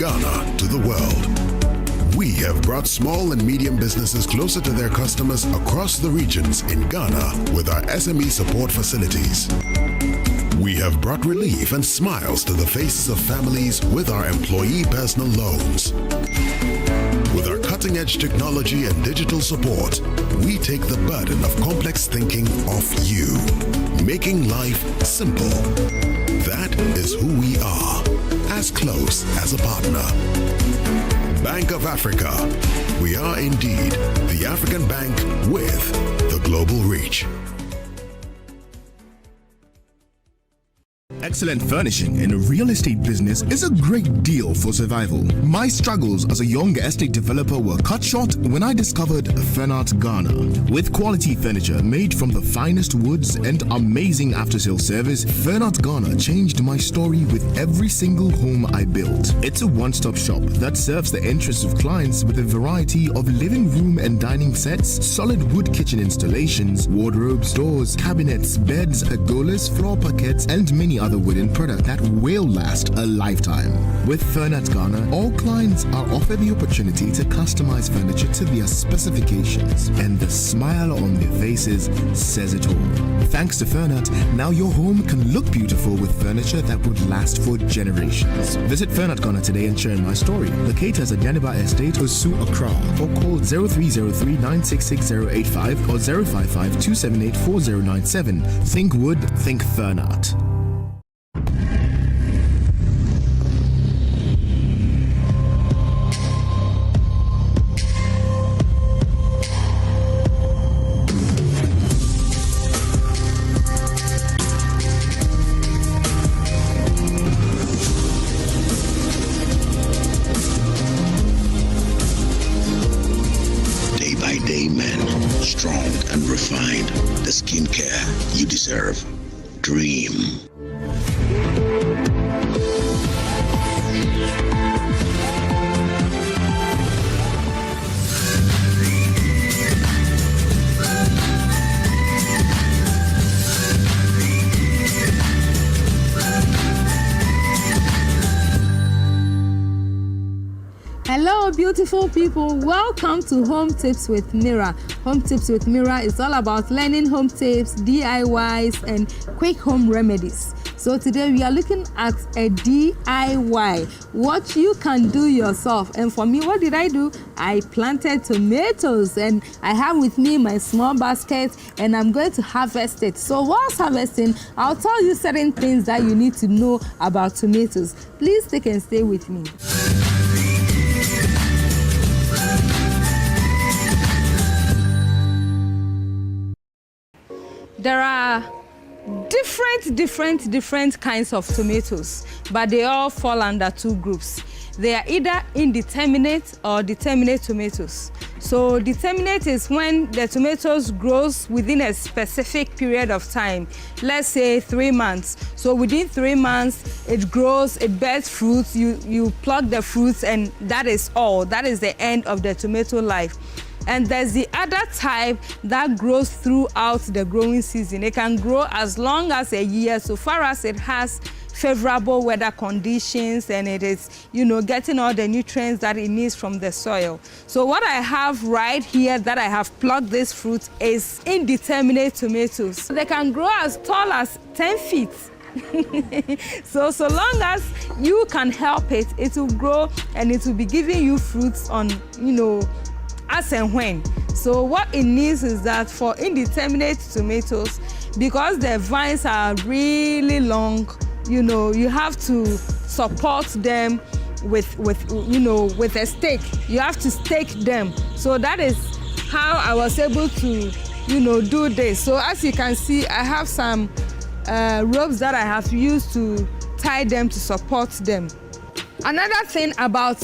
Ghana to the world. We have brought small and medium businesses closer to their customers across the regions in Ghana with our SME support facilities. We have brought relief and smiles to the faces of families with our employee personal loans. With our cutting-edge technology and digital support, we take the burden of complex thinking off you, making life simple. That is who we are, as close as a partner. Bank of Africa. We are indeed the African bank with the global reach. Excellent furnishing in a real estate business is a great deal for survival. My struggles as a young estate developer were cut short when I discovered Furnart Ghana. With quality furniture made from the finest woods and amazing after-sale service, Furnart Ghana changed my story with every single home I built. It's a one-stop shop that serves the interests of clients with a variety of living room and dining sets, solid wood kitchen installations, wardrobes, doors, cabinets, beds, pergolas, floor parquets, and many other wooden product that will last a lifetime. With Furnart Ghana, all clients are offered the opportunity to customize furniture to their specifications, and the smile on their faces says it all. Thanks to Furnart, now your home can look beautiful with furniture that would last for generations. Visit Furnart Ghana today and share my story. Locate us at Yaniba Estate, Osu, Accra, or call 0303 966 085 or 055 278 4097. Think wood, think Furnart. You deserve. Dream. Hello beautiful people, welcome to Home Tips with Mira. Home Tips with Mira is all about learning home tips, DIYs and quick home remedies. So today we are looking at a DIY, what you can do yourself. And for me, what did I do? I planted tomatoes and I have with me my small basket and I'm going to harvest it. So whilst harvesting, I'll tell you certain things that you need to know about tomatoes. Please take and stay with me. There are different kinds of tomatoes, but they all fall under two groups. They are either indeterminate or determinate tomatoes. So determinate is when the tomatoes grows within a specific period of time, let's say 3 months. So within 3 months, it grows, it bears fruits, you pluck the fruits, and that is all. That is the end of the tomato life. And there's the other type that grows throughout the growing season. It can grow as long as a year, so far as it has favorable weather conditions and it is, getting all the nutrients that it needs from the soil. So what I have right here that I have plucked this fruit is indeterminate tomatoes. They can grow as tall as 10 feet. So long as you can help it, it will grow and it will be giving you fruits on, as and when. So what it needs is that for indeterminate tomatoes, because the vines are really long, you have to support them with a stake. You have to stake them. So that is how I was able to, do this. So as you can see, I have some ropes that I have used to tie them to support them. Another thing about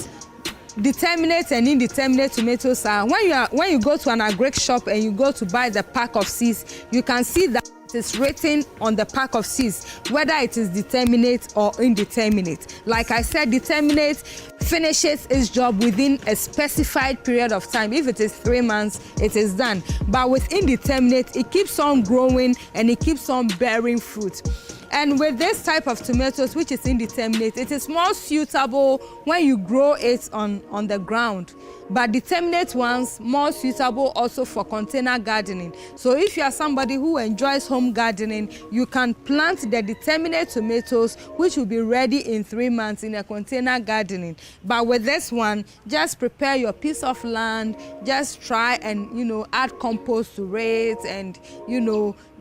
determinate and indeterminate tomatoes are when you go to an agric shop and you go to buy the pack of seeds, you can see that it is written on the pack of seeds whether it is determinate or indeterminate. Like I said, determinate finishes its job within a specified period of time. If it is 3 months, it is done. But with indeterminate, it keeps on growing and it keeps on bearing fruit. And with this type of tomatoes, which is indeterminate, it is more suitable when you grow it on the ground. But determinate ones, more suitable also for container gardening. So if you are somebody who enjoys home gardening, you can plant the determinate tomatoes, which will be ready in 3 months in a container gardening. But with this one, just prepare your piece of land, just try and, add compost to it and,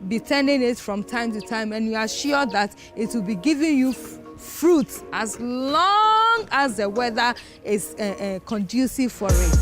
be tending it from time to time, and you are sure that it will be giving you fruits as long as the weather is conducive for it.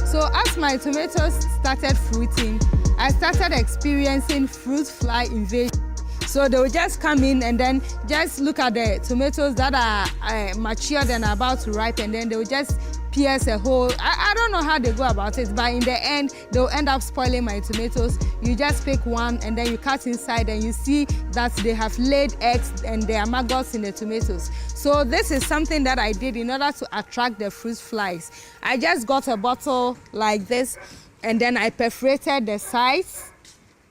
So as my tomatoes started fruiting, I started experiencing fruit fly invasion. So they will just come in and then just look at the tomatoes that are matured and about to ripen, and then they will just pierce a hole. I don't know how they go about it, but in the end, they'll end up spoiling my tomatoes. You just pick one and then you cut inside and you see that they have laid eggs and there are maggots in the tomatoes. So this is something that I did in order to attract the fruit flies. I just got a bottle like this and then I perforated the sides.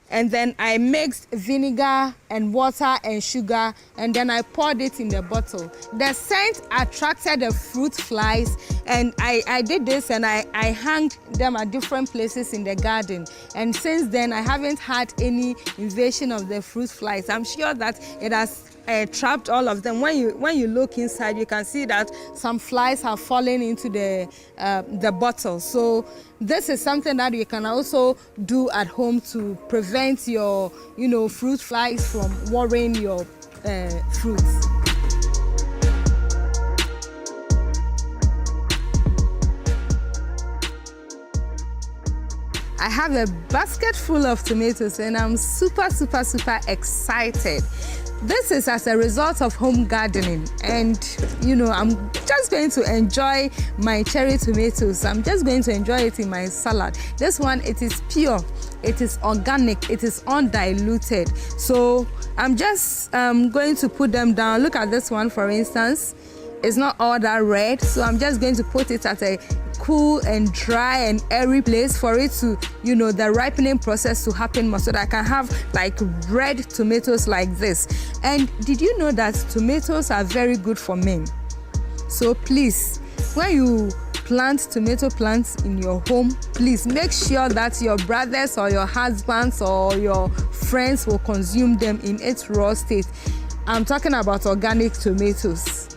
And then I mixed vinegar and water and sugar, and then I poured it in the bottle. The scent attracted the fruit flies, and I did this and I hung them at different places in the garden. And since then, I haven't had any invasion of the fruit flies. I'm sure that it has trapped all of them. When you look inside, you can see that some flies have fallen into the bottle. So this is something that you can also do at home to prevent your fruit flies from worrying your fruits. I have a basket full of tomatoes and I'm super excited. This is as a result of home gardening, and I'm just going to enjoy my cherry tomatoes. I'm just going to enjoy it in my salad. This one, it is pure, it is organic, it is undiluted. So I'm just going to put them down. Look at this one, for instance. It's not all that red, so I'm just going to put it at a cool and dry and airy place for it to, the ripening process to happen more, so that I can have like red tomatoes like this. And did you know that tomatoes are very good for men? So please, when you plant tomato plants in your home, please make sure that your brothers or your husbands or your friends will consume them in its raw state. I'm talking about organic tomatoes.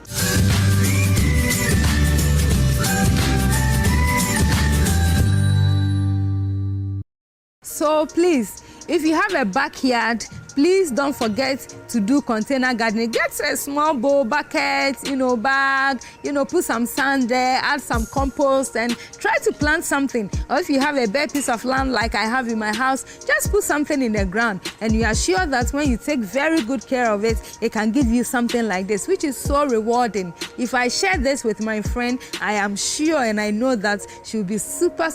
So please, if you have a backyard, please don't forget to do container gardening. Get a small bowl, bucket, bag, put some sand there, add some compost and try to plant something. Or if you have a bare piece of land like I have in my house, just put something in the ground and you are sure that when you take very good care of it, it can give you something like this, which is so rewarding. If I share this with my friend, I am sure and I know that she'll be super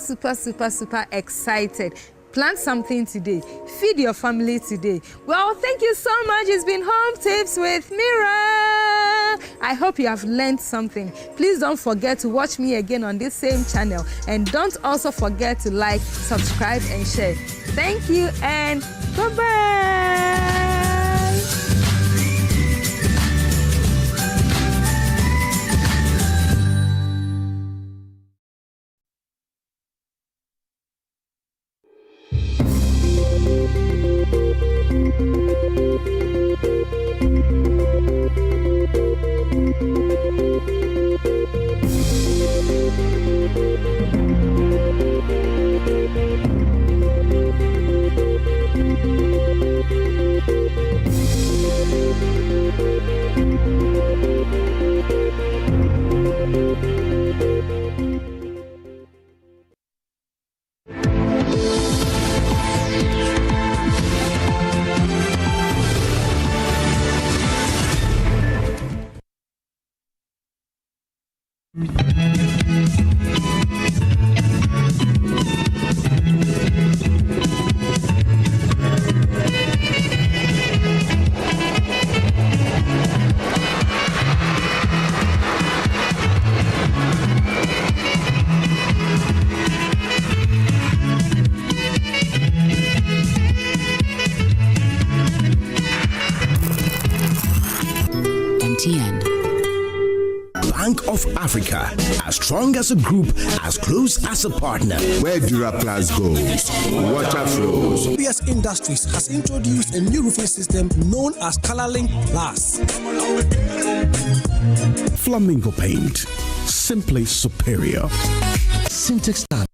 excited. Plant something today. Feed your family today. Well, thank you so much. It's been Home Tips with Mira. I hope you have learned something. Please don't forget to watch me again on this same channel. And don't also forget to like, subscribe, and share. Thank you and bye-bye. MTN. Bank of Africa, as strong as a group, as close as a partner. Where Duraplas goes, water flows. PS Industries has introduced a new roofing system known as ColorLink Plus. Flamingo paint, simply superior. Syntax stand.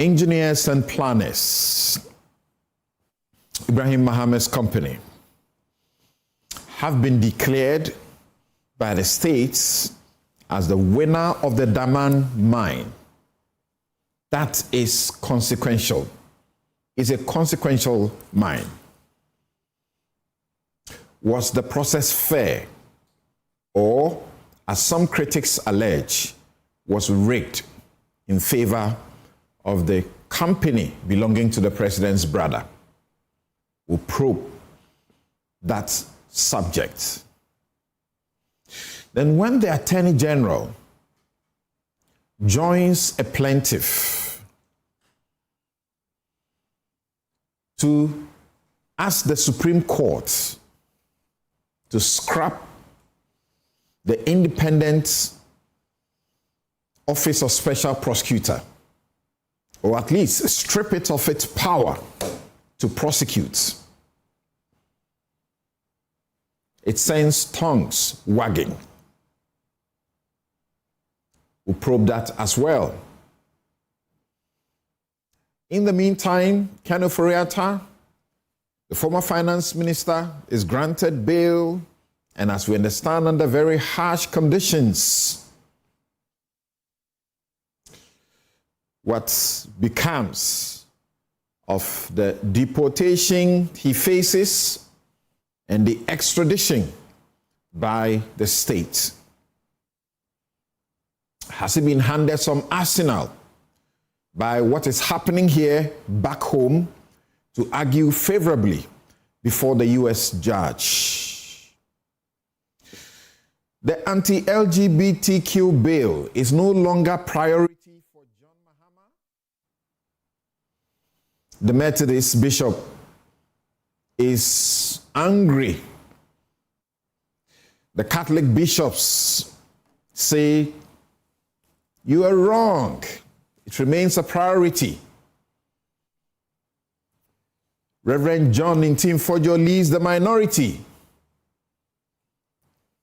Engineers and planners, Ibrahim Mohammed's company, have been declared by the states as the winner of the Damang mine. That is consequential. It's a consequential mine. Was the process fair? Or, as some critics allege, was rigged in favor of the company belonging to the president's brother? Will probe that subject. Then when the Attorney General joins a plaintiff to ask the Supreme Court to scrap the independent Office of Special Prosecutor, or at least strip it of its power to prosecute, it sends tongues wagging. We'll probe that as well. In the meantime, Ken Ofori-Atta, the former finance minister, is granted bail, and as we understand, under very harsh conditions. What becomes of the deportation he faces and the extradition by the state? Has he been handed some arsenal by what is happening here back home to argue favorably before the US judge? The anti-LGBTQ bill is no longer priority. The Methodist bishop is angry. The Catholic bishops say, you are wrong. It remains a priority. Reverend John Ntimfojo leads the minority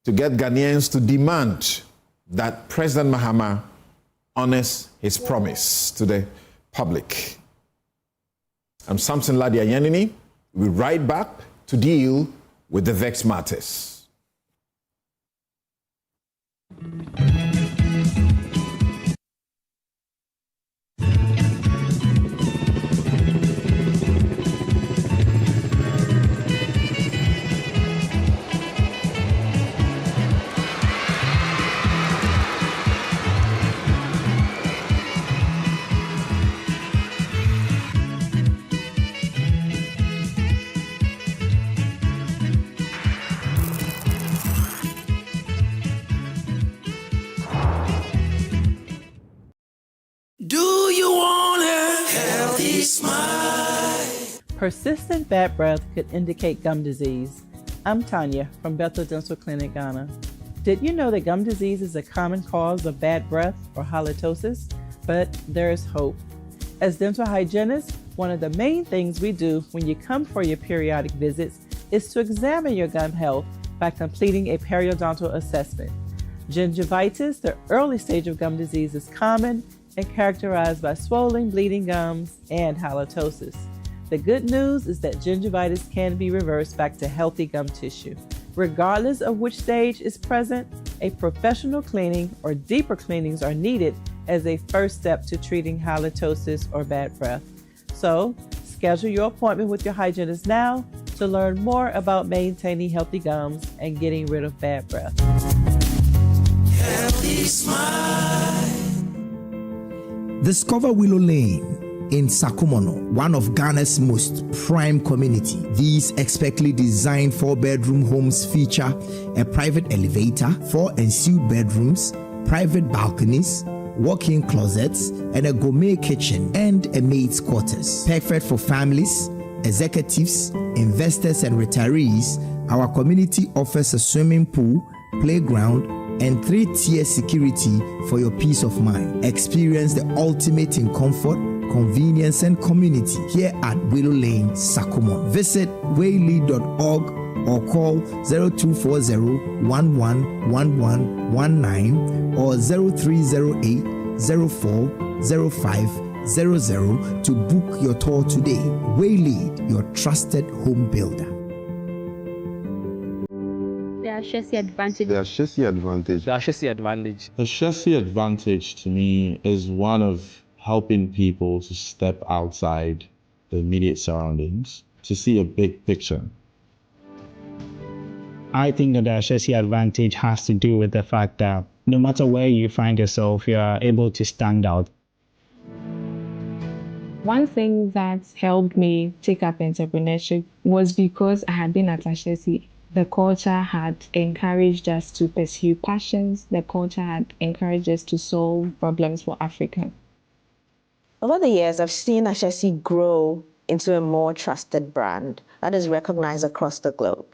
to get Ghanaians to demand that President Mahama honors his promise to the public. I'm Samson Ladia Yanini. We'll be right back to deal with the vexed matters. Persistent bad breath could indicate gum disease. I'm Tanya from Bethel Dental Clinic, Ghana. Did you know that gum disease is a common cause of bad breath or halitosis? But there is hope. As dental hygienists, one of the main things we do when you come for your periodic visits is to examine your gum health by completing a periodontal assessment. Gingivitis, the early stage of gum disease, is common and characterized by swollen, bleeding gums and halitosis. The good news is that gingivitis can be reversed back to healthy gum tissue. Regardless of which stage is present, a professional cleaning or deeper cleanings are needed as a first step to treating halitosis or bad breath. So, schedule your appointment with your hygienist now to learn more about maintaining healthy gums and getting rid of bad breath. Healthy smile. Discover Willow Lane, in Sakumono, one of Ghana's most prime community. These expertly designed 4-bedroom homes feature a private elevator, 4 ensuite bedrooms, private balconies, walk-in closets, and a gourmet kitchen and a maid's quarters. Perfect for families, executives, investors, and retirees, our community offers a swimming pool, playground, and 3-tier security for your peace of mind. Experience the ultimate in comfort, convenience, and community here at Willow Lane, Sakumon. Visit waylead.org or call 0240-111119 or 0308-040500 to book your tour today. Waylead, your trusted home builder. The Ashesi advantage. The Ashesi advantage. The Ashesi advantage. The Ashesi advantage to me is one of helping people to step outside the immediate surroundings to see a big picture. I think that the Ashesi advantage has to do with the fact that no matter where you find yourself, you are able to stand out. One thing that helped me take up entrepreneurship was because I had been at Ashesi. The culture had encouraged us to pursue passions. The culture had encouraged us to solve problems for Africa. Over the years, I've seen Ashesi grow into a more trusted brand that is recognized across the globe.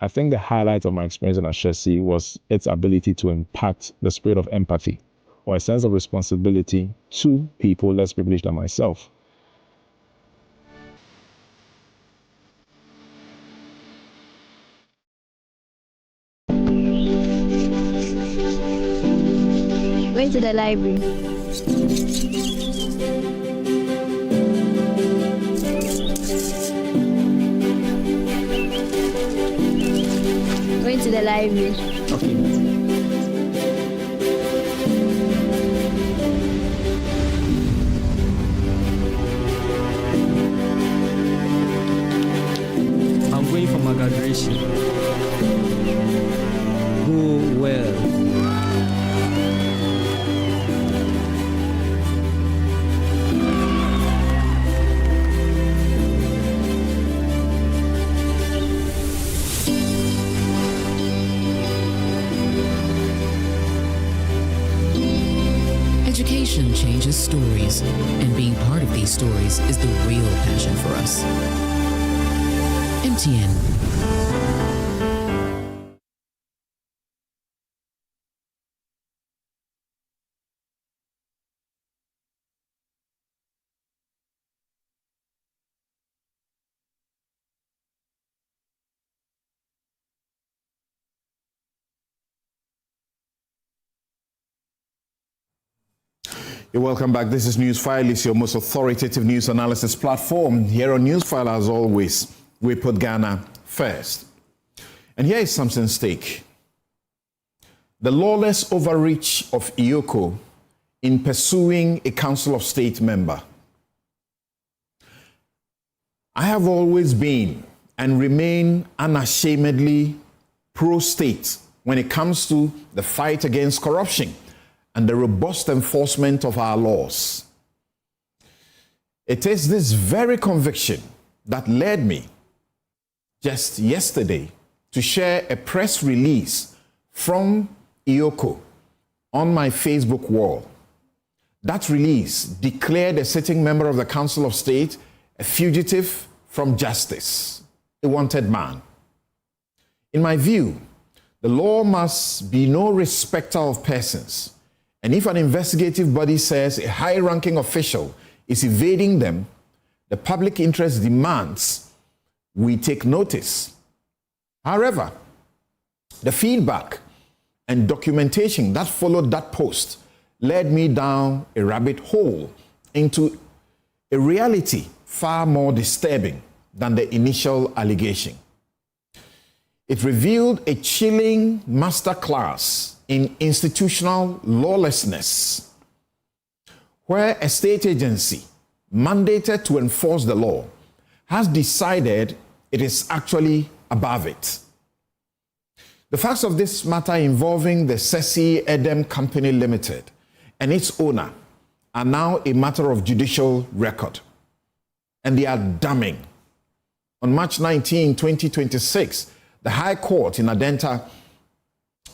I think the highlight of my experience in Ashesi was its ability to impact the spirit of empathy or a sense of responsibility to people less privileged than myself. Going to the library. Going to the library. Okay. I'm going for my graduation. Go well. Education changes stories, and being part of these stories is the real passion for us. MTN. You're welcome back. This is Newsfile. It's your most authoritative news analysis platform. Here on Newsfile, as always, we put Ghana first. And here is something at stake. The lawless overreach of IOCO in pursuing a Council of State member. I have always been and remain unashamedly pro-state when it comes to the fight against corruption and the robust enforcement of our laws. It is this very conviction that led me just yesterday to share a press release from IOCO on my Facebook wall. That release declared a sitting member of the Council of State a fugitive from justice, a wanted man. In my view, the law must be no respecter of persons. And if an investigative body says a high-ranking official is evading them, the public interest demands we take notice. However, the feedback and documentation that followed that post led me down a rabbit hole into a reality far more disturbing than the initial allegation. It revealed a chilling masterclass in institutional lawlessness, where a state agency mandated to enforce the law has decided it is actually above it. The facts of this matter involving the Sesi Edem Company Limited and its owner, are now a matter of judicial record, and they are damning. On March 19, 2026, the High Court in Adenta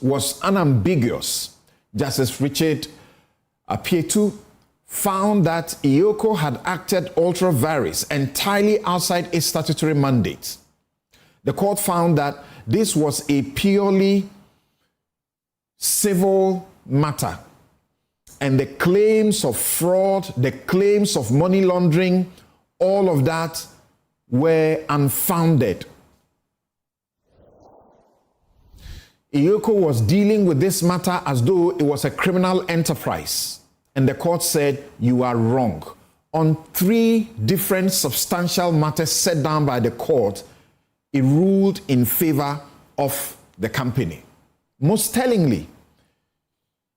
was unambiguous. Justice Richard Apietu found that Iyoko had acted ultra vires, entirely outside its statutory mandate. The court found that this was a purely civil matter, and the claims of fraud, the claims of money laundering, all of that were unfounded. Iyoko was dealing with this matter as though it was a criminal enterprise, and the court said, you are wrong. On 3 different substantial matters set down by the court, it ruled in favor of the company. Most tellingly,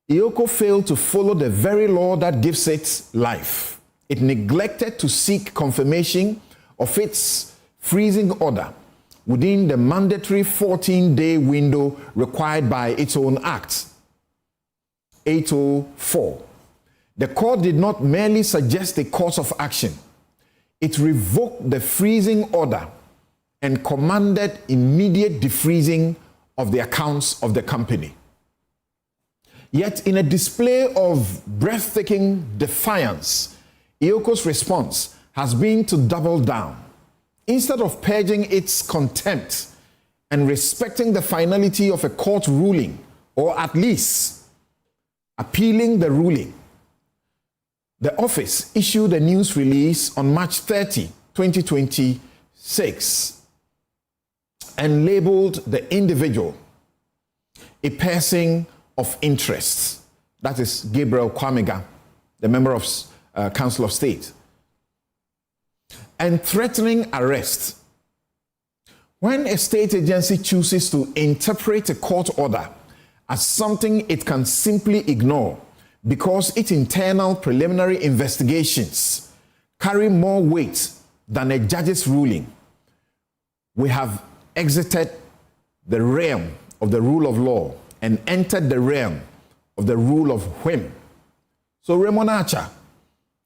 Iyoko failed to follow the very law that gives it life. It neglected to seek confirmation of its freezing order within the mandatory 14-day window required by its own act, 804. The court did not merely suggest a course of action. It revoked the freezing order and commanded immediate defreezing of the accounts of the company. Yet, in a display of breathtaking defiance, Iyoko's response has been to double down. Instead of purging its contempt and respecting the finality of a court ruling, or at least appealing the ruling, the office issued a news release on March 30, 2026, and labeled the individual a person of interest. That is Gabriel Kwamega, the member of Council of State, and threatening arrest. When a state agency chooses to interpret a court order as something it can simply ignore because its internal preliminary investigations carry more weight than a judge's ruling, we have exited the realm of the rule of law and entered the realm of the rule of whim. So Raymond Archer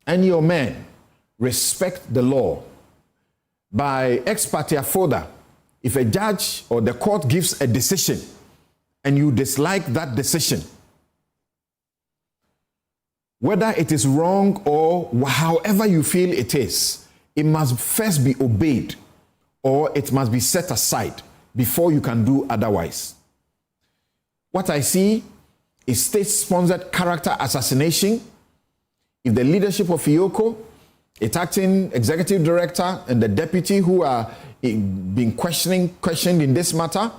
and your men respect the law. By ex parte affoda, if a judge or the court gives a decision and you dislike that decision, whether it is wrong or however you feel it is, it must first be obeyed or it must be set aside before you can do otherwise. What I see is state-sponsored character assassination. If the leadership of Iyoko, its acting executive director, and the deputy who are being questioned in this matter,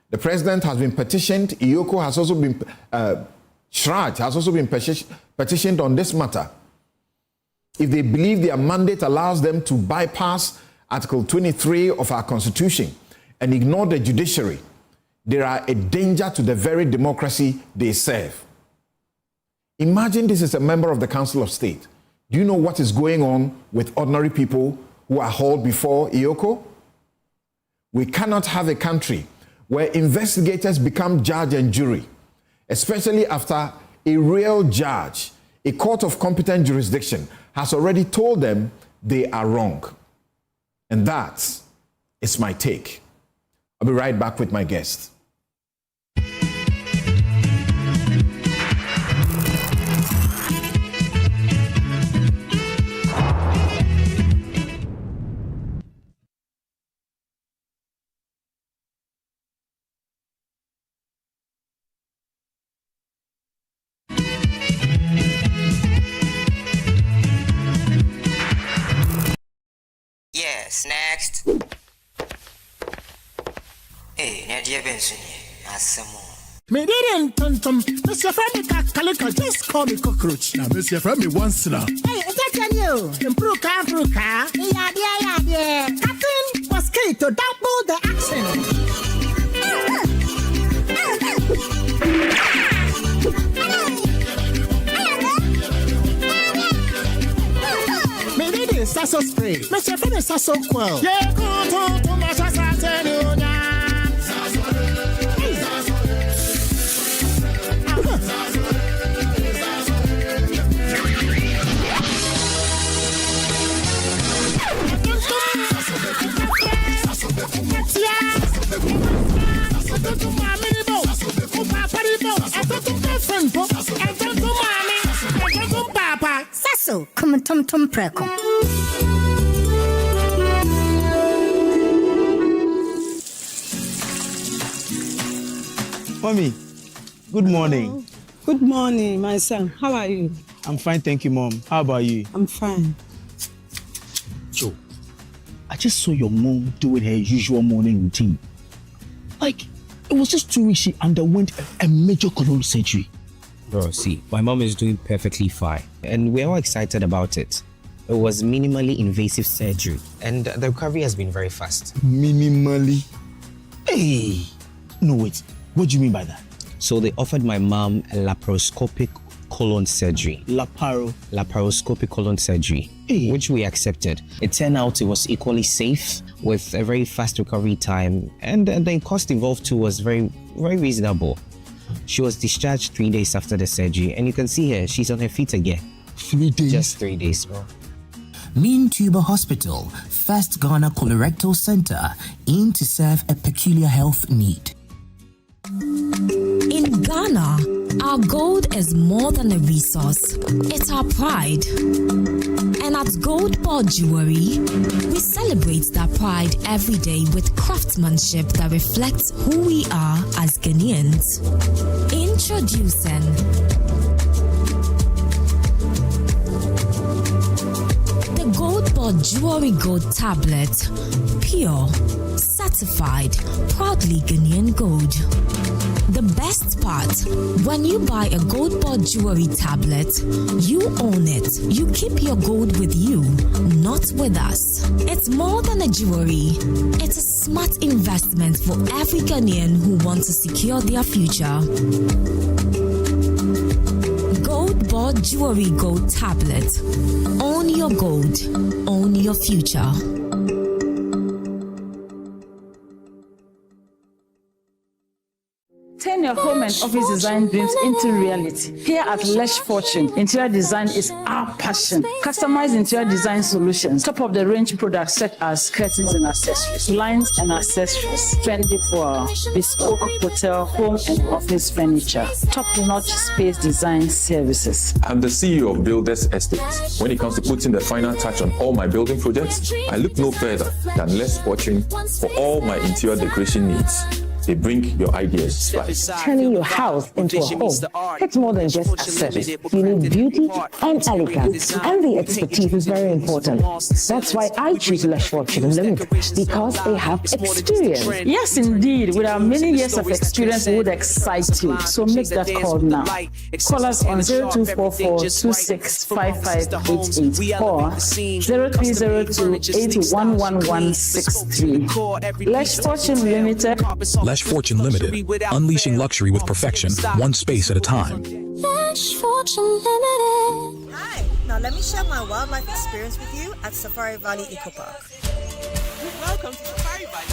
the president has been petitioned. Iyoko has also been charged, has also been petitioned on this matter. If they believe their mandate allows them to bypass Article 23 of our Constitution and ignore the judiciary, they are a danger to the very democracy they serve. Imagine this is a member of the Council of State. Do you know what is going on with ordinary people who are hauled before Iyoko? We cannot have a country where investigators become judge and jury, especially after a real judge, a court of competent jurisdiction, has already told them they are wrong. And that is my take. I'll be right back with my guest. Yes, next. Hey, Nadia Benson, some more. Me didn't tum. Mr. Femi Kalika, just call me cockroach. Now, Mr. Femi once now. Hey, is that you? Impruka. Yeah. Captain was key to double the action. Me didn't sasso spray. Mr. Femi sasso quell. Yeah, go to my sasso. tempo, enter to mommy, enter to papa. Sasso, come and tom preko. Mommy, good morning. Good morning, my son. How are you? I'm fine, thank you, Mom. How about you? I'm fine. Joe, I just saw your mom doing her usual morning routine. Like, it was just 2 weeks she underwent a major colon surgery. Bro, see, my mom is doing perfectly fine, and we're all excited about it. It was minimally invasive surgery, and the recovery has been very fast. Minimally? Hey! No, wait. What do you mean by that? So they offered my mom a laparoscopic colon surgery. Laparoscopic colon surgery, which we accepted. It turned out it was equally safe with a very fast recovery time, and the cost involved too was very, very reasonable. She was discharged 3 days after the surgery, and you can see her, she's on her feet again. 3 days? Just 3 days, bro. Mean Tuber Hospital, First Ghana Colorectal Center, aim to serve a peculiar health need. In Ghana, our gold is more than a resource. It's our pride. And at Gold Ball Jewelry, we celebrate that pride every day with craftsmanship that reflects who we are as Ghanaians. Introducing the Gold Ball Jewelry Gold Tablet. Pure, certified, proudly Ghanaian gold. The best part, when you buy a Gold Ball Jewelry tablet, you own it. You keep your gold with you, not with us. It's more than a jewelry. It's a smart investment for every Ghanaian who wants to secure their future. Gold Ball Jewelry Gold Tablet. Own your gold. Own your future. Turn your home and office design dreams into reality. Here at Lesh Fortune, interior design is our passion. Customized interior design solutions, top of the range products such as curtains and accessories, blinds and accessories, trendy for bespoke hotel, home and office furniture, top-notch space design services. I'm the CEO of Builders Estates. When it comes to putting the final touch on all my building projects, I look no further than Lesh Fortune for all my interior decoration needs. They bring your ideas to life. Turning your house into a home. It's more than just accessories. You need beauty and elegance, and the expertise is very important. That's why I choose Lesh Fortune Limited, because they have experience. Yes, indeed. With our many years of experience, we would excite you. So make that call now. Call us on 0244 265588 or 0302 811163. Lesh Fortune Limited. Lesh Fortune Limited, unleashing luxury with perfection, one space at a time. Lesh Fortune Limited. Hi, now let me share my wildlife experience with you at Safari Valley Eco Park. Welcome to Safari Valley.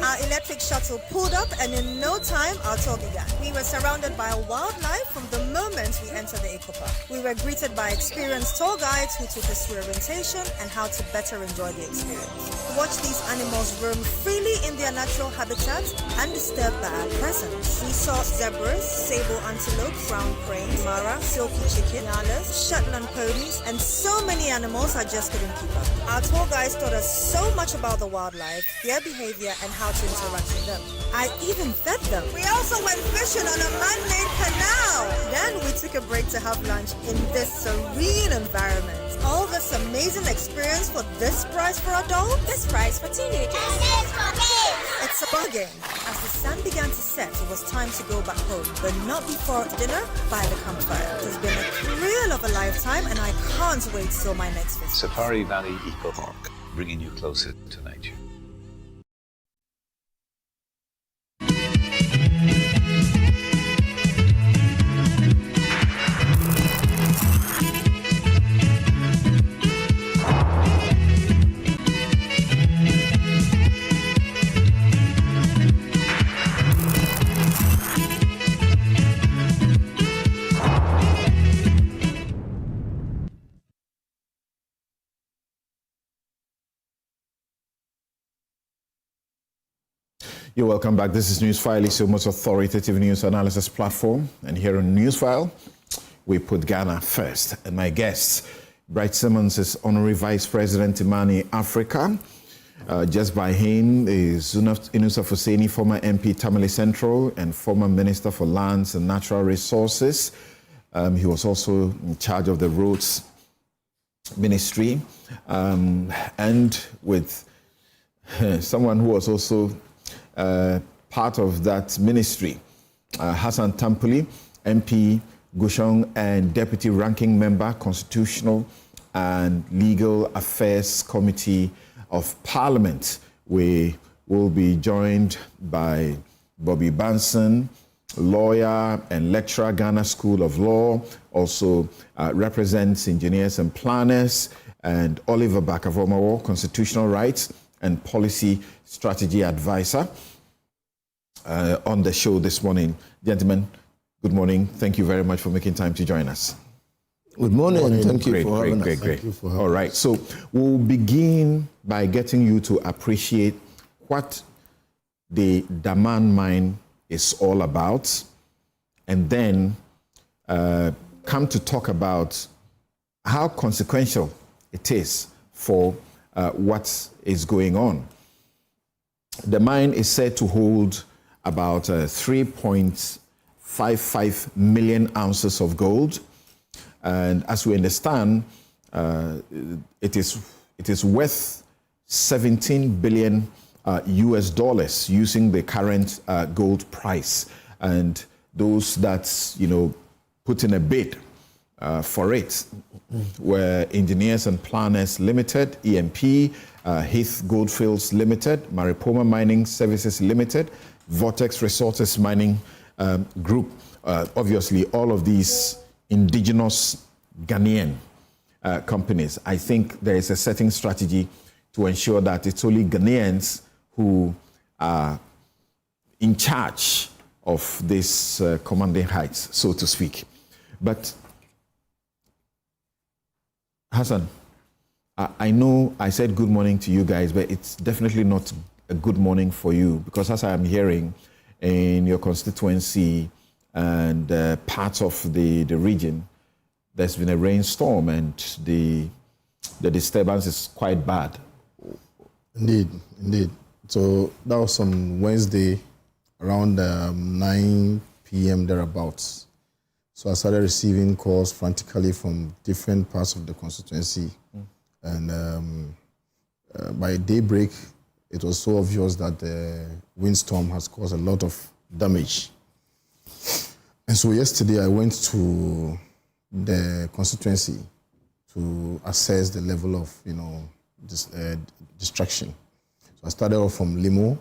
Our electric shuttle pulled up, and in no time, our tour began. We were surrounded by wildlife from the moment we entered the eco park. We were greeted by experienced tour guides who took us through orientation and how to better enjoy the experience. Watch these animals roam freely in their natural habitat, undisturbed by our presence. We saw zebras, sable antelope, brown cranes, mara, silky chicken, nyalas, Shetland ponies, and so many animals I just couldn't keep up. Our tour guides taught us so much about the wildlife, their behavior, and how to interact with them. I even fed them. We also went fishing on a man-made canal. Then we took a break to have lunch in this serene environment. All this amazing experience for this price for adults, this price for teenagers. It's a bargain. As the sun began to set, it was time to go back home, but not before dinner by the campfire. It has been a thrill of a lifetime, and I can't wait till my next visit. Safari Valley Eco Park, bringing you closer to nature. You're welcome back. This is Newsfile, it's your most authoritative news analysis platform. And here on Newsfile, we put Ghana first. And my guest, Bright Simmons, is Honorary Vice President Imani Africa. Just by him is Inusa Fuseni, former MP Tamale Central and former Minister for Lands and Natural Resources. He was also in charge of the Roads Ministry. And with someone who was also part of that ministry, Hassan Tampuli, MP Gushong and Deputy Ranking Member, Constitutional and Legal Affairs Committee of Parliament. We will be joined by Bobby Banson, lawyer and lecturer, Ghana School of Law, also represents engineers and planners, and Oliver Bakavomawo, constitutional rights and policy strategy advisor, on the show this morning. Gentlemen, good morning. Thank you very much for making time to join us. Good morning. Thank you Great, for having great, us. great, Thank you for great. having All right, so we'll begin by getting you to appreciate what the Damang mine is all about, and then come to talk about how consequential it is for what is going on. The mine is said to hold about 3.55 million ounces of gold, and as we understand, it is worth 17 billion US dollars using the current gold price. And those that put in a bid for it were Engineers and Planners Limited, EMP, Heath Goldfields Limited, Maripoma Mining Services Limited, Vortex Resources Mining Group. Obviously, all of these indigenous Ghanaian companies. I think there is a certain strategy to ensure that it's only Ghanaians who are in charge of this commanding heights, so to speak. But Hassan, I know I said good morning to you guys, but it's definitely not a good morning for you, because as I am hearing in your constituency and parts of the region, there's been a rainstorm and the disturbance is quite bad. Indeed. So that was on Wednesday around 9 p.m. thereabouts. So I started receiving calls frantically from different parts of the constituency. And by daybreak, it was so obvious that the windstorm has caused a lot of damage. And so yesterday I went to the constituency to assess the level of, destruction. So I started off from Limo,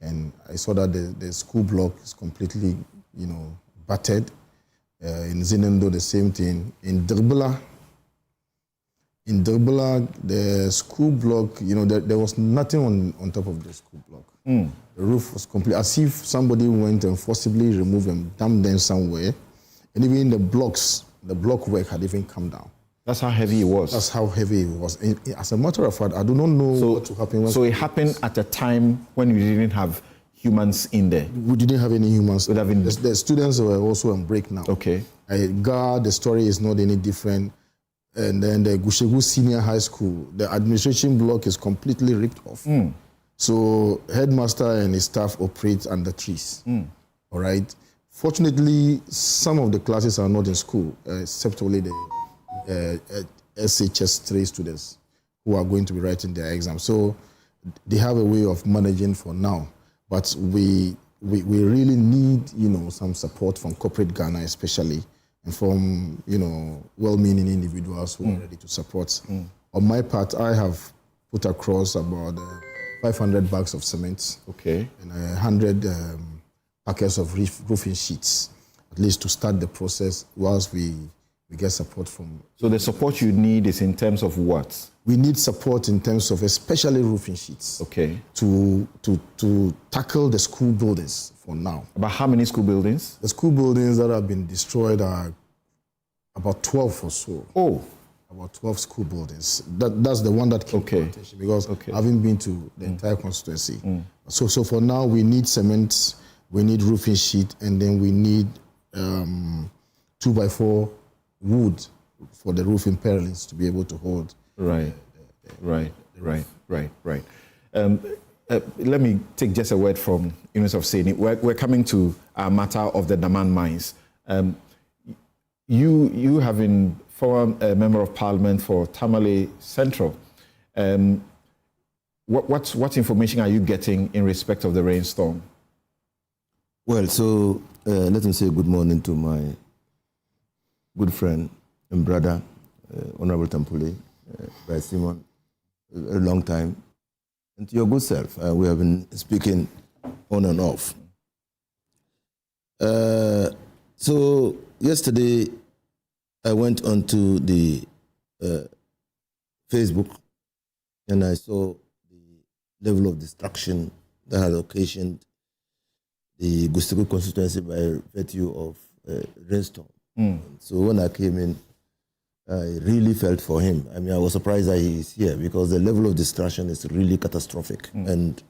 and I saw that the school block is completely, battered. In Zinendo, the same thing. In Durbala, the school block, there was nothing on top of the school block. The roof was complete, as if somebody went and forcibly removed and dumped them somewhere. And even the blocks, the block work had even come down. That's how heavy it was. That's how heavy it was. As a matter of fact, I do not know what will happen. So it happened at a time when we didn't have humans in there. We didn't have any humans. The students were also on break now. Okay. The story is not any different. And then the Gushegu Senior High School, the administration block is completely ripped off. So headmaster and his staff operate under trees. All right. Fortunately, some of the classes are not in school, except only the SHS 3 students who are going to be writing their exam. So they have a way of managing for now. But we really need, some support from corporate Ghana especially, and from, well-meaning individuals who are ready to support. On my part, I have put across about 500 bags of cement, okay, and 100 packets of roofing sheets, at least to start the process whilst we get support from... So the support you need is in terms of what? We need support in terms of especially roofing sheets. Okay. To tackle the school buildings for now. About how many school buildings? The school buildings that have been destroyed are about 12 or so. Oh. about 12 school buildings. That's the one that came to my attention because I haven't been to the entire constituency. So for now, we need cement, we need roofing sheet, and then we need 2x4 wood for the roofing purlins to be able to hold. Right. Let me take just a word from Yunus of Seni. We're coming to our matter of the Damang mines. You have been former member of parliament for Tamale Central. What information are you getting in respect of the rainstorm? Well, so let me say good morning to my good friend and brother, Honorable Tampule, by Simon, a very long time, and to your good self. We have been speaking on and off. So yesterday, I went onto the Facebook and I saw the level of destruction that had occasioned the Gustavo constituency by virtue of rainstorm. So when I came in, I really felt for him. I mean, I was surprised that he is here because the level of destruction is really catastrophic. And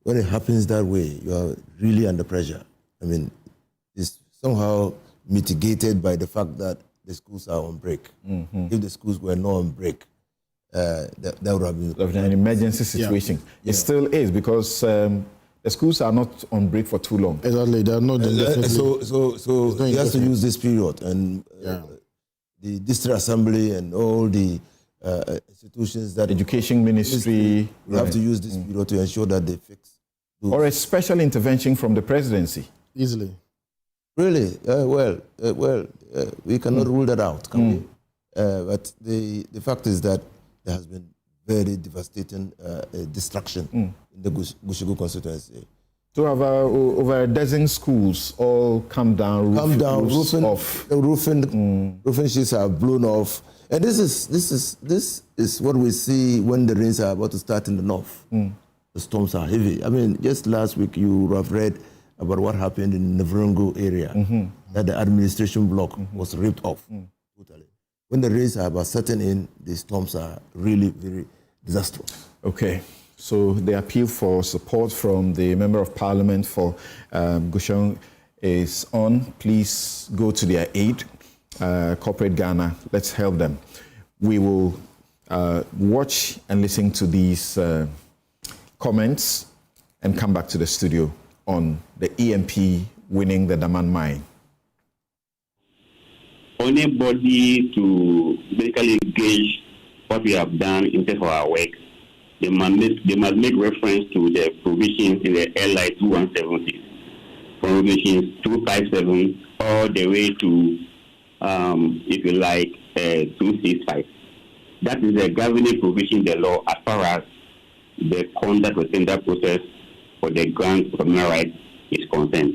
when it happens that way, you are really under pressure. I mean, it's somehow mitigated by the fact that the schools are on break. If the schools were not on break, that would have been an emergency situation. It still is because the schools are not on break for too long. Exactly, they are not. So he has to use this period, and the district assembly and all the institutions that education ministry have to use this period to ensure that they fix. Or a special intervention from the presidency. Easily. Really? We cannot rule that out, can we? But the fact is that there has been very devastating destruction in the Gushigu constituency. So over a dozen schools all come down. Roofing sheets are blown off, and this is what we see when the rains are about to start in the north. The storms are heavy. I mean, just last week you have read about what happened in the Navrongo area, that the administration block was ripped off totally. When the rains are about setting in, the storms are really very disastrous. Okay. So the appeal for support from the Member of Parliament for Gushigu is on. Please go to their aid, Corporate Ghana. Let's help them. We will watch and listen to these comments and come back to the studio on the EMP winning the Damang mine. Anybody to basically gauge what we have done in terms of our work, they must make reference to the provisions in the LI 2170, provisions 257 all the way to, if you like, 265. That is the governing provision in the law as far as the conduct of tender process for the grant of human rights is concerned.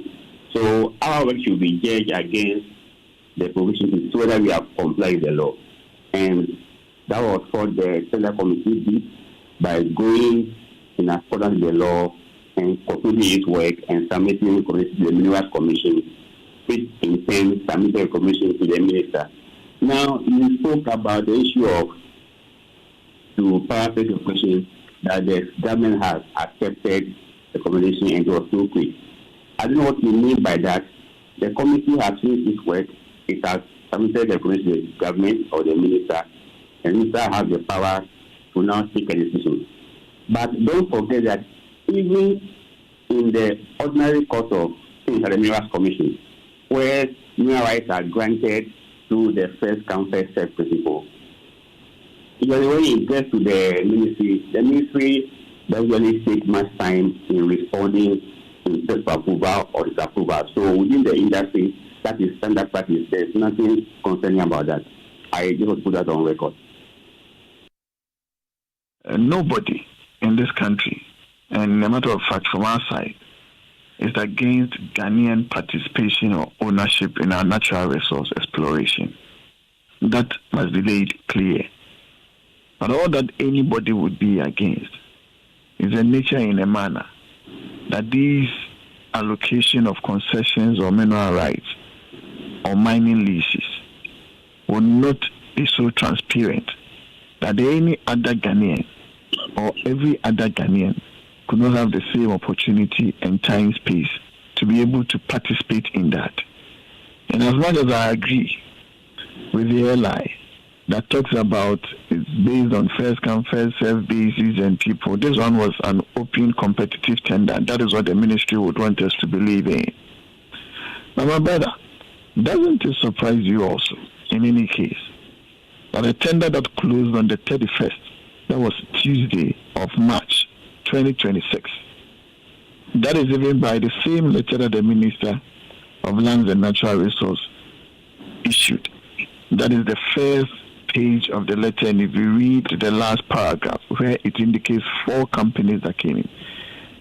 So our work should be judged against the provisions to see whether we have complied with the law. And that was what the tender committee did by going in accordance with the law and concluding its work and submitting to the Minerals Commission, which in turn submitted a commission to the minister. Now, you spoke about the issue of, to paraphrase your question, that the government has accepted the recommendation and it was too quick. I don't know what you mean by that. The committee has finished its work. It has submitted the recommendation to the government or the minister, and the minister has the power to now take a decision. But don't forget that even in the ordinary course of things at the Minerals Commission, where mineral rights are granted through the first come, first served principle, usually when it gets to the ministry doesn't really take much time in responding in terms of approval or disapproval. So within the industry, that is standard practice. There's nothing concerning about that. I just put that on record. Nobody in this country, and a matter of fact from our side, is against Ghanaian participation or ownership in our natural resource exploration. That must be made clear. But all that anybody would be against is a nature in a manner that these allocation of concessions or mineral rights or mining leases will not is so transparent that any other Ghanaian or every other Ghanaian could not have the same opportunity and time space to be able to participate in that. And as much as I agree with the airline that talks about it's based on first come, first served basis and people, this one was an open competitive tender. That is what the ministry would want us to believe in. Now, my brother, doesn't it surprise you also, in any case, that a tender that closed on the 31st, that was Tuesday of March 2026, that is even by the same letter that the Minister of Lands and Natural Resources issued. That is the first page of the letter, and if you read the last paragraph where it indicates 4 companies that came in,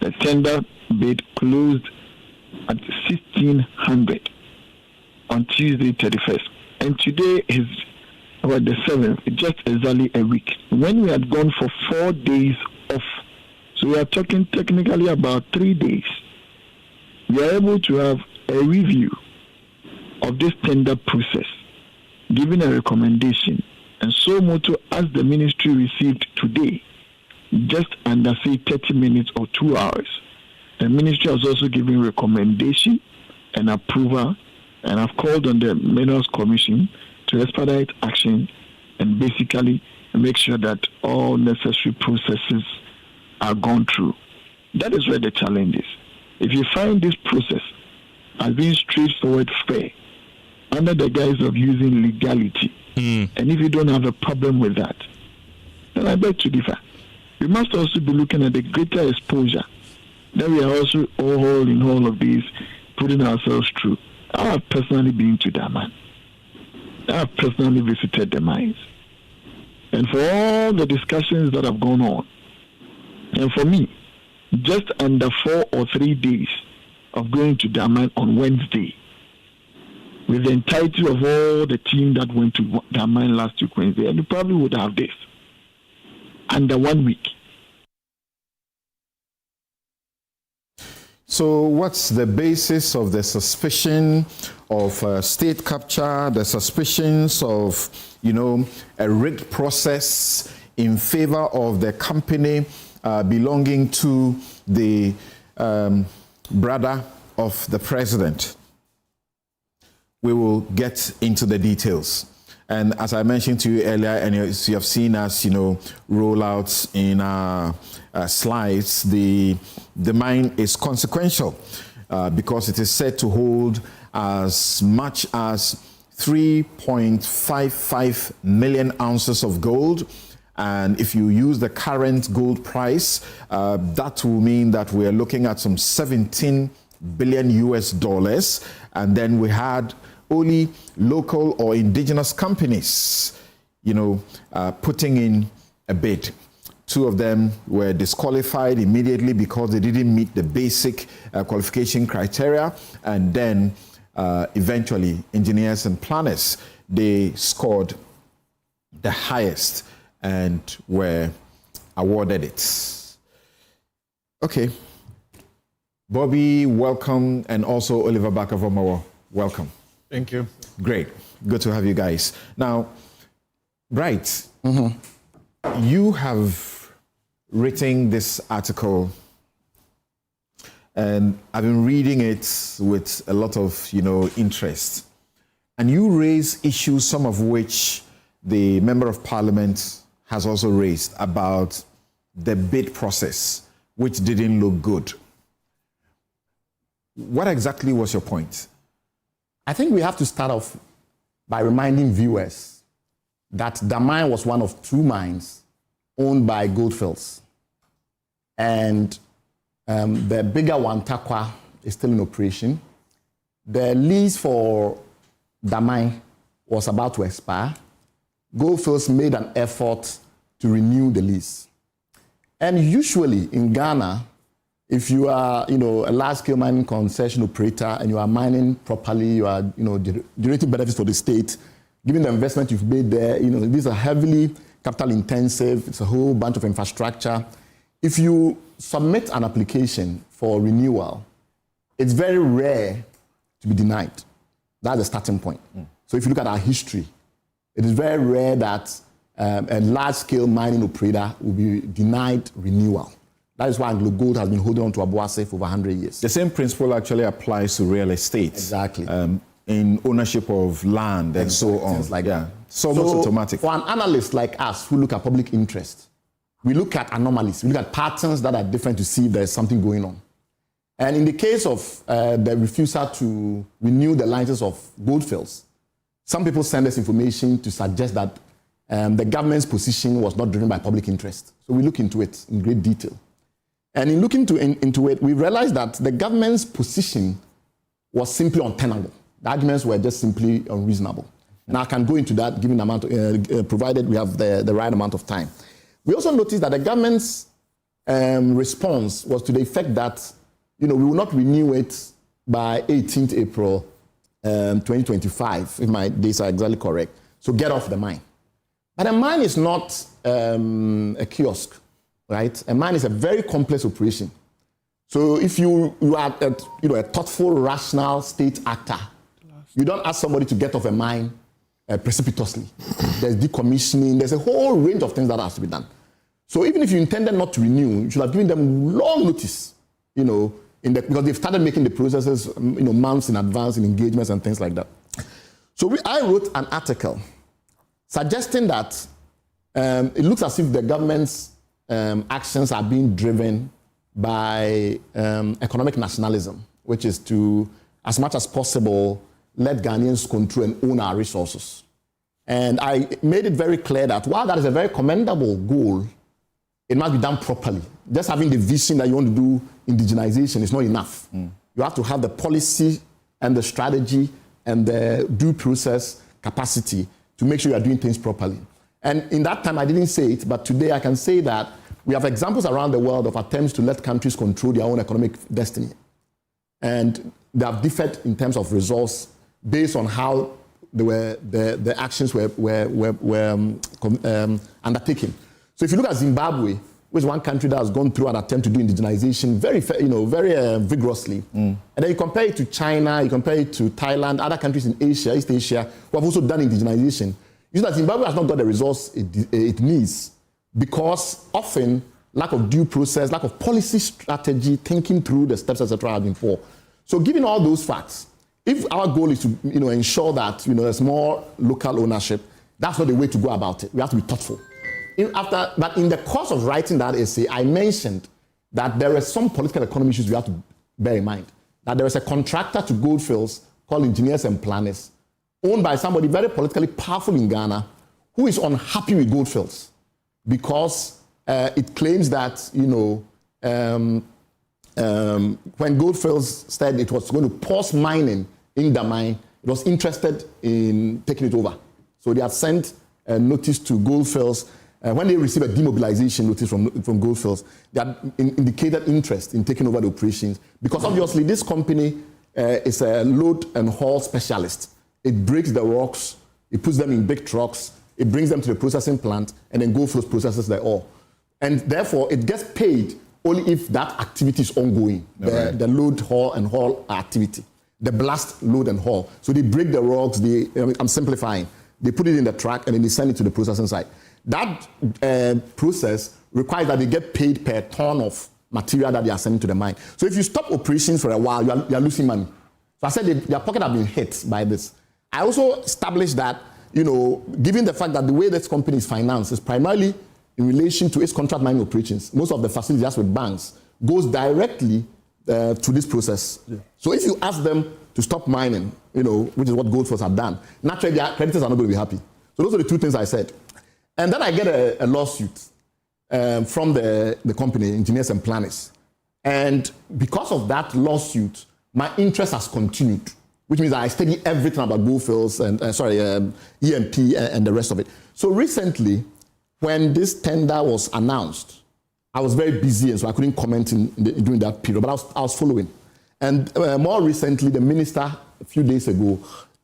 the tender bid closed at 1600 on Tuesday 31st, and today is about the 7th, just exactly a week, when we had gone for 4 days off. So we are talking technically about 3 days. We are able to have a review of this tender process, giving a recommendation, and so moto as the ministry received today, just under say 30 minutes or 2 hours. The ministry has also given recommendation and approval, and I've called on the Minerals Commission to expedite action and basically make sure that all necessary processes are gone through. That is where the challenge is. If you find this process as being straightforward, fair, under the guise of using legality, and if you don't have a problem with that, then I beg to differ. We must also be looking at the greater exposure that we are also all in all of these putting ourselves through. I have personally been to Damang. I have personally visited the mines. And for all the discussions that have gone on, and for me, just under 4 or 3 days of going to Damang on Wednesday, with the entirety of all the team that went to Damang last week Wednesday, and you probably would have this under 1 week. So what's the basis of the suspicion of state capture, the suspicions of, a rigged process in favor of the company belonging to the brother of the president? We will get into the details. And as I mentioned to you earlier, and as you have seen us, roll out in our slides, the mine is consequential because it is said to hold as much as 3.55 million ounces of gold. And if you use the current gold price, that will mean that we are looking at some $17 billion US. And then we had only local or indigenous companies, putting in a bid. 2 of them were disqualified immediately because they didn't meet the basic qualification criteria. And then eventually, engineers and planners, they scored the highest and were awarded it. Okay. Bobby, welcome. And also Oliver Bakavomawo, welcome. Thank you. Great. Good to have you guys. Now, Bright, you have written this article, and I've been reading it with a lot of, interest. And you raise issues, some of which the Member of Parliament has also raised about the bid process, which didn't look good. What exactly was your point? I think we have to start off by reminding viewers that Damang was one of 2 mines owned by Goldfields. And the bigger one, Takwa, is still in operation. The lease for Damang was about to expire. Goldfields made an effort to renew the lease. And usually in Ghana, if you are, a large-scale mining concession operator and you are mining properly, you are, generating benefits for the state, given the investment you've made there, these are heavily capital-intensive. It's a whole bunch of infrastructure. If you submit an application for renewal, it's very rare to be denied. That's the starting point. So if you look at our history, It is very rare that a large-scale mining operator will be denied renewal. That is why Anglo Gold has been holding on to Aboase for over 100 years. The same principle actually applies to real estate. Exactly. In ownership of land and so on. Things like that. So almost automatic. For an analyst like us who look at public interest, we look at anomalies, we look at patterns that are different to see if there's something going on. And in the case of the refusal to renew the license of Goldfields, some people send us information to suggest that the government's position was not driven by public interest. So we look into it in great detail. And in looking into it, we realized that the government's position was simply untenable. The arguments were just simply unreasonable. And I can go into that given the amount, provided we have the right amount of time. We also noticed that the government's response was to the effect that, we will not renew it by 18th April 2025, if my dates are exactly correct. So get off the mine. But a mine is not a kiosk, right? A mine is a very complex operation. So if you are a thoughtful, rational state actor, you don't ask somebody to get off a mine precipitously. There's decommissioning. There's a whole range of things that has to be done. So even if you intended not to renew, you should have given them long notice, because they've started making the processes, months in advance in engagements and things like that. So I wrote an article suggesting that it looks as if the government's actions are being driven by economic nationalism, which is to, as much as possible, let Ghanaians control and own our resources. And I made it very clear that while that is a very commendable goal, it must be done properly. Just having the vision that you want to do indigenization is not enough. You have to have the policy and the strategy and the due process capacity to make sure you are doing things properly. And in that time, I didn't say it, but today I can say that we have examples around the world of attempts to let countries control their own economic destiny. And they have differed in terms of results based on how the actions were undertaken. So if you look at Zimbabwe, which is one country that has gone through an attempt to do indigenization very vigorously, and then you compare it to China, you compare it to Thailand, other countries in Asia, East Asia, who have also done indigenization, you see that Zimbabwe has not got the results it needs because often lack of due process, lack of policy strategy, thinking through the steps, etc., have been poor. So given all those facts, if our goal is to ensure that there's more local ownership, that's not the way to go about it. We have to be thoughtful. But in the course of writing that essay, I mentioned that there are some political economy issues we have to bear in mind. That there is a contractor to Goldfields called Engineers and Planners, owned by somebody very politically powerful in Ghana, who is unhappy with Goldfields because it claims that when Goldfields said it was going to pause mining in Damang, it was interested in taking it over. So they had sent a notice to Goldfields. When they received a demobilization notice from Goldfields, they had indicated interest in taking over the operations because obviously this company is a load and haul specialist. It breaks the rocks, it puts them in big trucks, it brings them to the processing plant, and then Goldfields processes the ore. And therefore, it gets paid only if that activity is ongoing, the load, haul, and haul activity, the blast, load, and haul. So they break the rocks, I'm simplifying. They put it in the truck, and then they send it to the processing site. That process requires that they get paid per ton of material that they are sending to the mine. So if you stop operations for a while, you are losing money. So I said their pocket have been hit by this. I also established that, given the fact that the way this company is financed is primarily in relation to its contract mining operations, most of the facilities just with banks goes directly to this process. Yeah. So if you ask them to stop mining, which is what Goldfields have done, naturally their creditors are not going to be happy. So those are the two things I said. And then I get a lawsuit from the company, Engineers and Planners. And because of that lawsuit, my interest has continued, which means I study everything about Goldfields and, EMP and the rest of it. So recently, when this tender was announced, I was very busy, and so I couldn't comment during that period, but I was following. And more recently, the minister, a few days ago,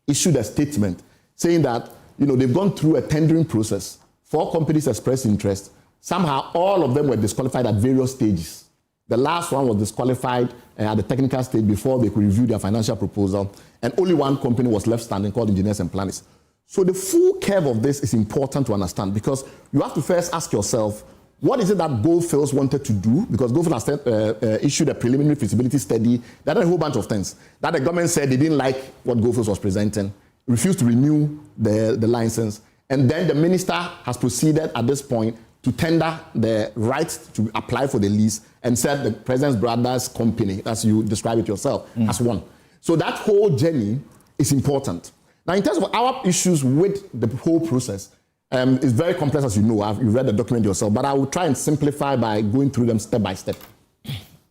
issued a statement saying that, they've gone through a tendering process. 4 companies expressed interest. Somehow, all of them were disqualified at various stages. The last one was disqualified at the technical stage before they could review their financial proposal. And only one company was left standing called Engineers and Planners. So the full curve of this is important to understand because you have to first ask yourself, what is it that Goldfields wanted to do? Because Goldfields has issued a preliminary feasibility study. That had a whole bunch of things. That the government said they didn't like what Goldfields was presenting, refused to renew the license. And then the minister has proceeded at this point to tender the right to apply for the lease and said the president's brother's company, as you describe it yourself, has won. So that whole journey is important. Now, in terms of our issues with the whole process, it's very complex, as you know. You've read the document yourself, but I will try and simplify by going through them step by step.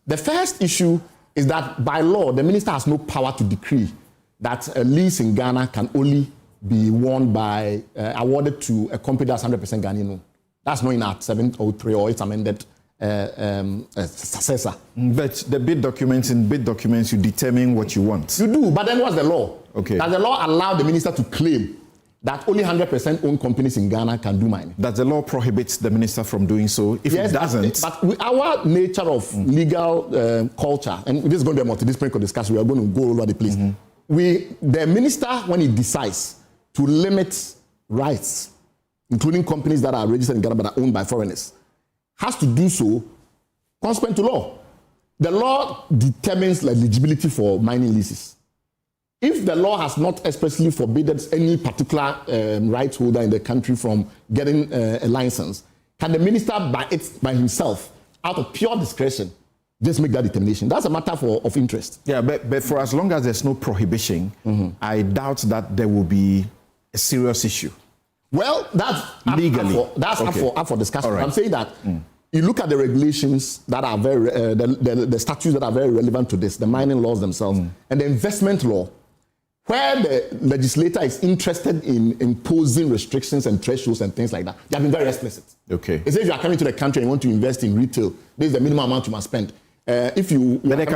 The first issue is that by law, the minister has no power to decree that a lease in Ghana can only be won by, awarded to a company that's 100% Ghanaian owned. That's not in Act 703 or its amended successor. But the bid documents, you determine what you want. You do, but then what's the law? Okay. Does the law allow the minister to claim that only 100% owned companies in Ghana can do mining? Does the law prohibit the minister from doing so? If yes, it doesn't... But with our nature of legal culture, and this is going to be a multidisciplinary discussion, we are going to go all over the place. The minister, when he decides to limit rights, including companies that are registered in Ghana but are owned by foreigners, has to do so consequent to law. The law determines eligibility for mining leases. If the law has not expressly forbidden any particular rights holder in the country from getting a license, can the minister by himself, out of pure discretion, just make that determination? That's a matter of interest. Yeah, but for as long as there's no prohibition, I doubt that there will be a serious issue. Well, that's legally. up for discussion. Right. I'm saying that you look at the regulations that are very, the statutes that are very relevant to this, the mining laws themselves, and the investment law, where the legislator is interested in imposing restrictions and thresholds and things like that. They have been very explicit. Okay. It says if you are coming to the country and you want to invest in retail, this is the minimum amount you must spend. But there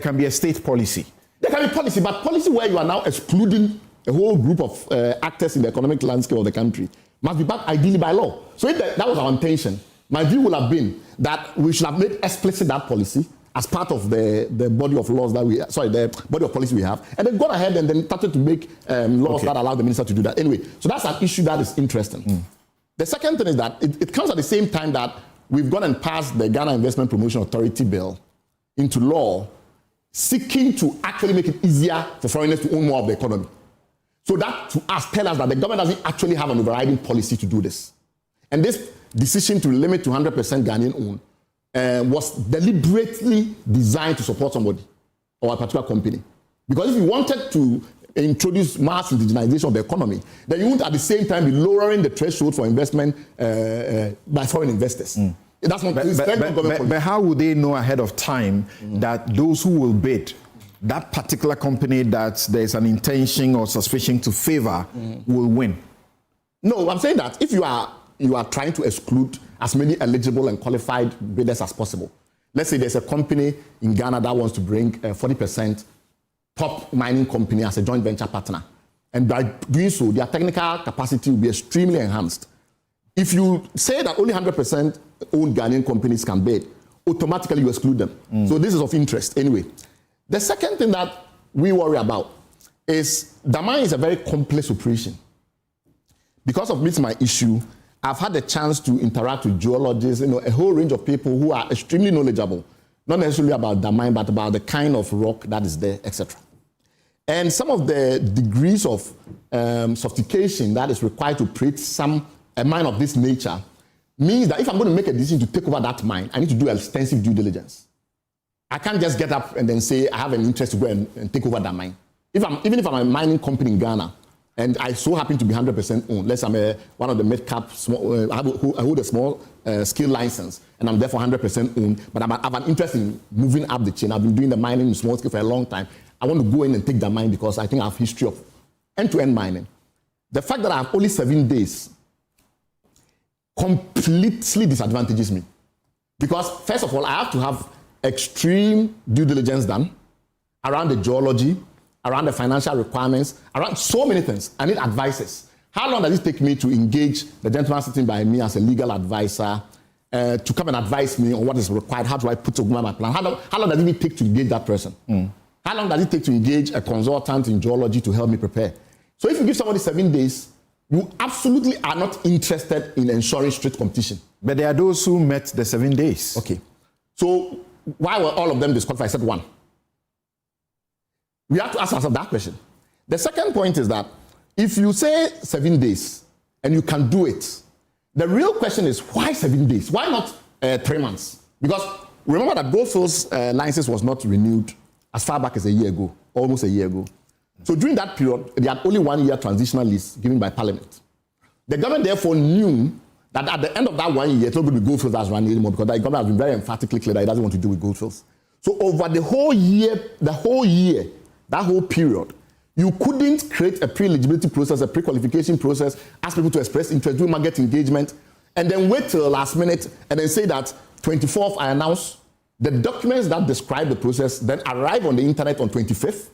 can be a state policy. There can be policy, but policy where you are now excluding a whole group of actors in the economic landscape of the country must be backed ideally by law. So if that was our intention, my view would have been that we should have made explicit that policy as part of the body of laws that the body of policy we have, and then gone ahead and then started to make laws that allow the minister to do that. Anyway, so that's an issue that is interesting. The second thing is that it comes at the same time that we've gone and passed the Ghana Investment Promotion Authority bill into law, seeking to actually make it easier for foreigners to own more of the economy. So that to us tell us that the government doesn't actually have an overriding policy to do this. And this decision to limit to 100% Ghanaian owned was deliberately designed to support somebody or a particular company. Because if you wanted to introduce mass indigenization of the economy, then you would at the same time be lowering the threshold for investment by foreign investors. That's not but how would they know ahead of time that those who will bid, that particular company that there's an intention or suspicion to favor will win? No, I'm saying that if you are trying to exclude as many eligible and qualified bidders as possible. Let's say there's a company in Ghana that wants to bring 40% top mining company as a joint venture partner. And by doing so, their technical capacity will be extremely enhanced. If you say that only 100% owned Ghanaian companies can bid, automatically you exclude them. So this is of interest anyway. The second thing that we worry about is Damang is a very complex operation. Because of my issue, I've had the chance to interact with geologists, a whole range of people who are extremely knowledgeable, not necessarily about Damang, but about the kind of rock that is there, etc. And some of the degrees of sophistication that is required to create a mine of this nature means that if I'm going to make a decision to take over that mine, I need to do extensive due diligence. I can't just get up and then say I have an interest to go and take over that mine. Even if I'm a mining company in Ghana, and I so happen to be 100% owned, let's say I'm one of the mid-cap, I hold a small scale license, and I'm therefore 100% owned, but I have an interest in moving up the chain. I've been doing the mining in small scale for a long time. I want to go in and take that mine because I think I have history of end-to-end mining. The fact that I have only 7 days completely disadvantages me. Because first of all, I have to have extreme due diligence done around the geology, around the financial requirements, around so many things. I need advisors. How long does it take me to engage the gentleman sitting by me as a legal advisor to come and advise me on what is required? How do I put together my plan? How long does it take to engage that person? How long does it take to engage a consultant in geology to help me prepare? So if you give somebody 7 days, You absolutely are not interested in ensuring strict competition. But there are those who met the 7 days. Okay. So why were all of them disqualified except one? We have to ask ourselves that question. The second point is that if you say 7 days and you can do it, the real question is why 7 days? Why not 3 months? Because remember that Goldfield's license was not renewed as far back as a year ago, almost a year ago. So during that period, they had only 1 year transitional lease given by Parliament. The government therefore knew that at the end of that 1 year, it's not going to be Goldfields that's running anymore because the government has been very emphatically clear that it doesn't want to do with Goldfields. So over the whole year, that whole period, you couldn't create a pre-eligibility process, a pre-qualification process, ask people to express interest, do market engagement, and then wait till the last minute and then say that 24th I announce the documents that describe the process, then arrive on the internet on 25th.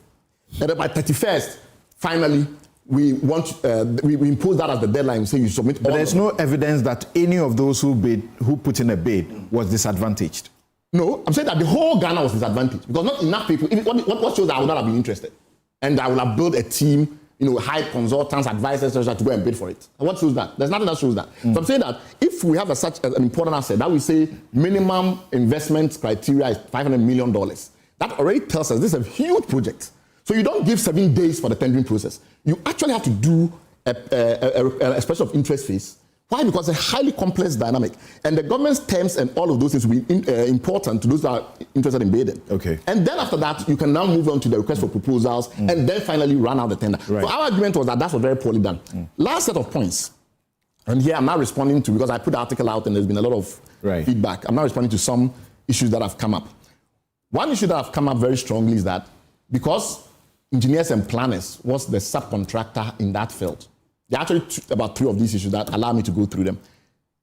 And then by 31st, finally, we impose that as the deadline, saying you submit. But there's no evidence that any of those who put in a bid was disadvantaged. No, I'm saying that the whole Ghana was disadvantaged because not enough people. What shows that I would not have been interested, and I would have built a team, hired consultants, advisors, to go and bid for it. And what shows that? There's nothing that shows that. So I'm saying that if we have such an important asset, that we say minimum investment criteria is $500 million, that already tells us this is a huge project. So you don't give 7 days for the tendering process. You actually have to do a expression of interest phase. Why? Because it's a highly complex dynamic. And the government's terms and all of those things will be important to those that are interested in bidding. Okay. And then after that, you can now move on to the request for proposals and then finally run out the tender. Right. So our argument was that was very poorly done. Last set of points. And here I'm not responding to, because I put the article out and there's been a lot of feedback. I'm not responding to some issues that have come up. One issue that have come up very strongly is that because engineers and planners was the subcontractor in that field. There are actually about 3 of these issues that allow me to go through them.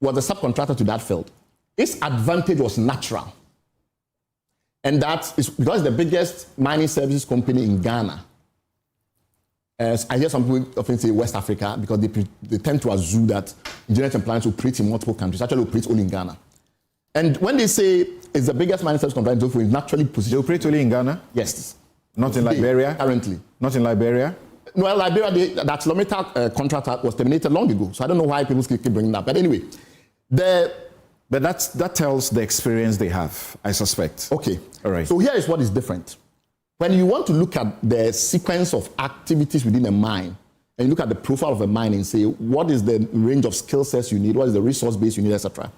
Was the subcontractor to that field. Its advantage was natural. And that is because the biggest mining services company in Ghana. As I hear some people often say West Africa because they tend to assume that engineers and planners operate in multiple countries, actually operate only in Ghana. And when they say it's the biggest mining service company, it's naturally positioned. They operate only in Ghana? Yes. Not in Liberia? Currently. Not in Liberia? No, Liberia, that kilometer contract was terminated long ago. So I don't know why people keep bringing that. But anyway, but that tells the experience they have, I suspect. Okay. All right. So here is what is different. When you want to look at the sequence of activities within a mine, and you look at the profile of a mine and say, what is the range of skill sets you need, what is the resource base you need, etc.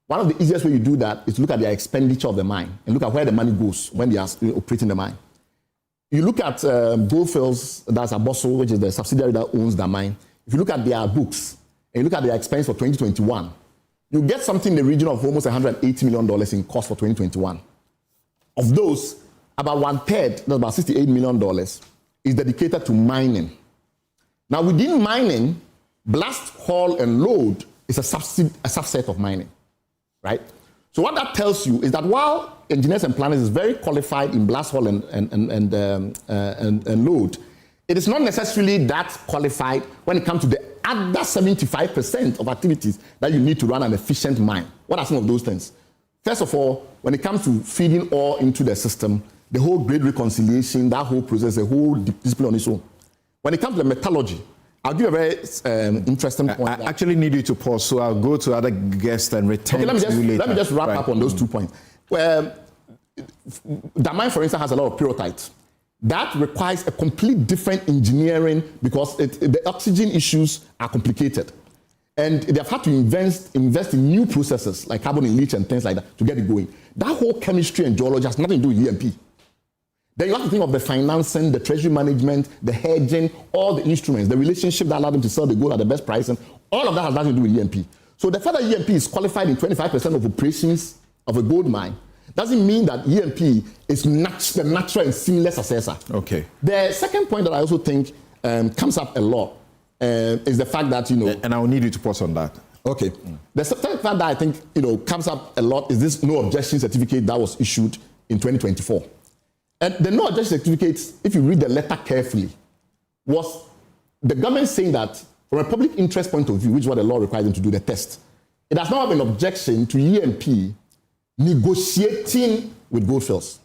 One of the easiest way you do that is to look at the expenditure of the mine and look at where the money goes when they are operating the mine. You look at Goldfields, that's Abosso, which is the subsidiary that owns the mine. If you look at their books and you look at their expense for 2021, you get something in the region of almost $180 million in cost for 2021. Of those, about 1/3, that's about $68 million, is dedicated to mining. Now, within mining, blast, haul, and load is a subset of mining, right? So what that tells you is that while engineers and planners is very qualified in blast haul and load, it is not necessarily that qualified when it comes to the other 75% of activities that you need to run an efficient mine. What are some of those things? First of all, when it comes to feeding ore into the system, the whole grade reconciliation, that whole process, the whole discipline on its own. When it comes to the metallurgy, I'll give a very interesting point. I actually need you to pause, so I'll go to other guests and return to you later. Let me just wrap up on those 2 points. Damang, for instance, has a lot of pyrotites. That requires a complete different engineering because the oxygen issues are complicated. And they've had to invest in new processes like carbon in leach and things like that to get it going. That whole chemistry and geology has nothing to do with EMP. Then you have to think of the financing, the treasury management, the hedging, all the instruments, the relationship that allowed them to sell the gold at the best price, and all of that has nothing to do with EMP. So the fact that EMP is qualified in 25% of operations of a gold mine doesn't mean that EMP is the natural and seamless assessor. Okay. The second point that I also think comes up a lot is the fact that, And I will need you to pause on that. Okay. The second fact that I think, comes up a lot is this no objection certificate that was issued in 2024. And the no objection certificate, if you read the letter carefully, was the government saying that from a public interest point of view, which is what the law requires them to do, the test, it has not have an objection to EMP negotiating with Goldfields.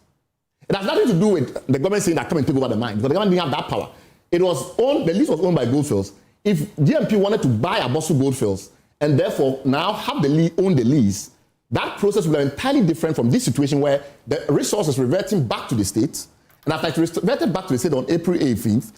It has nothing to do with the government saying that come and take over the mine, because the government didn't have that power. It was owned, the lease was owned by Goldfields. if GMP wanted to buy Abosu Goldfields and therefore now have own the lease, that process will be entirely different from this situation where the resource is reverting back to the state. And after it's reverted back to the state on April 18th,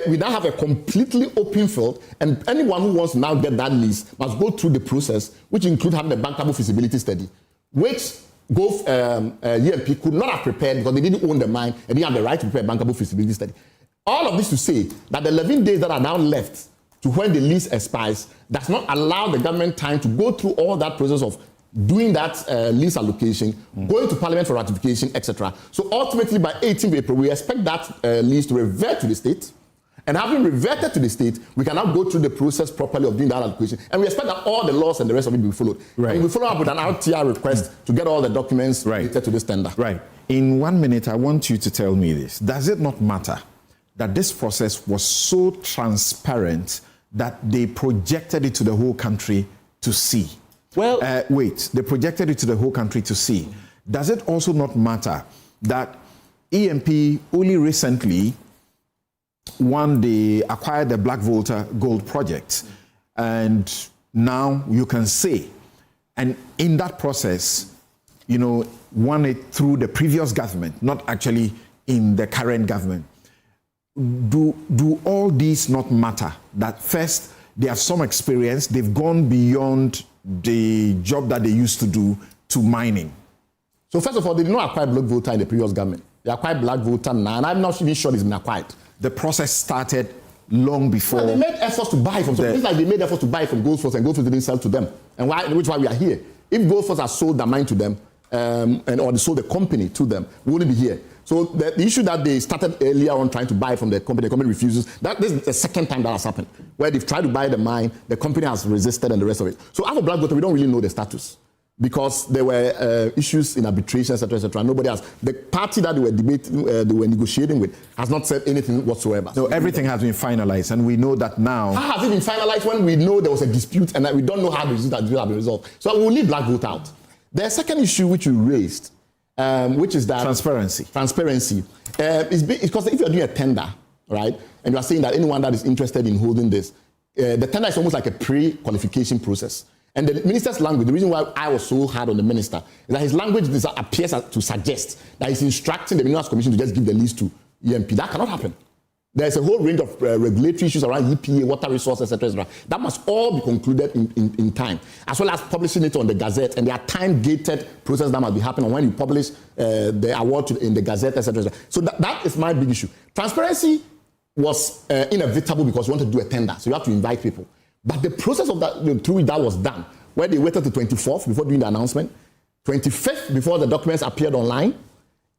we now have a completely open field, and anyone who wants to now get that lease must go through the process, which includes having a bankable feasibility study, which EMP could not have prepared because they didn't own the mine and didn't have the right to prepare a bankable feasibility study. All of this to say that the 11 days that are now left to when the lease expires does not allow the government time to go through all that process of doing that lease allocation, going to Parliament for ratification, etc. So ultimately, by 18th April, we expect that lease to revert to the state. And having reverted to the state, we can now go through the process properly of doing that allocation. And we expect that all the laws and the rest of it will be followed. Right. And we follow up with an RTR request to get all the documents related to this tender. Right. In 1 minute, I want you to tell me this. Does it not matter that this process was so transparent that they projected it to the whole country to see? Well, they projected it to the whole country to see. Does it also not matter that EMP only recently acquired the Black Volta Gold Project, and now you can say, and in that process, won it through the previous government, not actually in the current government. Do all these not matter? That first, they have some experience, they've gone beyond the job that they used to do to mining. So first of all, they did not acquire Black Volta in the previous government. They acquired Black Volta now, and I'm not even sure it's been acquired. The process started long before. Well, they made efforts to buy from. So it's like they made efforts to buy from Goldfields, and Goldfields didn't sell to them. And which is why we are here. If Goldfields had sold their mine to them, or they sold the company to them, we wouldn't be here. So the issue that they started earlier on trying to buy from the company refuses. This is the second time that has happened, where they've tried to buy the mine, the company has resisted, and the rest of it. So after Black Volta, we don't really know the status, because there were issues in arbitration, etc., etc. Nobody else. The party that they were debating, they were negotiating with, has not said anything whatsoever. So everything has been finalized, and we know that now. How has it been finalized when we know there was a dispute and that we don't know how the dispute has been resolved? So we'll leave Black Vote out. The second issue which you raised, which is that transparency. Transparency is because if you're doing a tender, right, and you are saying that anyone that is interested in holding this, the tender is almost like a pre-qualification process. And the minister's language, the reason why I was so hard on the minister, is that his language appears to suggest that he's instructing the Minerals Commission to just give the lease to EMP. That cannot happen. There's a whole range of regulatory issues around EPA, water resources, etc. That must all be concluded in time, as well as publishing it on the Gazette. And there are time-gated processes that must be happening when you publish the award in the Gazette, etc. So that is my big issue. Transparency was inevitable because you want to do a tender, so you have to invite people. But the process of that, through which that was done, where they waited to 24th before doing the announcement, 25th before the documents appeared online,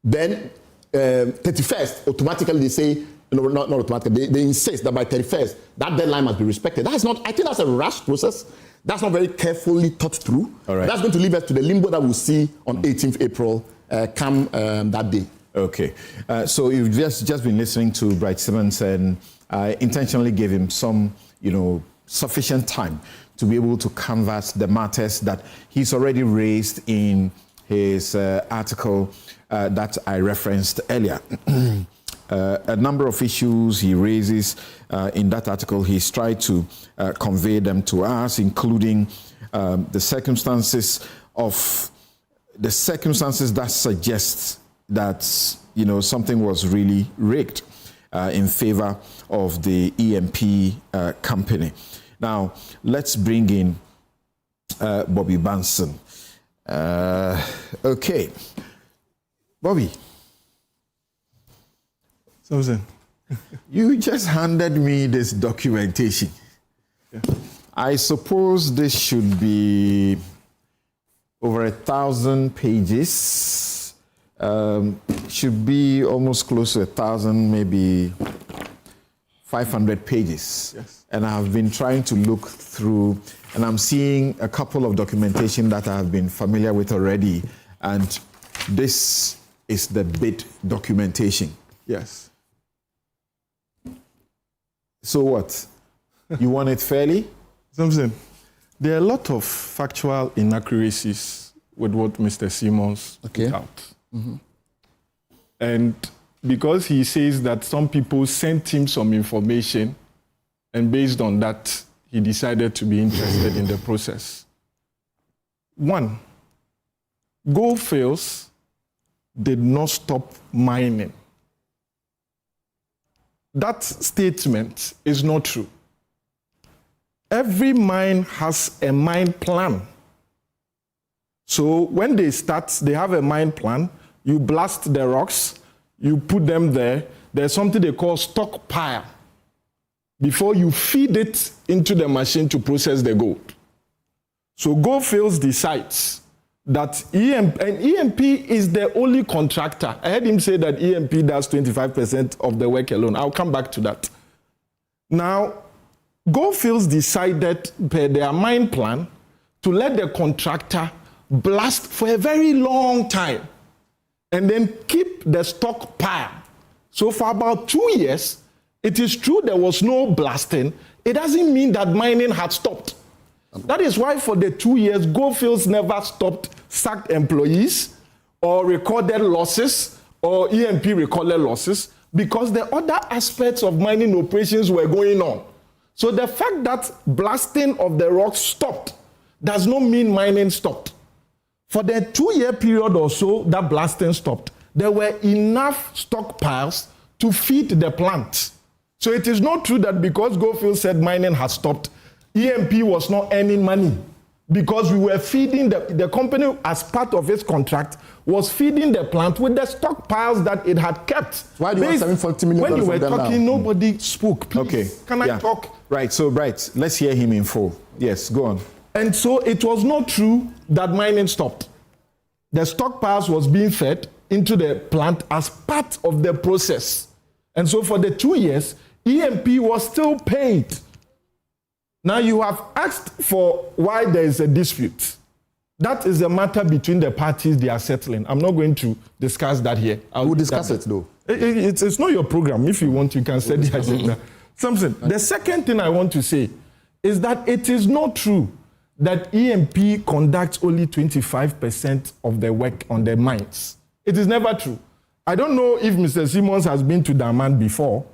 then 31st, automatically they say, not automatically, they insist that by 31st, that deadline must be respected. That is not, I think that's a rash process. That's not very carefully thought through. All right. That's going to leave us to the limbo that we'll see on 18th April come that day. Okay. So you've just been listening to Bright Simmons, and I intentionally gave him some, sufficient time to be able to canvass the matters that he's already raised in his article that I referenced earlier. A number of issues he raises in that article, he's tried to convey them to us, including the circumstances that suggest that something was really rigged in favor of the EMP company. Now, let's bring in Bobby Banson. Okay. Bobby. Something. You just handed me this documentation. Yeah. I suppose this should be over 1,000 pages. Should be almost close to 1,000, maybe 500 pages. Yes. And I've been trying to look through, and I'm seeing a couple of documentation that I've been familiar with already. And this is the bid documentation. Yes. So what? You want it fairly? Something. There are a lot of factual inaccuracies with what Mr. Simmons put out. Mm-hmm. And because he says that some people sent him some information And based on that, he decided to be interested in the process. 1, Goldfields did not stop mining. That statement is not true. Every mine has a mine plan. So when they start, they have a mine plan. You blast the rocks, you put them there. There's something they call stockpile before you feed it into the machine to process the gold. So Goldfields decides that EMP is the only contractor. I heard him say that EMP does 25% of the work alone. I'll come back to that. Now, Goldfields decided per their mine plan to let the contractor blast for a very long time and then keep the stockpile. So for about 2 years, it is true there was no blasting. It doesn't mean that mining had stopped. That is why for the 2 years, Goldfields never stopped, sacked employees or recorded losses or EMP recorded losses because the other aspects of mining operations were going on. So the fact that blasting of the rocks stopped does not mean mining stopped. For the 2-year period or so that blasting stopped, there were enough stockpiles to feed the plant. So it is not true that because Goldfields said mining had stopped, EMP was not earning money because we were feeding the company as part of its contract was feeding the plant with the stockpiles that it had kept. Why do you want $740 million? When you were talking, nobody spoke. Please, okay. Can I talk? Right, so let's hear him in full. Yes, go on. And so it was not true that mining stopped. The stockpiles was being fed into the plant as part of the process. And so for the 2 years, EMP was still paid. Now you have asked for why there is a dispute. That is a matter between the parties they are settling. I'm not going to discuss that here. We'll discuss it though. It's not your program. If you want, you can set the agenda. Something. The second thing I want to say is that it is not true that EMP conducts only 25% of the work on the mines. It is never true. I don't know if Mr. Simmons has been to Damang before.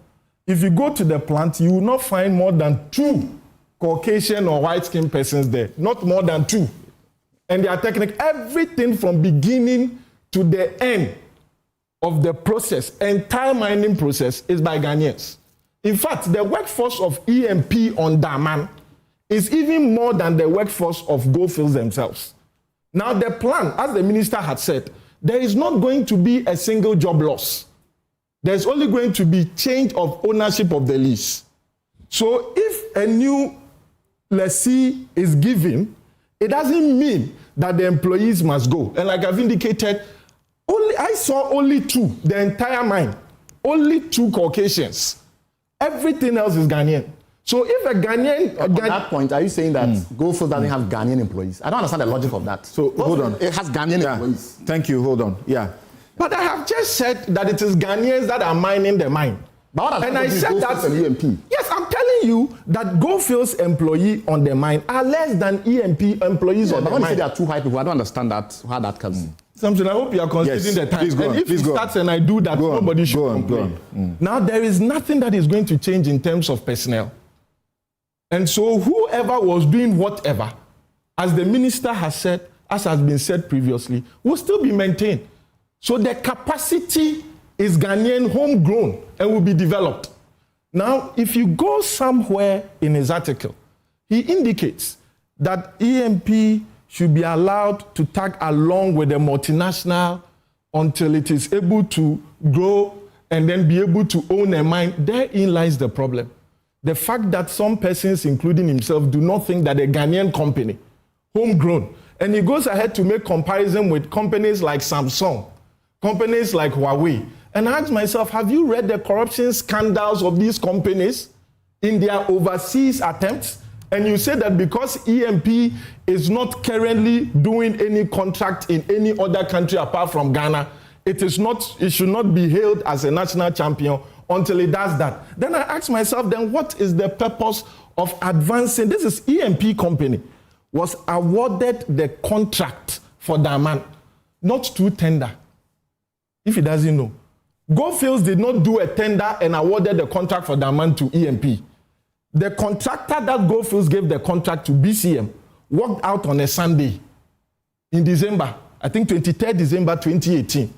If you go to the plant, you will not find more than 2 Caucasian or white-skinned persons there. Not more than 2. And they are technical. Everything from beginning to the end of the process, entire mining process, is by Ghanaians. In fact, the workforce of EMP on Damang is even more than the workforce of Goldfields themselves. Now, the plan, as the minister had said, there is not going to be a single job loss. There's only going to be change of ownership of the lease. So if a new lessee is given, it doesn't mean that the employees must go. And like I've indicated, I saw only 2, the entire mine, only 2 Caucasians. Everything else is Ghanaian. So if a Ghanaian... At that point, are you saying that Goldfields doesn't have Ghanaian employees? I don't understand the logic of that. So hold on. It has Ghanaian employees. Thank you, hold on. Yeah. But I have just said that it is Ghanaians that are mining the mine. But and I said that... EMP? Yes, I'm telling you that Goldfields employees on the mine are less than EMP employees on the mine. But when you say there are 2 white people, I don't understand how that comes. Something, I hope you are considering the time. And if it starts and I do that, nobody should complain. Now, there is nothing that is going to change in terms of personnel. And so whoever was doing whatever, as the minister has said, as has been said previously, will still be maintained. So the capacity is Ghanaian homegrown and will be developed. Now, if you go somewhere in his article, he indicates that EMP should be allowed to tag along with the multinational until it is able to grow and then be able to own a mine. Therein lies the problem. The fact that some persons, including himself, do not think that a Ghanaian company, homegrown, and he goes ahead to make comparison with companies like Samsung, companies like Huawei, and I ask myself, have you read the corruption scandals of these companies in their overseas attempts? And you say that because EMP is not currently doing any contract in any other country apart from Ghana, it should not be hailed as a national champion until it does that. Then I ask myself, then what is the purpose of advancing? This is EMP company, was awarded the contract for Damang, not to tender. If he doesn't know. Goldfields did not do a tender and awarded the contract for Damang to EMP. The contractor that Goldfields gave the contract to BCM walked out on a Sunday in December, I think 23rd December 2018.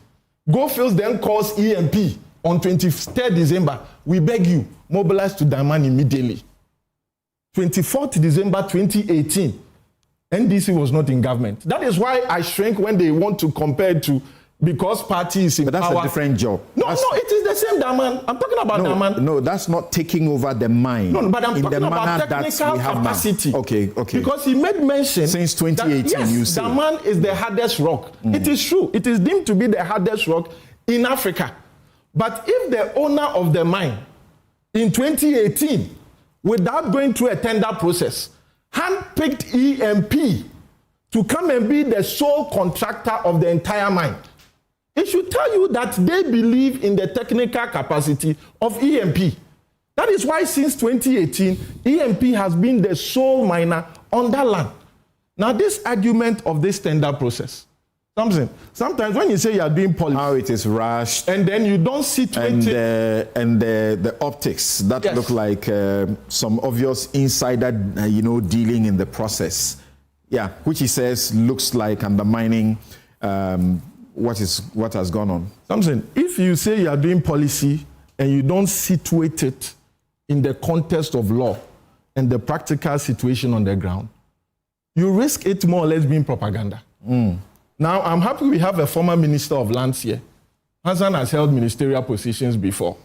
Goldfields then calls EMP on 23rd December. We beg you, mobilize to Damang immediately. 24th December 2018, NDC was not in government. That is why I shrink when they want to compare it to because party is in power. But that's a different job. No, it is the same Damang. I'm talking about Damang. No, that's not taking over the mine. No, but I'm in talking the about manner technical that we capacity. Okay. Because he made mention since 2018, that, yes, you say Damang is the hardest rock. It is true. It is deemed to be the hardest rock in Africa. But if the owner of the mine in 2018, without going through a tender process, handpicked EMP to come and be the sole contractor of the entire mine, it should tell you that they believe in the technical capacity of EMP. That is why since 2018, EMP has been the sole miner on that land. Now, this argument of this tender process, sometimes when you say you are doing policy, how it is rushed, and then you don't situate and the optics that look like some obvious insider, dealing in the process. Yeah, which he says looks like undermining what has gone on. If you say you are doing policy and you don't situate it in the context of law and the practical situation on the ground, you risk it more or less being propaganda. Now, I'm happy we have a former minister of lands here. Hassan has held ministerial positions before.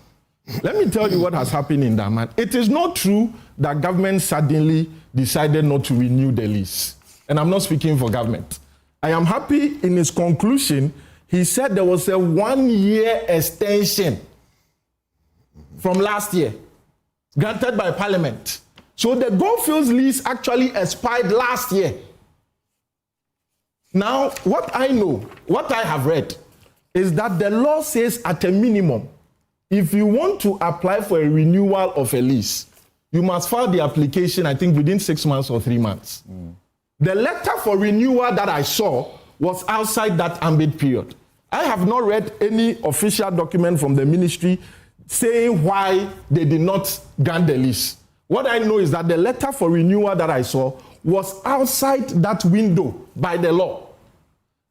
Let me tell you what has happened in Damang. It is not true that government suddenly decided not to renew the lease. And I'm not speaking for government. I am happy in his conclusion, he said there was a 1-year extension from last year, granted by Parliament. So the Goldfields lease actually expired last year. Now, what I know, what I have read, is that the law says at a minimum, if you want to apply for a renewal of a lease, you must file the application, I think, within 6 months or 3 months. The letter for renewal that I saw was outside that ambit period. I have not read any official document from the ministry saying why they did not grant the lease. What I know is that the letter for renewal that I saw was outside that window by the law.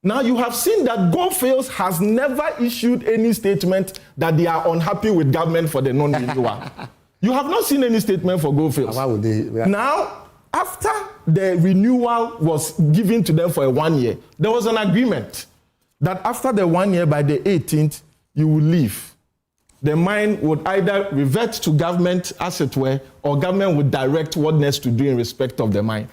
Now, you have seen that Goldfields has never issued any statement that they are unhappy with government for the non-renewal. You have not seen any statement for Goldfields. Why would they? Now, after the renewal was given to them for a 1 year, there was an agreement that after the 1 year, by the 18th, you will leave. The mine would either revert to government, as it were, or government would direct what next to do in respect of the mine.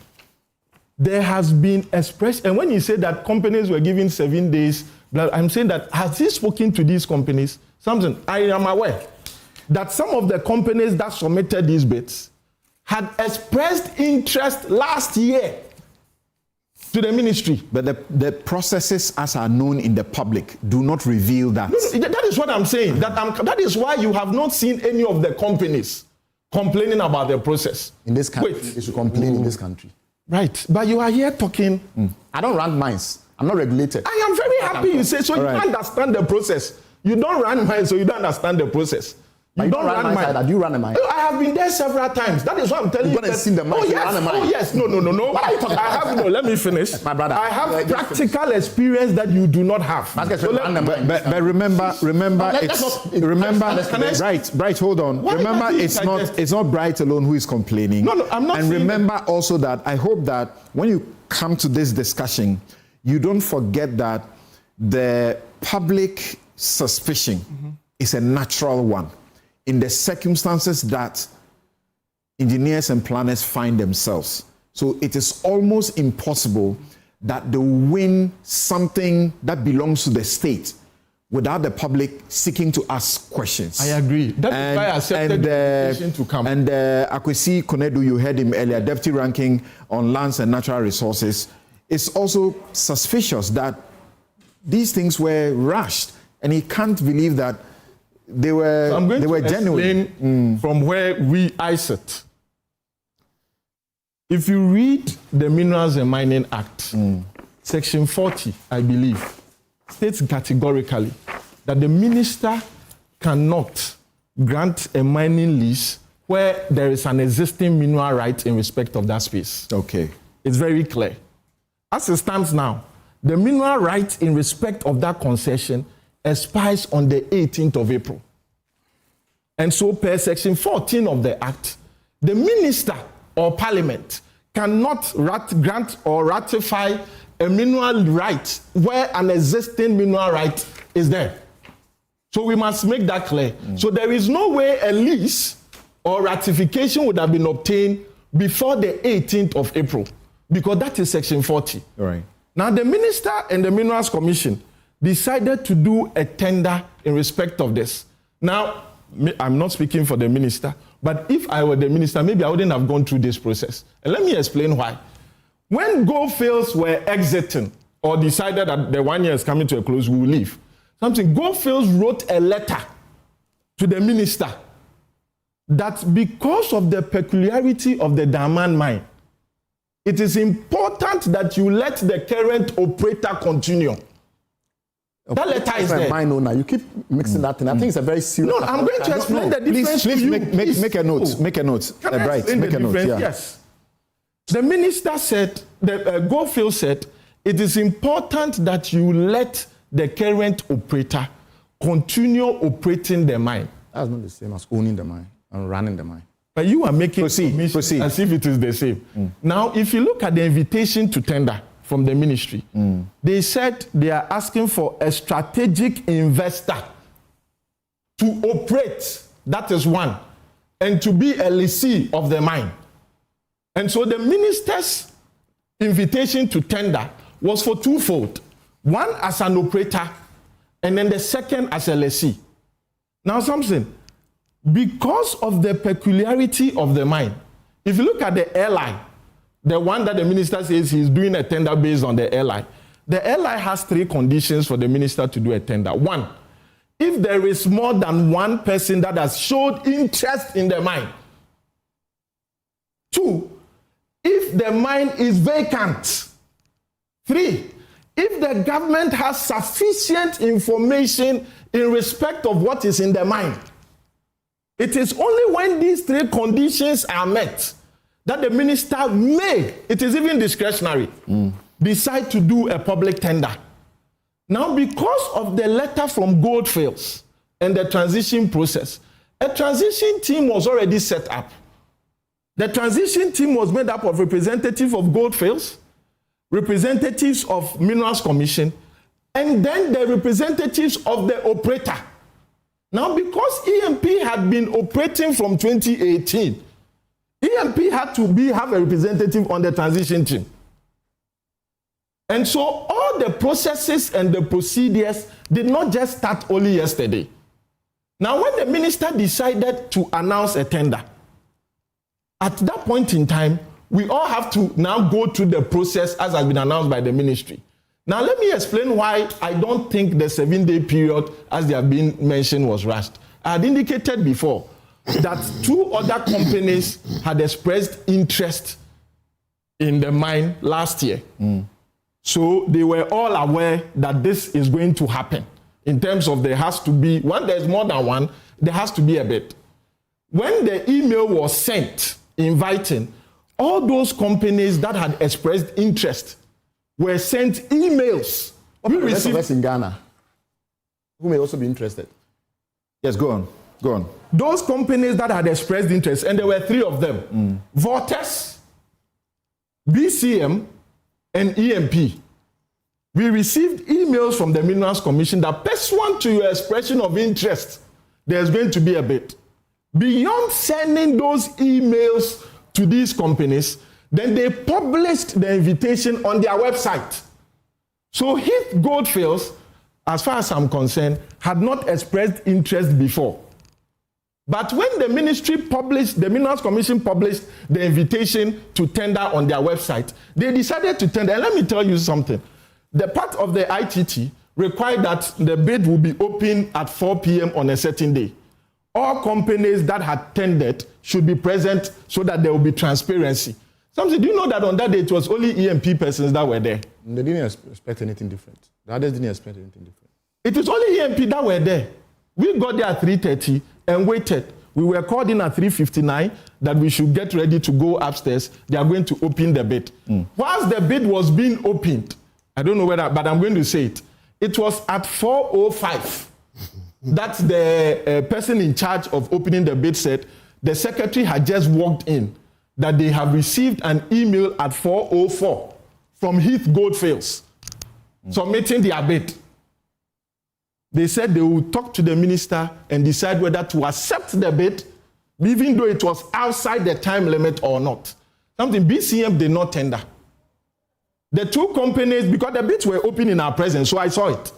There has been expressed, and when you say that companies were given 7 days, I'm saying that, has he spoken to these companies? Something, I am aware that some of the companies that submitted these bids had expressed interest last year to the ministry. But the processes as are known in the public do not reveal that. No, that is what I'm saying. That is why you have not seen any of the companies complaining about the process. In this country, they should complain in this country. Right, but you are here talking. I don't run mines. I'm not regulated. I am very happy you say so. You understand the process. You don't run mines, so you don't understand the process. You don't run mine. Do you run a mine? I have been there several times. That is what I'm telling you. You've got to see the mine. Oh yes. No. What are you talking about? Let me finish. My brother. I have practical experience that you do not have. But remember, Bright, hold on. Remember, it's not Bright alone who is complaining. No, I'm not. And remember also that I hope that when you come to this discussion, you don't forget that the public suspicion is a natural one in the circumstances that engineers and planners find themselves. So it is almost impossible that they win something that belongs to the state without the public seeking to ask questions. I agree. That is why I accepted the invitation to come. And Akwesi Konedu, you heard him earlier, Deputy Ranking on Lands and Natural Resources, is also suspicious that these things were rushed. And he can't believe that they were genuine. From where I sit. If you read the Minerals and Mining Act, Section 40, I believe, states categorically that the minister cannot grant a mining lease where there is an existing mineral right in respect of that space. Okay. It's very clear. As it stands now, the mineral right in respect of that concession expires on the 18th of April. And so per section 14 of the Act, the minister or parliament cannot grant or ratify a mineral right where an existing mineral right is there. So we must make that clear. So there is no way a lease or ratification would have been obtained before the 18th of April, because that is section 40. Right. Now the minister and the Minerals Commission decided to do a tender in respect of this. Now, I'm not speaking for the minister, but if I were the minister, maybe I wouldn't have gone through this process. And let me explain why. When Goldfields were exiting or decided that the 1 year is coming to a close, we will leave. Goldfields wrote a letter to the minister that because of the peculiarity of the Damang mine, it is important that you let the current operator continue. That letter is there. Mine owner. You keep mixing that in. I think it's a very serious. No, I'm going to explain the difference. Please make a note. Make a note. Can I explain the difference? Yeah. Yes. The minister said, Goldfield said, it is important that you let the current operator continue operating the mine. That's not the same as owning the mine and running the mine. But you are making proceed as if it is the same. Now, if you look at the invitation to tender from the ministry, they said they are asking for a strategic investor to operate, that is one, and to be a lessee of the mine. And so the minister's invitation to tender was for twofold. One as an operator, and then the second as a lessee. Now something, because of the peculiarity of the mine, if you look at the airline, the one that the minister says he's doing a tender based on the airline, the airline has 3 conditions for the minister to do a tender. 1, if there is more than one person that has showed interest in the mine. 2, if the mine is vacant. 3, if the government has sufficient information in respect of what is in the mine. It is only when these 3 conditions are met that the minister may, it is even discretionary, decide to do a public tender. Now, because of the letter from Goldfields and the transition process, a transition team was already set up. The transition team was made up of representatives of Goldfields, representatives of Minerals Commission, and then the representatives of the operator. Now, because EMP had been operating from 2018, EMP had to have a representative on the transition team. And so all the processes and the procedures did not just start only yesterday. Now, when the minister decided to announce a tender, at that point in time, we all have to now go through the process as has been announced by the ministry. Now, let me explain why I don't think the 7-day period, as they have been mentioned, was rushed. I had indicated before that 2 other companies had expressed interest in the mine last year. So they were all aware that this is going to happen in terms of there has to be, when there's more than one, there has to be a bid. When the email was sent inviting, all those companies that had expressed interest were sent emails. We received in Ghana, who may also be interested. Yes, go on. Go on. Those companies that had expressed interest, and there were 3 of them, Vortex, BCM, and EMP. We received emails from the Minerals Commission that pursuant to your expression of interest, there's going to be a bid. Beyond sending those emails to these companies, then they published the invitation on their website. So if Goldfields, as far as I'm concerned, had not expressed interest before. But when the ministry published, the Minerals Commission published the invitation to tender on their website, they decided to tender. And let me tell you something. The part of the ITT required that the bid will be open at 4 p.m. on a certain day. All companies that had tendered should be present so that there will be transparency. Something, do you know that on that day it was only EMP persons that were there? They didn't expect anything different. The others didn't expect anything different. It was only EMP that were there. We got there at 3:30 and waited. We were called in at 3:59 that we should get ready to go upstairs. They are going to open the bid. Whilst the bid was being opened, I don't know whether, but I'm going to say it. It was at 4:05 that the person in charge of opening the bid said the secretary had just walked in, that they have received an email at 4:04 from Heath Goldfields submitting their bid. They said they will talk to the minister and decide whether to accept the bid, even though it was outside the time limit or not. Something BCM did not tender. The two companies, because the bids were open in our presence, so I saw it.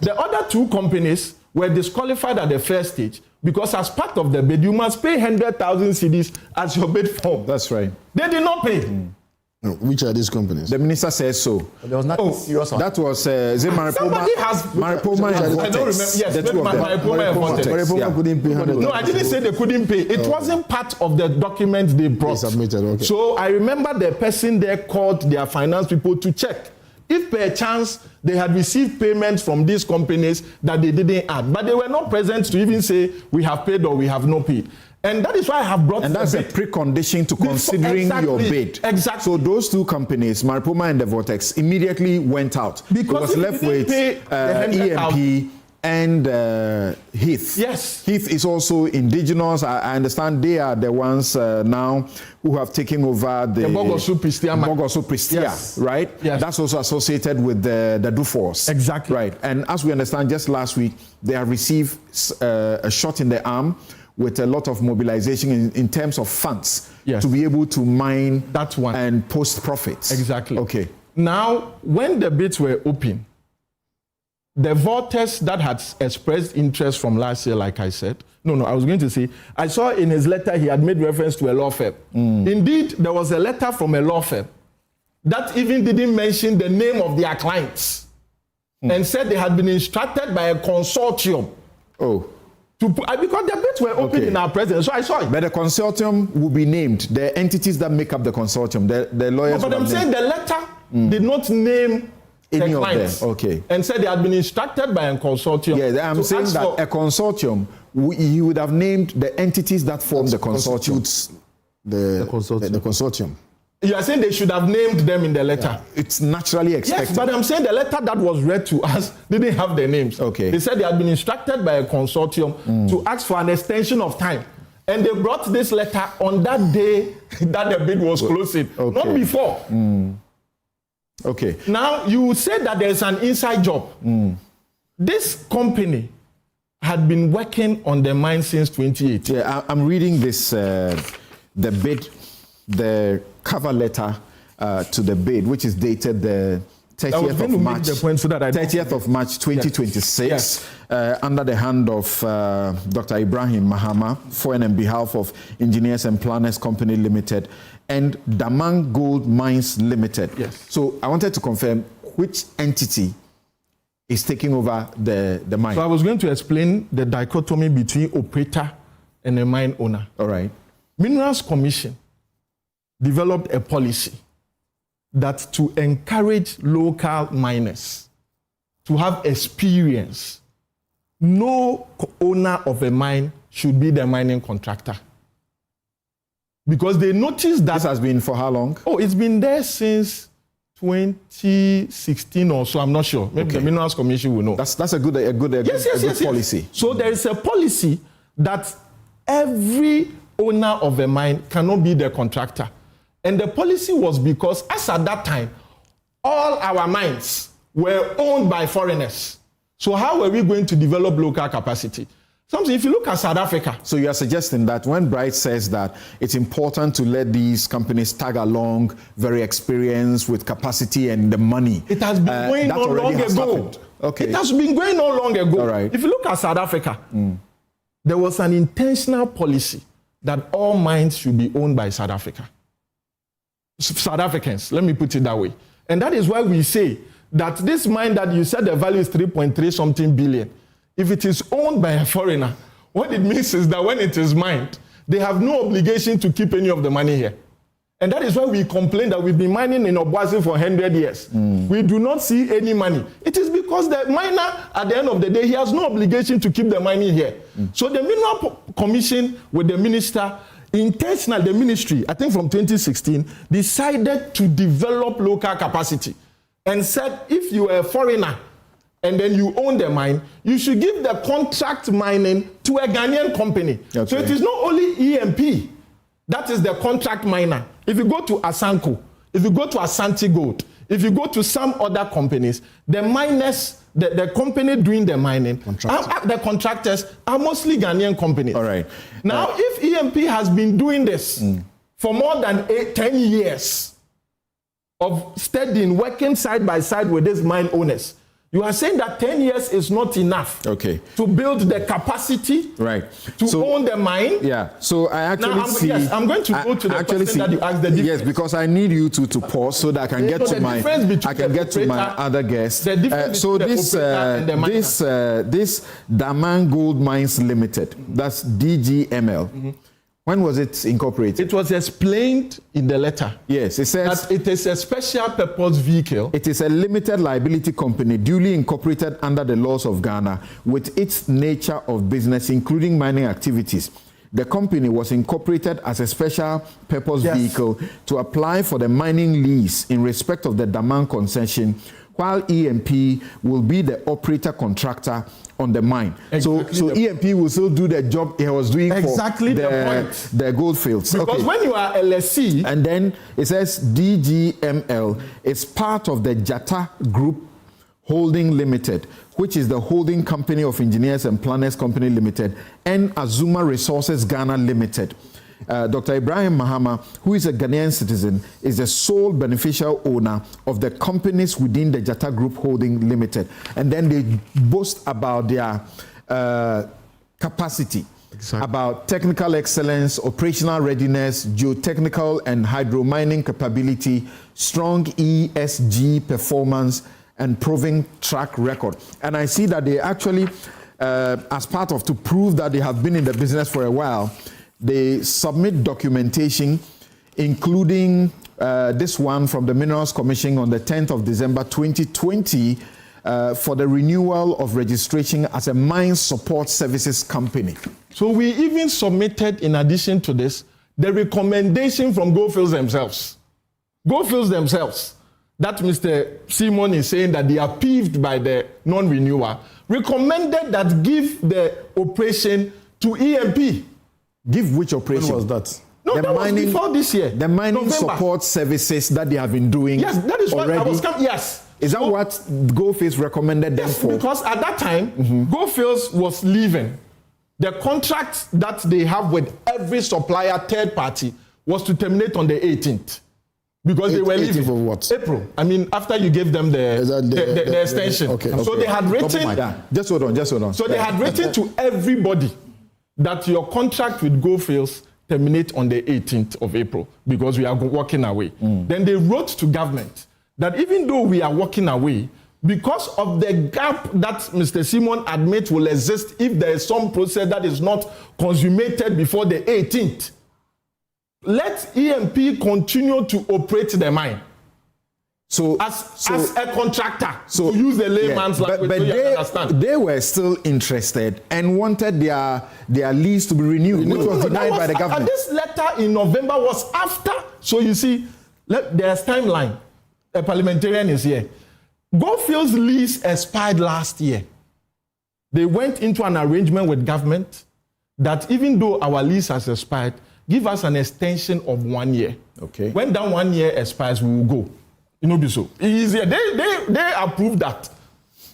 The other two companies were disqualified at the first stage because as part of the bid, you must pay 100,000 cedis as your bid form. That's right. They did not pay. No, which are these companies? The minister says so. But there was nothing serious on that. Was Maripoma. Somebody has Maripoma and I don't remember. Yes, the two of them. Maripoma and Vortex. Maripoma couldn't pay 100,000. No, I didn't say they couldn't pay. It wasn't part of the document they brought. They submitted, okay. So I remember the person there called their finance people to check if per chance they had received payments from these companies that they didn't add. But they were not present to even say we have paid or we have not paid. And that is why I have brought. And that's a precondition to considering your bid. Exactly. So those two companies, Maripoma and the Vortex, immediately went out. Because it was left with EMP and Heath. Yes. Heath is also indigenous. I understand they are the ones now who have taken over the Bogosu Pristia, yes. Right? Yes. That's also associated with the Duforce. Exactly. Right. And as we understand, just last week, they have received a shot in the arm with a lot of mobilization in terms of funds to be able to mine that one and post profits. Exactly. Okay. Now, when the bids were open, the voters that had expressed interest from last year, like I said, I was going to say, I saw in his letter he had made reference to a law firm. Indeed, there was a letter from a law firm that even didn't mention the name of their clients and said they had been instructed by a consortium. Because the bids were open in our presence, so I saw it. But the consortium will be named, the entities that make up the consortium, the lawyers. But I'm saying the letter did not name any the of clients, them. Okay. And said they had been instructed by a consortium. Yeah, I'm saying that a consortium, you would have named the entities that form the consortium. The consortium. You are saying they should have named them in the letter. Yeah, it's naturally expected. Yes, but I'm saying the letter that was read to us didn't have their names. Okay. They said they had been instructed by a consortium to ask for an extension of time. And they brought this letter on that day that the bid was closing, not before. Okay. Now, you said that there's an inside job. This company had been working on the mine since 2018. Yeah, I'm reading this, the bid, the cover letter to the bid, which is dated the 30th of March. 30th of March 2026, under the hand of Dr. Ibrahim Mahama, for and on behalf of Engineers and Planners Company Limited and Damang Gold Mines Limited. Yes. So I wanted to confirm which entity is taking over the mine. So I was going to explain the dichotomy between operator and a mine owner. All right. Minerals Commission developed a policy that to encourage local miners to have experience, no owner of a mine should be the mining contractor. Because they noticed that... This has been for how long? It's been there since 2016 or so, I'm not sure. Maybe the Minerals Commission will know. That's a good policy. Yes. So there is a policy that every owner of a mine cannot be the contractor. And the policy was because, as at that time, all our mines were owned by foreigners. So how were we going to develop local capacity? Something, if you look at South Africa. So you are suggesting that when Bright says that it's important to let these companies tag along, very experienced with capacity and the money. It has been going on long ago. Okay. It has been going on long ago. All right. If you look at South Africa, there was an intentional policy that all mines should be owned by South Africa. South Africans, let me put it that way. And that is why we say that this mine that you said the value is 3.3 something billion, if it is owned by a foreigner, what it means is that when it is mined, they have no obligation to keep any of the money here. And that is why we complain that we've been mining in Obuasi for 100 years. We do not see any money. It is because the miner, at the end of the day, he has no obligation to keep the mining here. So the Mineral Commission with the minister, intentionally, the ministry, I think from 2016, decided to develop local capacity and said if you are a foreigner and then you own the mine, you should give the contract mining to a Ghanaian company. Okay. So it is not only EMP that is the contract miner. If you go to Asanko, if you go to Asante Gold, if you go to some other companies, the miners, the company doing the mining, the contractors are mostly Ghanaian companies. All right. Now, if EMP has been doing this for more than 10 years of studying, working side by side with these mine owners, you are saying that 10 years is not enough to build the capacity to own the mine? Yeah. So I actually see... Yes, I'm going to go to the question that you asked the difference. Yes, because I need you to pause so that I can get to my other guest. So this Damang Gold Mines Limited, that's DGML. When was it incorporated? It was explained in the letter. Yes, it says that it is a special purpose vehicle. It is a limited liability company duly incorporated under the laws of Ghana with its nature of business, including mining activities. The company was incorporated as a special purpose vehicle to apply for the mining lease in respect of the Damang concession, while EMP will be the operator contractor on the mine. Exactly. So EMP will still do the job he was doing for the gold fields. Because when you are LSC... And then it says DGML is part of the Jata Group Holding Limited, which is the holding company of Engineers and Planners Company Limited and Azuma Resources Ghana Limited. Dr. Ibrahim Mahama, who is a Ghanaian citizen, is the sole beneficial owner of the companies within the Jata Group Holding Limited. And then they boast about their capacity, about technical excellence, operational readiness, geotechnical and hydro mining capability, strong ESG performance, and proven track record. And I see that they actually, as part of to prove that they have been in the business for a while, they submit documentation, including this one from the Minerals Commission on the 10th of December 2020 for the renewal of registration as a mine support services company. So we even submitted, in addition to this, the recommendation from Goldfields themselves. Goldfields themselves, that Mr. Simon is saying that they are peeved by the non-renewer, recommended that give the operation to EMP. Give which operation? When was that? No, that was before this year. The mining support services that they have been doing. Yes, that is what I was coming. Yes. Is that what Goldfields recommended them for? Because at that time, Goldfields was leaving. The contract that they have with every supplier, third party, was to terminate on the 18th. Because they were leaving. Of what? April. I mean, after you gave them the extension. So they had written. Just hold on. So they had written to everybody that your contract with Goldfields terminate on the 18th of April because we are walking away. Then they wrote to government that even though we are walking away, because of the gap that Mr. Simon admits will exist if there is some process that is not consummated before the 18th, let EMP continue to operate the mine. So as a contractor, to use the layman's language, but so you understand. They were still interested and wanted their lease to be renewed, which was denied by the government. This letter in November was after. So you see, there's timeline. A parliamentarian is here. Goldfields' lease expired last year. They went into an arrangement with government that even though our lease has expired, give us an extension of 1 year. Okay. When that 1 year expires, we will go. You know, so easier. They approved that.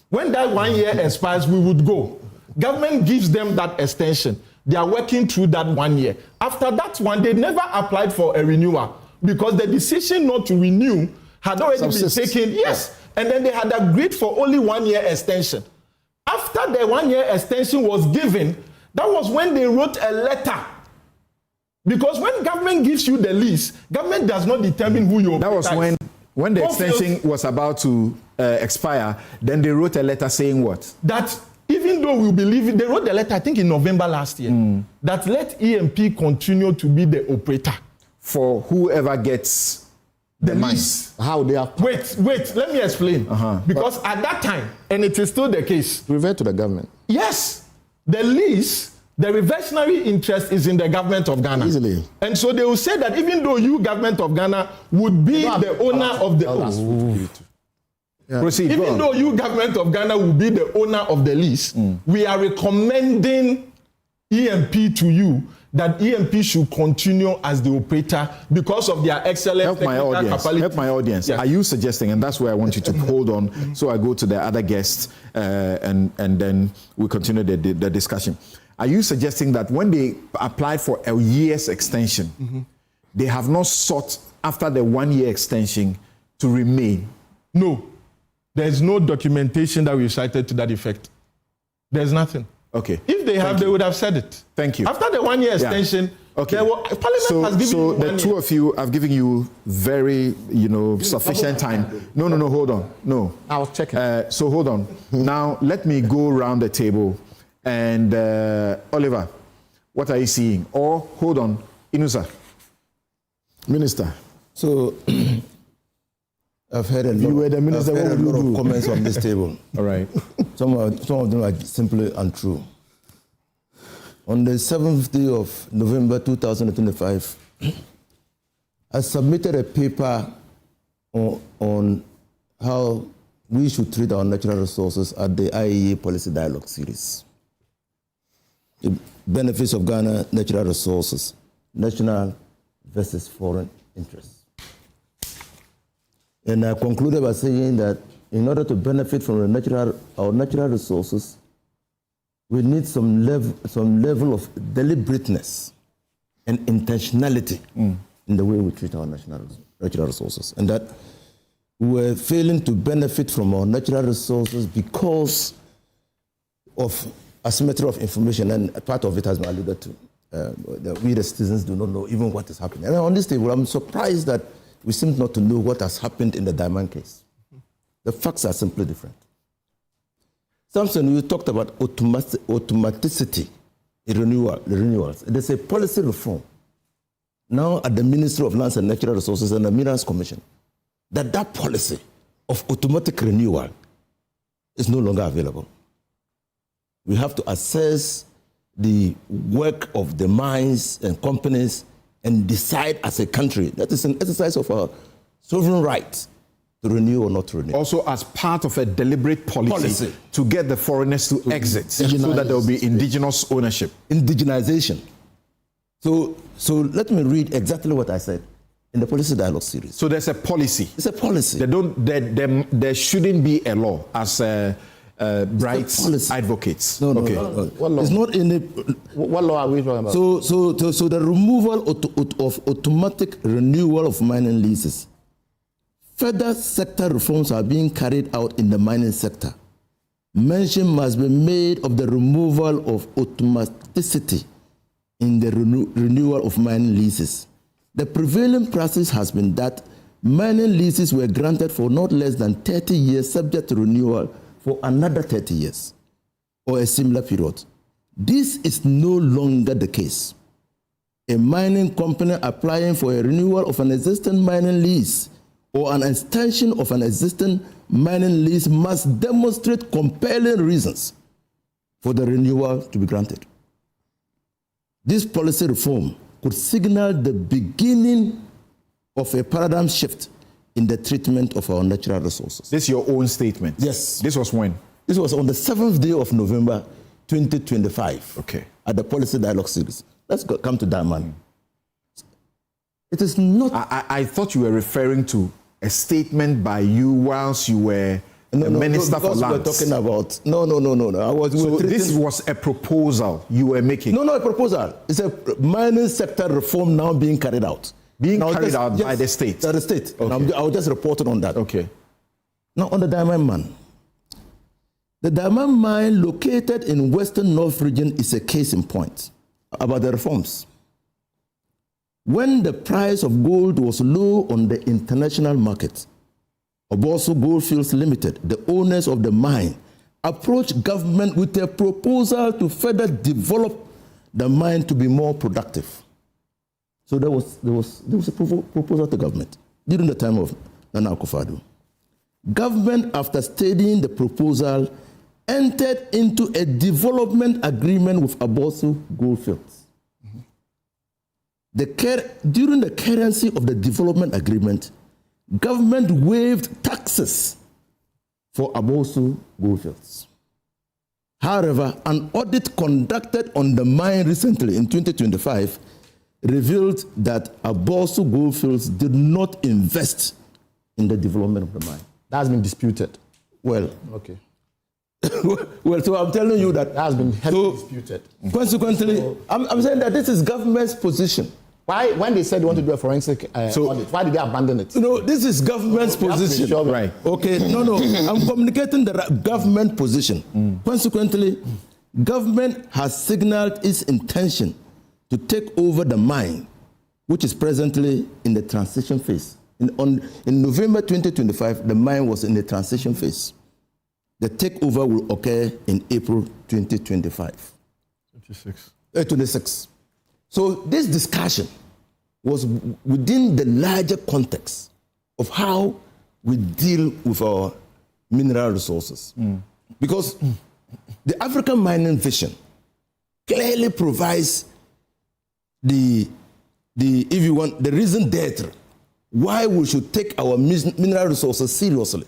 When that 1 year expires, we would go. Government gives them that extension. They are working through that 1 year. After that one, they never applied for a renewal because the decision not to renew had already been taken. Yes. And then they had agreed for only 1 year extension. After the 1 year extension was given, that was when they wrote a letter. Because when government gives you the lease, government does not determine who you. That was when the extension was about to expire, then they wrote a letter saying what? That even though we believe, they wrote the letter, I think in November last year, that let EMP continue to be the operator. for whoever gets the mines. How they are. Wait, let me explain. Because at that time, and it is still the case. Revert to the government. Yes, the lease, the reversionary interest is in the government of Ghana. Easily. And so they will say that even though you, government of Ghana, would be the owner of the Proceed. even though you, government of Ghana, will be the owner of the lease, we are recommending EMP to you that EMP should continue as the operator because of their excellent technical capability. Help my audience. Yes. Are you suggesting, and that's where I want you to hold on, so I go to the other guests and then we continue the discussion. Are you suggesting that when they applied for a year's extension, they have not sought after the 1 year extension to remain? No. There's no documentation that we cited to that effect. There's nothing. Okay. If they have, they would have said it. Thank you. After the 1 year extension, okay. Parliament has given so you the 1 two year. of you have given you very, sufficient time. No, hold on. No. I was checking. So hold on. Now, let me go around the table. And Oliver, what are you seeing? Or, hold on, Inusa. Minister. So, I've heard a lot of comments on this table. All right. Some of them are simply untrue. On the 7th day of November 2025, I submitted a paper on how we should treat our natural resources at the IEA Policy Dialogue Series. The benefits of Ghana natural resources, national versus foreign interests. And I concluded by saying that in order to benefit from our natural resources, we need some level of deliberateness and intentionality in the way we treat our natural resources. And that we're failing to benefit from our natural resources because of asymmetry of information, and part of it has been alluded to. We, the citizens, do not know even what is happening. And on this table, I'm surprised that we seem not to know what has happened in the Damang case. The facts are simply different. Samson, you talked about automaticity in renewals. There's a policy reform now at the Ministry of Lands and Natural Resources and the Minerals Commission that policy of automatic renewal is no longer available. We have to assess the work of the mines and companies and decide as a country. That is an exercise of our sovereign right to renew or not to renew. Also as part of a deliberate policy. To get the foreigners to exit so that there will be indigenous ownership. Indigenization. So let me read exactly what I said in the Policy Dialogue Series. So there's a policy. It's a policy. There shouldn't be a law as rights advocates. No. What law? It's not in the... What law are we talking about? So the removal of automatic renewal of mining leases. Further sector reforms are being carried out in the mining sector. Mention must be made of the removal of automaticity in the renewal of mining leases. The prevailing practice has been that mining leases were granted for not less than 30 years subject to renewal for another 30 years or a similar period. This is no longer the case. A mining company applying for a renewal of an existing mining lease or an extension of an existing mining lease must demonstrate compelling reasons for the renewal to be granted. This policy reform could signal the beginning of a paradigm shift in the treatment of our natural resources. This is your own statement? Yes. This was when? This was on the 7th day of November 2025. Okay. At the Policy Dialogue Series. Let's come to Damang. It is not... I thought you were referring to a statement by you whilst you were the Minister for Lands. We're talking about... No. This was a proposal you were making? No, a proposal. It's a mining sector reform now being carried out. Carried out by the state? By the state. Okay. I will just report on that. Okay. Now, on the Damang mine. The Damang mine located in Western North region is a case in point about the reforms. When the price of gold was low on the international market, Oboso Goldfields Limited, the owners of the mine, approached government with a proposal to further develop the mine to be more productive. So there was a proposal to government during the time of Nana Akufo-Addo. Government, after studying the proposal, entered into a development agreement with Abosu Goldfields. During the currency of the development agreement, government waived taxes for Abosu Goldfields. However, an audit conducted on the mine recently in 2025 revealed that Abosu Goldfields did not invest in the development of the mine. That's been disputed. Well, okay. Well, so I'm telling you that has been heavily disputed. Consequently, I'm saying that this is government's position. Why, when they said they want to do a forensic audit, why did they abandon it? No, this is government's position. Sure, right. Okay, no, I'm communicating the government position. Consequently, government has signaled its intention to take over the mine, which is presently in the transition phase. In November 2025, the mine was in the transition phase. The takeover will occur in April 2025. 26. So this discussion was within the larger context of how we deal with our mineral resources. Because the African mining vision clearly provides the reason d'etre why we should take our mineral resources seriously.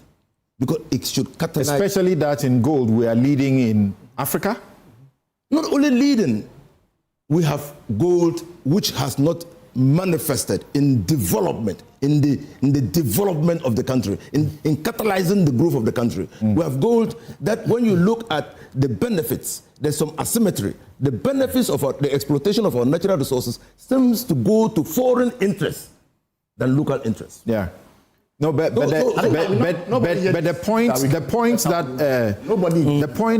Because it should catalyze. Especially that in gold we are leading in Africa? Not only leading, we have gold which has not manifested in development, in the development of the country, in catalyzing the growth of the country. We have gold that when you look at the benefits, there's some asymmetry. The benefits of the exploitation of our natural resources seems to go to foreign interests than local interests. Yeah. No, but the point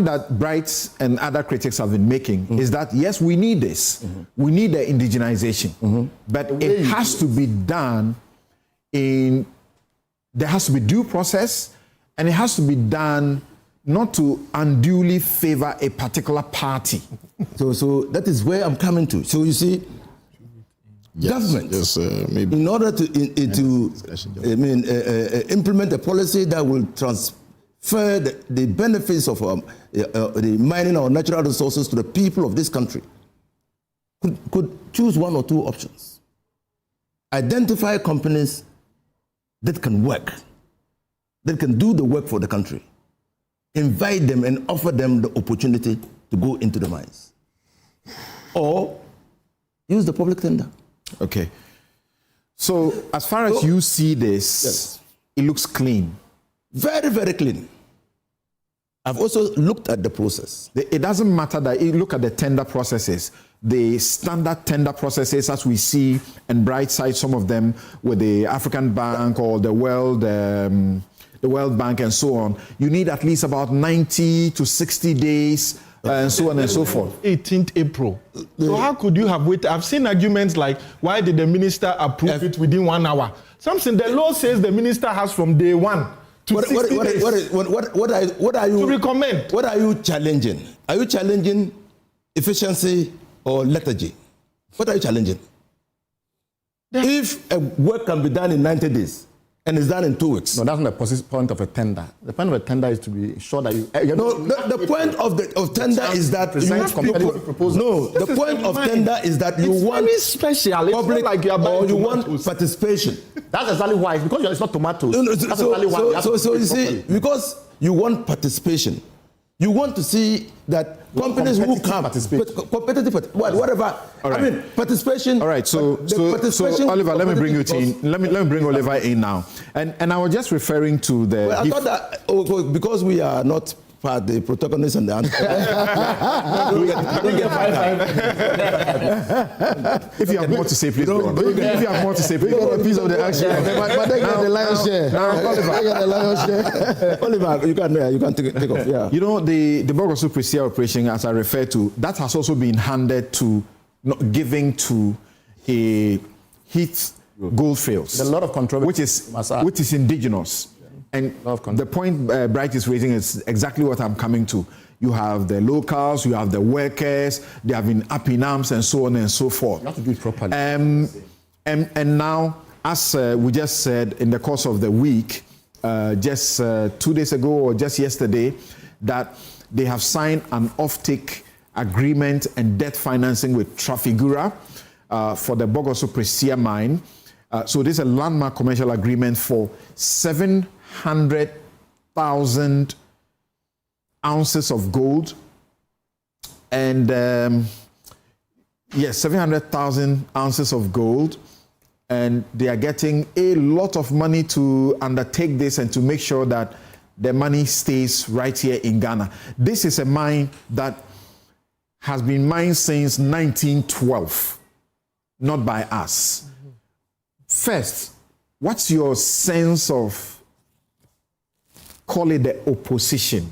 that Bright and other critics have been making is that yes, we need this, we need the indigenization, but it has to be done there has to be due process, and it has to be done not to unduly favor a particular party. So that is where I'm coming to. So you see. Government, in order to implement a policy that will transfer the benefits of the mining our natural resources to the people of this country, could choose one or two options. Identify companies that can work, that can do the work for the country, invite them and offer them the opportunity to go into the mines, or use the public tender. Okay. So as far as you see this, yes, it looks clean. Very, very clean. I've also looked at the process. It doesn't matter that you look at the tender processes, the standard tender processes as we see, and Brightside, some of them with the African Bank or the World Bank and so on. You need at least about 90 to 60 days and so on and so forth. 18th April. So how could you have waited? I've seen arguments like, why did the minister approve it within 1 hour? Something the law says the minister has from day one to 60 days. What are you to recommend? What are you challenging? Are you challenging efficiency or lethargy? What are you challenging? If a work can be done in 90 days, and it's done in 2 weeks. No, that's not the point of a tender. The point of a tender is to be sure that you. The point of tender is that the point of tender is that you want very special. Public like you or you want participation. That's exactly why. Because it's not tomatoes. That's so, exactly why. So you see, because you want participation, you want to see that companies who come competitive, whatever. Right. I mean, participation. All right. So Oliver, let me bring you in. Let me bring Oliver in now. And I was just referring to the. Well, I thought that because we are not part the protagonists and the If you have more to say, please go on. If you have more to say, please go on. A piece of the action. But they get the lion's share. They get the lion's share. Oliver, you can take off. Yeah. You know, the Bogosu Prisia operation, as I referred to, that has also been handed to, giving to a Heath Goldfields. There's a lot of controversy. Which is indigenous. And the point Bright is raising is exactly what I'm coming to. You have the locals, you have the workers, they have been up in arms and so on and so forth. You have to do it properly. And now, as we just said, in the course of the week, just 2 days ago or just yesterday, that they have signed an offtake agreement and debt financing with Trafigura for the Bogoso Precia mine. So this is a landmark commercial agreement for 700,000 ounces of gold. And 700,000 ounces of gold. And they are getting a lot of money to undertake this and to make sure that the money stays right here in Ghana. This is a mine that has been mined since 1912, not by us. Mm-hmm. First, what's your sense of, call it the opposition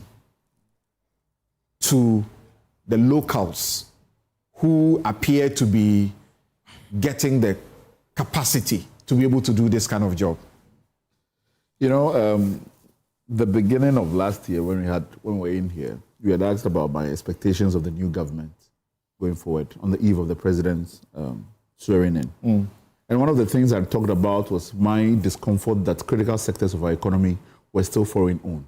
to the locals who appear to be getting the capacity to be able to do this kind of job? You know, the beginning of last year when we were in here, we had asked about my expectations of the new government going forward on the eve of the president's swearing in. And one of the things I talked about was my discomfort that critical sectors of our economy were still foreign owned.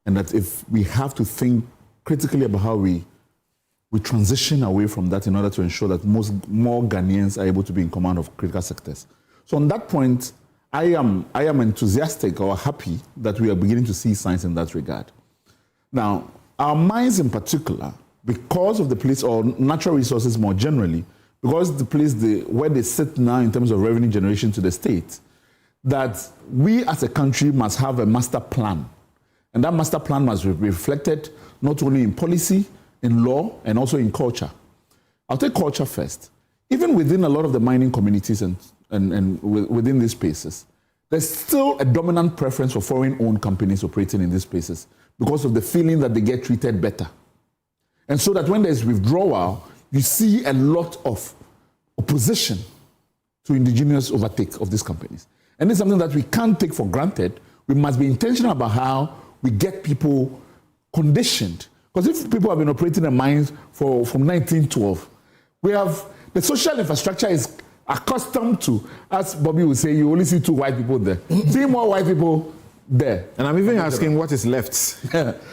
And that if we have to think critically about how we transition away from that in order to ensure that more Ghanaians are able to be in command of critical sectors. So on that point, I am enthusiastic or happy that we are beginning to see signs in that regard. Now, our mines in particular, because of the place, or natural resources more generally, because the place where they sit now in terms of revenue generation to the state, that we as a country must have a master plan. And that master plan must be reflected not only in policy, in law, and also in culture. I'll take culture first. Even within a lot of the mining communities and within these spaces, there's still a dominant preference for foreign-owned companies operating in these spaces because of the feeling that they get treated better. And so that when there's withdrawal, you see a lot of opposition to indigenous overtake of these companies. And it's something that we can't take for granted. We must be intentional about how we get people conditioned. Because if people have been operating in mines from 1912, we have the social infrastructure is accustomed to, as Bobby would say, you only see 2 white people there. See more white people there. And I'm even asking what is left,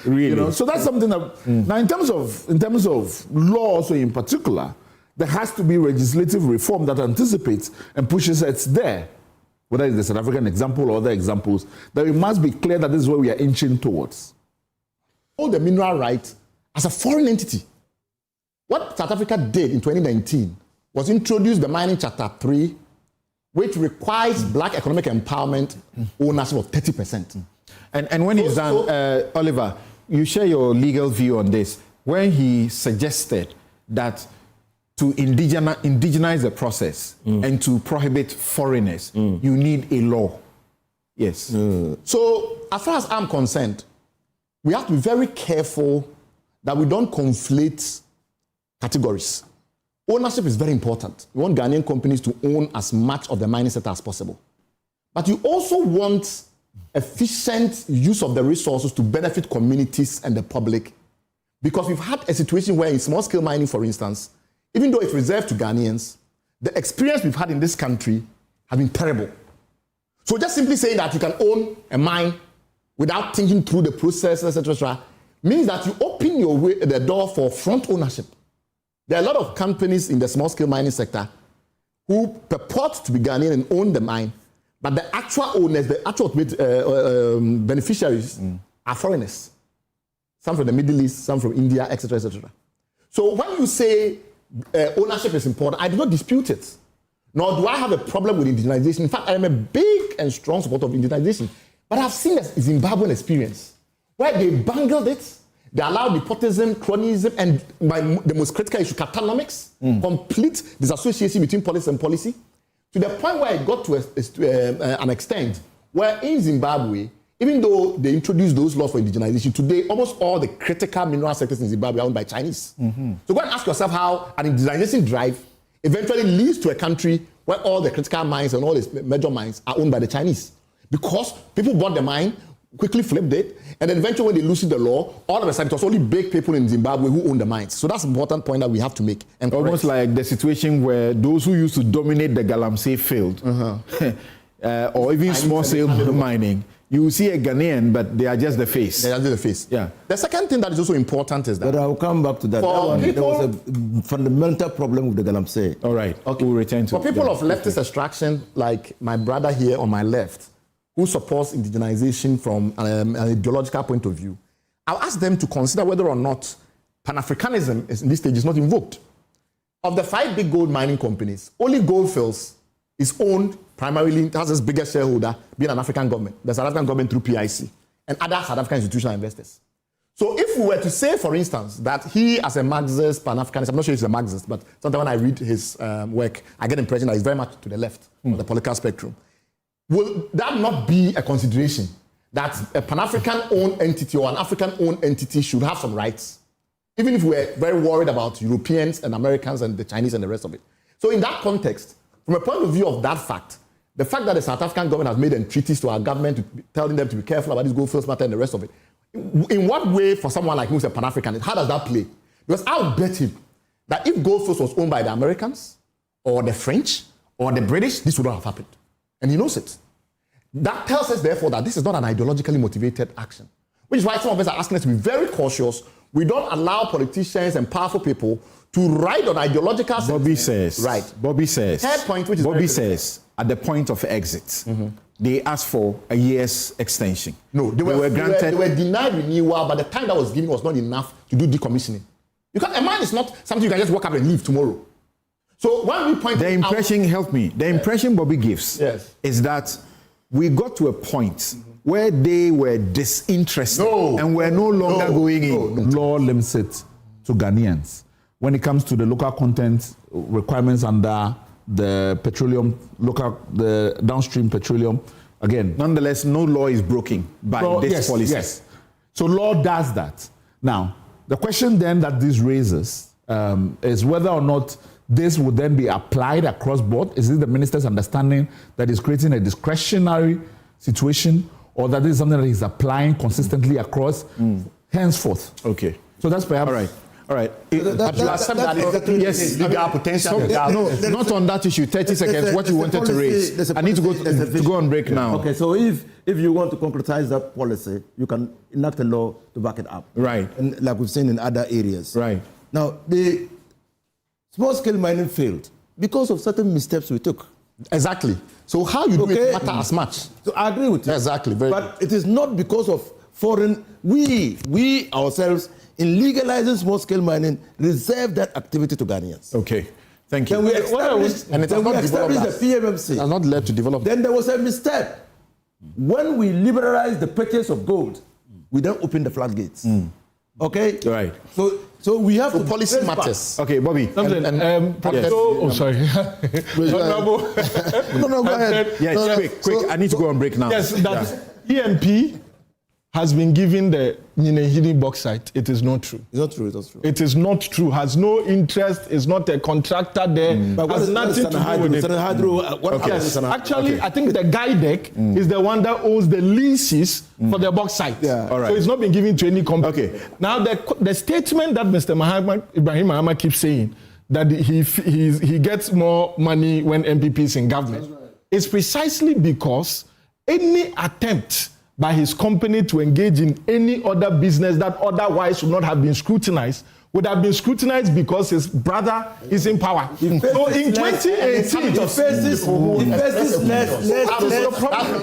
really. You know, so that's something that, now in terms of law also in particular, there has to be legislative reform that anticipates and pushes it there. Whether it's the South African example or other examples, that we must be clear that this is where we are inching towards. All the mineral rights as a foreign entity. What South Africa did in 2019 was introduce the Mining Charter 3, which requires black economic empowerment ownership of 30%. And when he's done, Oliver, you share your legal view on this. When he suggested that to indigenize the process and to prohibit foreigners, you need a law. Yes. So, as far as I'm concerned, we have to be very careful that we don't conflate categories. Ownership is very important. We want Ghanaian companies to own as much of the mining sector as possible. But you also want efficient use of the resources to benefit communities and the public. Because we've had a situation where in small-scale mining, for instance, even though it's reserved to Ghanaians, the experience we've had in this country has been terrible. So just simply saying that you can own a mine without thinking through the process, etc., means that you open the door for front ownership. There are a lot of companies in the small-scale mining sector who purport to be Ghanaian and own the mine, but the actual owners, the actual beneficiaries are foreigners. Some from the Middle East, some from India, etc., etc. So when you say ownership is important, I do not dispute it. Nor do I have a problem with indigenization. In fact, I am a big and strong supporter of indigenization. But I've seen a Zimbabwean experience where they bungled it, they allowed nepotism, cronyism, and the most critical issue, cartonomics, complete disassociation between policy and policy, to the point where it got to an extent where in Zimbabwe, even though they introduced those laws for indigenization, today almost all the critical mineral sectors in Zimbabwe are owned by Chinese. So go and ask yourself how an indigenization drive eventually leads to a country where all the critical mines and all its major mines are owned by the Chinese. Because people bought the mine, quickly flipped it, and then eventually when they loosened the law, all of a sudden it was only big people in Zimbabwe who own the mines. So that's an important point that we have to make. And almost like the situation where those who used to dominate the Galamsey field, or even small scale mining, you will see a Ghanaian, but they are just the face. They are just the face. Yeah. The second thing that is also important is that. But I'll come back to that. There was a fundamental problem with the Galamsey. All right. Okay. We'll return to for people of leftist extraction, like my brother here on my left, who supports indigenization from an ideological point of view, I'll ask them to consider whether or not Pan-Africanism in this stage is not invoked. Of the 5 big gold mining companies, only Gold Fields is owned primarily, has its biggest shareholder being an African government, the South African government through PIC, and other South African institutional investors. So if we were to say, for instance, that he as a Marxist, Pan-Africanist, I'm not sure he's a Marxist, but sometimes when I read his work, I get the impression that he's very much to the left of the political spectrum. Will that not be a consideration that a Pan-African-owned entity or an African-owned entity should have some rights, even if we're very worried about Europeans and Americans and the Chinese and the rest of it? So in that context, from a point of view of that fact, the fact that the South African government has made entreaties to our government telling them to be careful about this Gold Fields matter and the rest of it, in what way for someone like me who's a Pan-Africanist, how does that play? Because I'll bet him that if Gold Fields was owned by the Americans or the French or the British, this would not have happened. And he knows it. That tells us, therefore, that this is not an ideologically motivated action. Which is why some of us are asking us to be very cautious. We don't allow politicians and powerful people to ride on ideological... Bobby says... Right. Bobby says... Third point, which is... Bobby says, at the point of exit, they asked for a year's extension. No, they were granted... They were denied renewal, but the time that was given was not enough to do decommissioning. Because a mine is not something you can just walk up and leave tomorrow. So when we point the impression, help me, the impression Bobby gives is that we got to a point where they were disinterested and were no longer going in. Law limits it to Ghanaians. When it comes to the local content requirements under the petroleum, the downstream petroleum, again. Nonetheless, no law is broken by this policy. Yes. So law does that. Now, the question then that this raises is whether or not this would then be applied across board. Is it the minister's understanding that is creating a discretionary situation, or that this is something that he's applying consistently across henceforth? Okay. So that's perhaps... All right. Yes, legal potential. No, not on that issue. 30 seconds. What you wanted to raise. I need to go on break now. Okay, so if you want to concretize that policy, you can enact a law to back it up. Right. And like we've seen in other areas. Right. Now, the small-scale mining failed because of certain missteps we took. Exactly. So how you do it matter as much. So I agree with you. Exactly. But it is not because of foreign... We ourselves... in legalizing small-scale mining, reserve that activity to Ghanaians. Okay, thank you. Then we established the PMMC. It has not led to develop. Then there was a misstep. When we liberalized the purchase of gold, we then opened the floodgates. Okay? Right. So we have to policy matters. Okay, Bobby. Sorry. No, go ahead. Yes, quick. I need to go on break now. Yes, that EMP has been given the Nyinehidi bauxite. It is not true. It's not true. It's not true. It is not true. Has no interest. Is not a contractor there. But has nothing to do with it. Actually, I think the GUIDEC is the one that owns the leases for the bauxite. Yeah. All right. So it's not been given to any company. Okay. Now the statement that Mr. Ibrahim Mahama keeps saying that he gets more money when MPP is in government is precisely because any attempt by his company to engage in any other business that otherwise would not have been scrutinized would have been scrutinized because his brother is in power. So in 2018,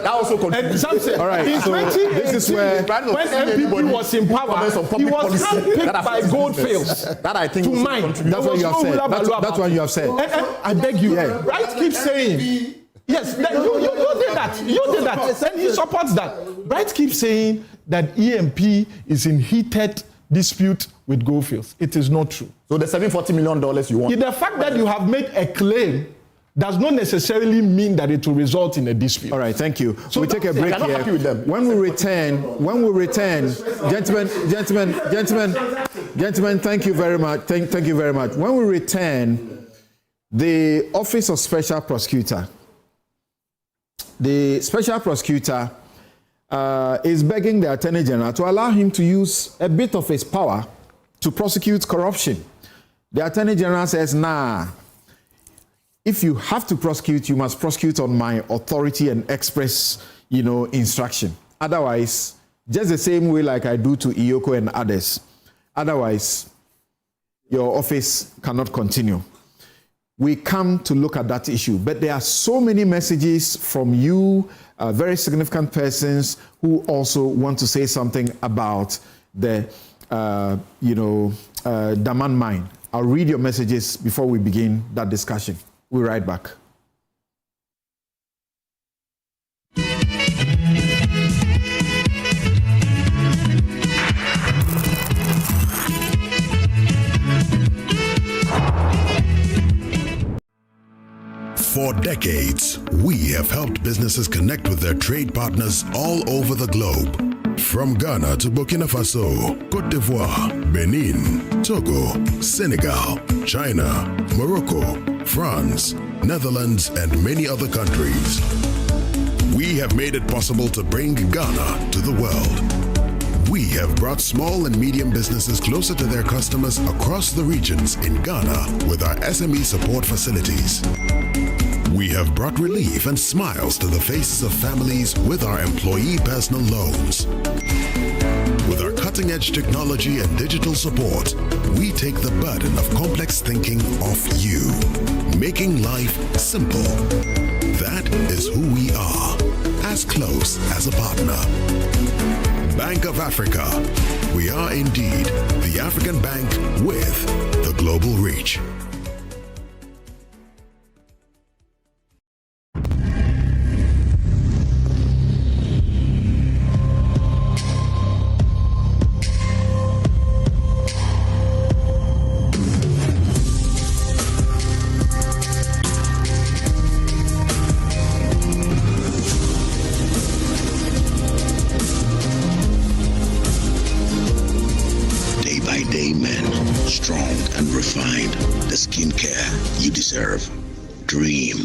that also contributes. All right. In 2018, this is where when MPP was in power, he was handpicked by Gold Fields that I think to mine. That's what you have said. That's what you have said. I beg you. Bright keeps saying. Yes, you did that. You did that. And he supports that. Bright keeps saying that EMP is in heated dispute with Gold Fields. It is not true. So the $740 million you want? The fact that you have made a claim does not necessarily mean that it will result in a dispute. All right, thank you. So we take a break here. When we return, gentlemen, thank you very much. Thank you very much. When we return, the Office of Special Prosecutor, the Special Prosecutor is begging the Attorney General to allow him to use a bit of his power to prosecute corruption. The Attorney General says, nah, if you have to prosecute, you must prosecute on my authority and express, instruction. Otherwise, just the same way like I do to Iyoko and others. Otherwise, your office cannot continue. We come to look at that issue, but there are so many messages from you, very significant persons who also want to say something about the, Damang mine. I'll read your messages before we begin that discussion. We'll be right back. For decades, we have helped businesses connect with their trade partners all over the globe. From Ghana to Burkina Faso, Côte d'Ivoire, Benin, Togo, Senegal, China, Morocco, France, Netherlands, and many other countries. We have made it possible to bring Ghana to the world. We have brought small and medium businesses closer to their customers across the regions in Ghana with our SME support facilities. We have brought relief and smiles to the faces of families with our employee personal loans. With our cutting-edge technology and digital support, we take the burden of complex thinking off you, making life simple. That is who we are, as close as a partner. Bank of Africa. We are indeed the African bank with the global reach. Dream.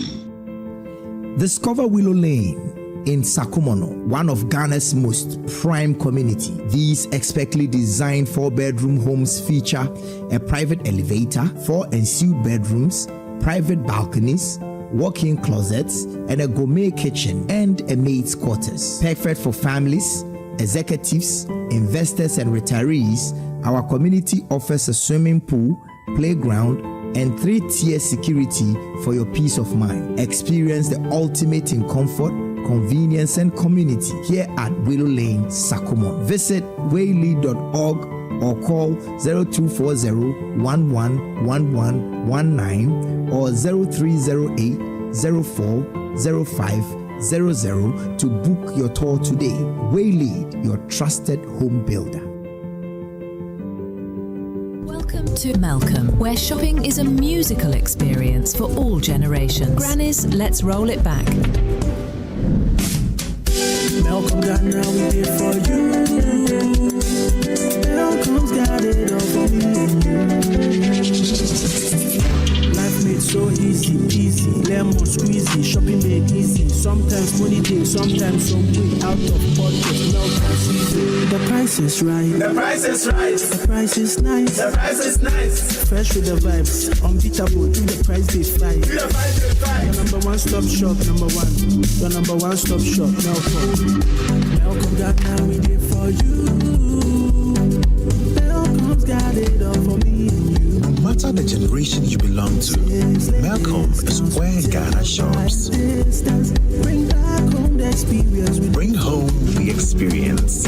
Discover Willow Lane in Sakumono, one of Ghana's most prime community. These expertly designed 4-bedroom homes feature a private elevator, 4 ensuite bedrooms, private balconies, walk-in closets, and a gourmet kitchen and a maid's quarters. Perfect for families, executives, investors, and retirees. Our community offers a swimming pool, playground, and 3-tier security for your peace of mind. Experience the ultimate in comfort, convenience, and community here at Willow Lane, Sakumon. Visit waylead.org or call 0240-111119 or 0308-040500 to book your tour today. Waylead, your trusted home builder. Welcome to Malcolm, where shopping is a musical experience for all generations. Granny's Let's Roll It Back. Malcolm Ghana, we did for you. Malcolm's got it all for me. Life made so easy, easy. Lemon squeezy, shopping made easy. Sometimes money day, sometimes some way out of pocket. Malcolm season. The price is right. The price is right. The price is nice. The price is nice. Fresh with the vibes, unbeatable. Do the price they fly. Do the price they fly. Your number one stop shop, number one. Your number one stop shop, Malcolm. Malcolm Ghana, we did for you. Malcolm's got it all for me and you. No matter the generation you belong to, Malcolm is where Ghana shops. Bring back home the experience. Bring home the experience.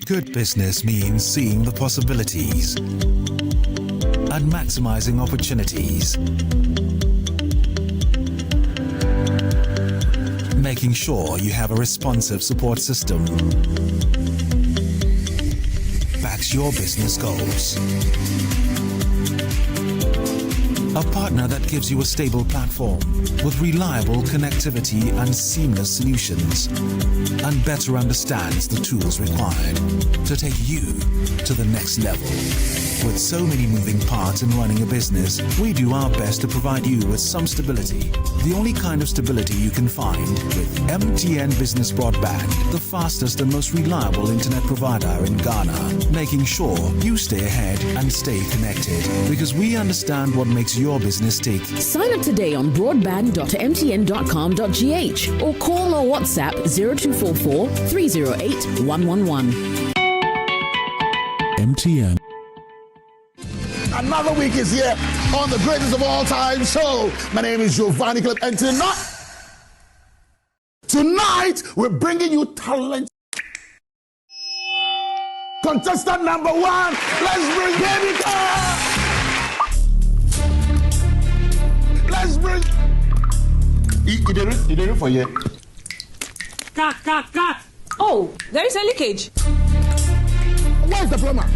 Good business means seeing the possibilities and maximizing opportunities. Making sure you have a responsive support system. Backs your business goals. A partner that gives you a stable platform with reliable connectivity and seamless solutions, and better understands the tools required to take you to the next level. With so many moving parts in running a business, we do our best to provide you with some stability. The only kind of stability you can find with MTN Business Broadband, the fastest and most reliable internet provider in Ghana, making sure you stay ahead and stay connected, because we understand what makes your business tick. Sign up today on broadband.mtn.com.gh or call or WhatsApp 0244 308 111. MTN. Another week is here on the greatest of all time show. My name is Giovanni Clip, and tonight we're bringing you talent. Contestant number 1, let's bring Baby Car. Let's bring. You did it for you. Cut. Oh, there is a leakage. Where's the plumber?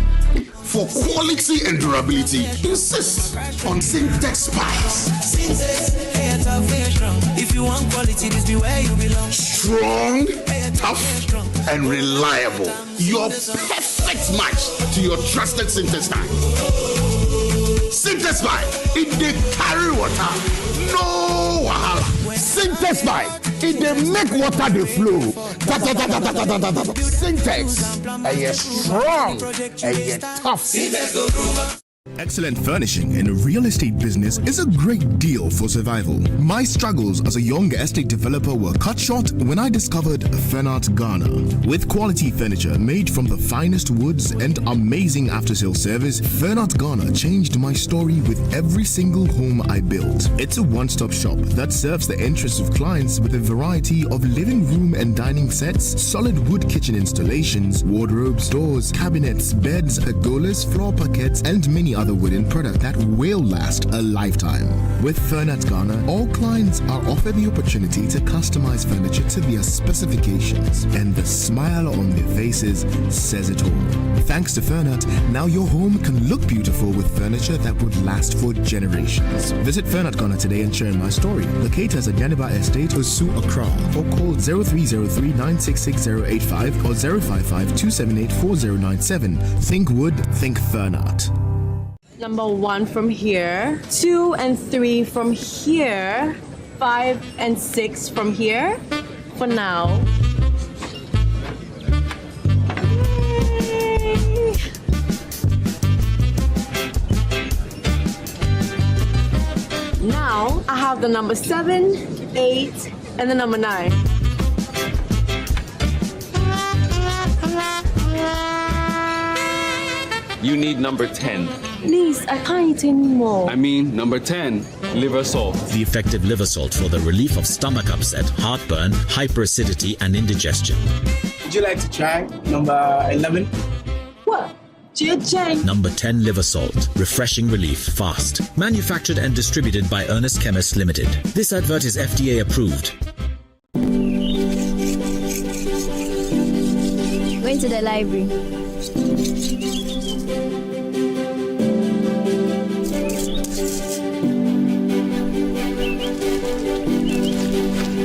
For quality and durability, insist on Syntex pipes. If you want quality, this be where you belong. Strong, tough, and reliable. Your perfect match to your trusted Syntex pipe. Syntex pipe, it dey carry water, no wahala. Syntex pipe, it dey make water dey flow. Syntex, you're strong and you're tough. Excellent furnishing in a real estate business is a great deal for survival. My struggles as a young estate developer were cut short when I discovered Furnart Ghana. With quality furniture made from the finest woods and amazing after-sale service, Furnart Ghana changed my story with every single home I built. It's a one-stop shop that serves the interests of clients with a variety of living room and dining sets, solid wood kitchen installations, wardrobes, doors, cabinets, beds, pergolas, floor parquets, and many other wooden product that will last a lifetime. With Furnart Ghana, all clients are offered the opportunity to customize furniture to their specifications, and the smile on their faces says it all. Thanks to Furnart, now your home can look beautiful with furniture that would last for generations. Visit Furnart Ghana today and share my story. Locate us at Yaniba Estate, Osu, Accra, or call 0303 966085 or 055 278 4097. Think wood, think Furnart. Number 1 from here, 2 and 3 from here, 5 and 6 from here. For now. Yay. Now I have the number 7, 8, and the number 9. You need number 10. Please, I can't eat anymore. I mean, number 10, liver salt. The effective liver salt for the relief of stomach upset, heartburn, hyperacidity, and indigestion. Would you like to try number 11? What? Number 10 liver salt. Refreshing relief fast. Manufactured and distributed by Ernest Chemists Limited. This advert is FDA approved. Going to the library.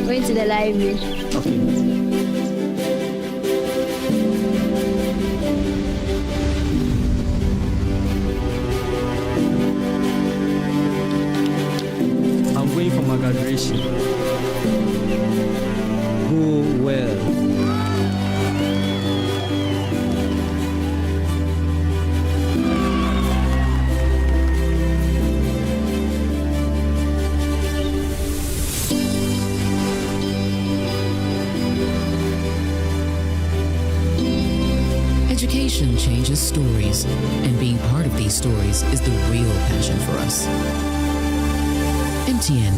Going to the library. Okay. I'm going for my graduation. Go well. Education changes stories, and being part of these stories is the real passion for us. MTN.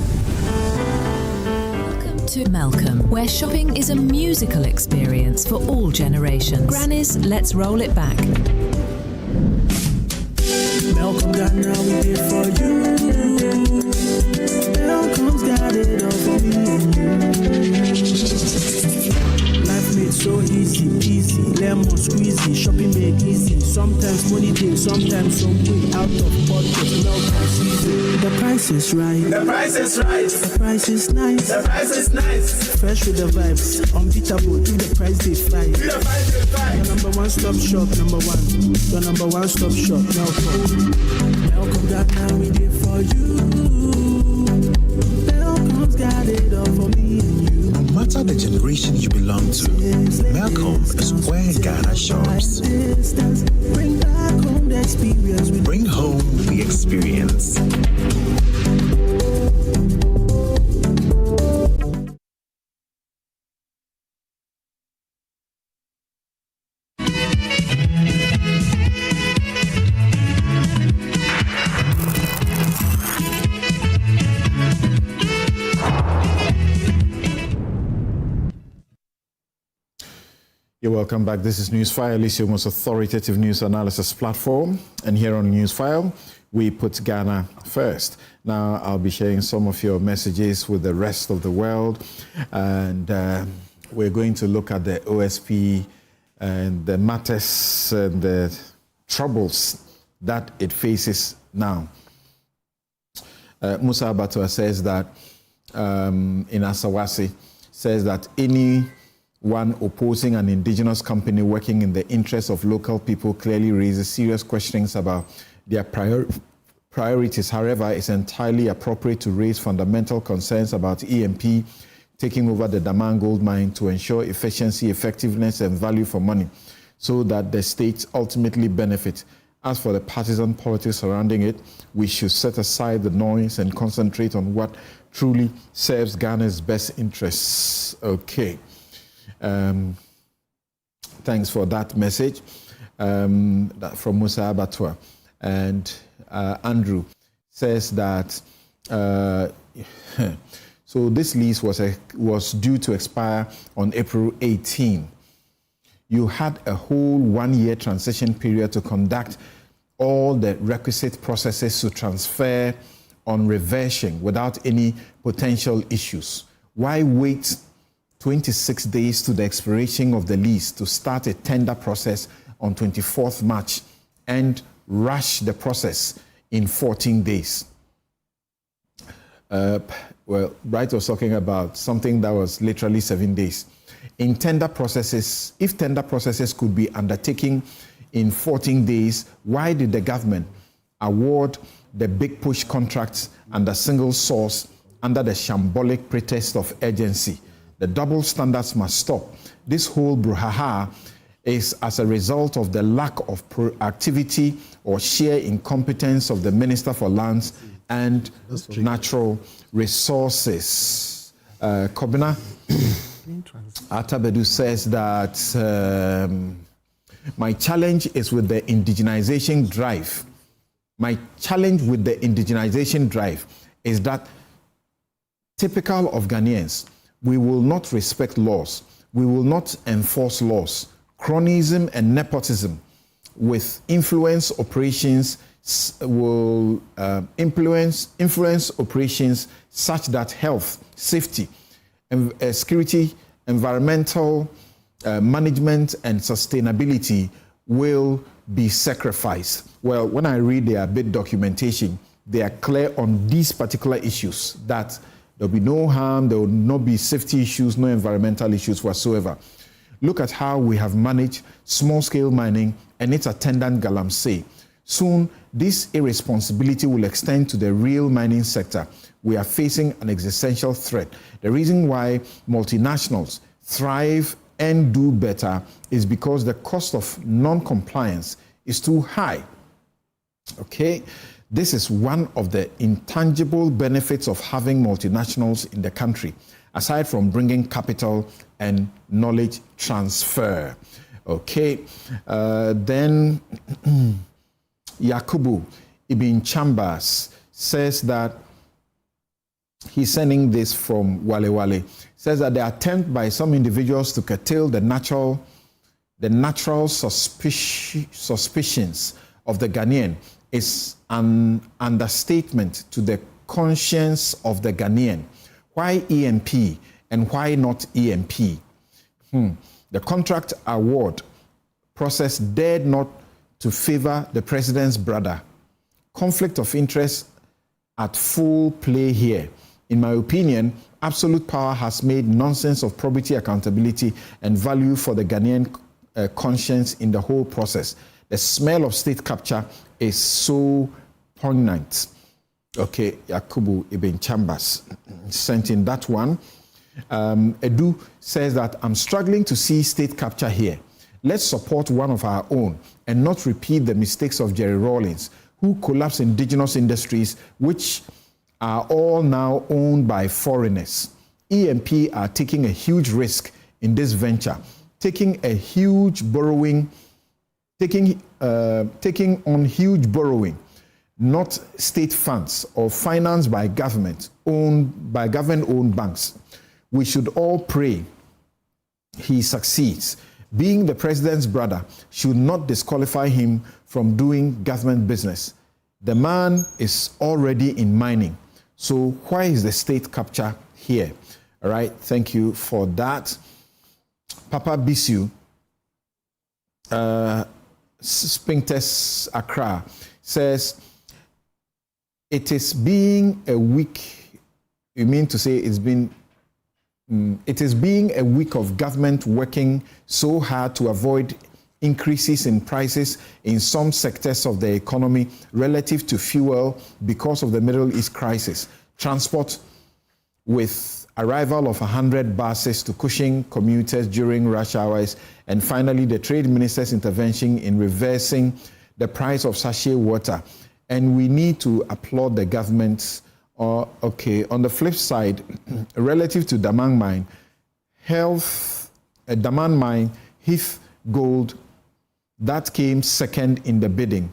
Welcome to Malcolm, where shopping is a musical experience for all generations. Granny's Let's Roll It Back. Malcolm Ghana, we here for you. Malcolm's got it all for me and you. Life made so easy, lemon squeezy, shopping made easy. Sometimes money day, sometimes some way out of budget. Malcolm's easy. The price price is right. The price is right. The price is nice. The price is nice. Fresh with the vibes, unbeatable. Do the price they fight. Do the price they fight. Your number one stop shop, number one. Your number one stop shop. Welcome, Ghana, we did for you. Welcome's got it all for me and you. No matter the generation you belong to, Malcolm is where Ghana shops. Bring back home the experience. Bring home the experience. You're welcome back. This is Newsfile, Alicia, most authoritative news analysis platform. And here on Newsfile, we put Ghana first. Now, I'll be sharing some of your messages with the rest of the world. And we're going to look at the OSP and the matters and the troubles that it faces now. Musa Abatua says that in Asawasi, says that anyone opposing an indigenous company working in the interests of local people clearly raises serious questions about their priorities. However, it's entirely appropriate to raise fundamental concerns about EMP taking over the Damang gold mine to ensure efficiency, effectiveness, and value for money so that the state ultimately benefits. As for the partisan politics surrounding it, we should set aside the noise and concentrate on what truly serves Ghana's best interests. Okay. Thanks for that message from Musa Abatua. And Andrew says that so this lease was due to expire on April 18. You had a whole 1-year transition period to conduct all the requisite processes to transfer on reversion without any potential issues. Why wait 26 days to the expiration of the lease to start a tender process on 24th March and rush the process in 14 days? Well, Bright was talking about something that was literally 7 days. In tender processes, if tender processes could be undertaken in 14 days, why did the government award the big push contracts under single source under the shambolic pretext of urgency? The double standards must stop. This whole brouhaha is as a result of the lack of proactivity or sheer incompetence of the Minister for Lands and Natural Resources. Kobina Atabedu says that my challenge is with the indigenization drive. My challenge with the indigenization drive is that, typical of Ghanaians, we will not respect laws. We will not enforce laws. Cronyism and nepotism with influence operations will influence operations such that health, safety, security, environmental management, and sustainability will be sacrificed. Well, when I read their bid documentation, they are clear on these particular issues that there will be no harm, there will not be safety issues, no environmental issues whatsoever. Look at how we have managed small-scale mining and its attendant galamsey. Soon, this irresponsibility will extend to the real mining sector. We are facing an existential threat. The reason why multinationals thrive and do better is because the cost of non-compliance is too high. Okay? This is one of the intangible benefits of having multinationals in the country, aside from bringing capital and knowledge transfer. Okay, then Yakubu Ibn Chambers says that he's sending this from Wale Wale, says that the attempt by some individuals to curtail the natural suspicions of the Ghanaian is an understatement to the conscience of the Ghanaian. Why EMP and why not EMP? The contract award process dared not to favor the president's brother. Conflict of interest at full play here. In my opinion, absolute power has made nonsense of probity, accountability, and value for the Ghanaian conscience in the whole process. The smell of state capture is so poignant. Okay, Yakubu Ibn Chambers sent in that one. Edu says that I'm struggling to see state capture here. Let's support one of our own and not repeat the mistakes of Jerry Rawlings, who collapsed indigenous industries, which are all now owned by foreigners. EMP are taking a huge risk in this venture, taking on huge borrowing, not state funds or financed by government-owned banks. We should all pray he succeeds. Being the president's brother should not disqualify him from doing government business. The man is already in mining. So why is the state capture here? All right, thank you for that. Papa Bisu, Spintes Accra, says, it is being a week, you mean to say it's been, it is being a week of government working so hard to avoid increases in prices in some sectors of the economy relative to fuel because of the Middle East crisis. Transport with arrival of 100 buses to Cushing commuters during rush hours, and finally the trade minister's intervention in reversing the price of sachet water. And we need to applaud the government. Okay, on the flip side, relative to Damang mine, Damang mine, Heath Gold, that came second in the bidding,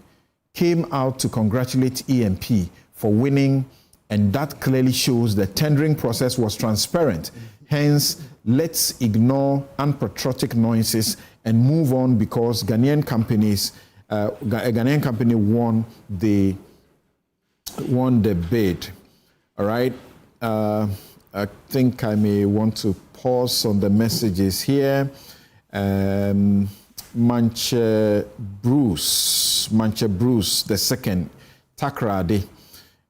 came out to congratulate EMP for winning, and that clearly shows the tendering process was transparent. Hence, let's ignore unpatriotic noises and move on, because Ghanaian companies, a Ghanaian company won the bid. All right. I think I may want to pause on the messages here. Manche Bruce the second, Takrade.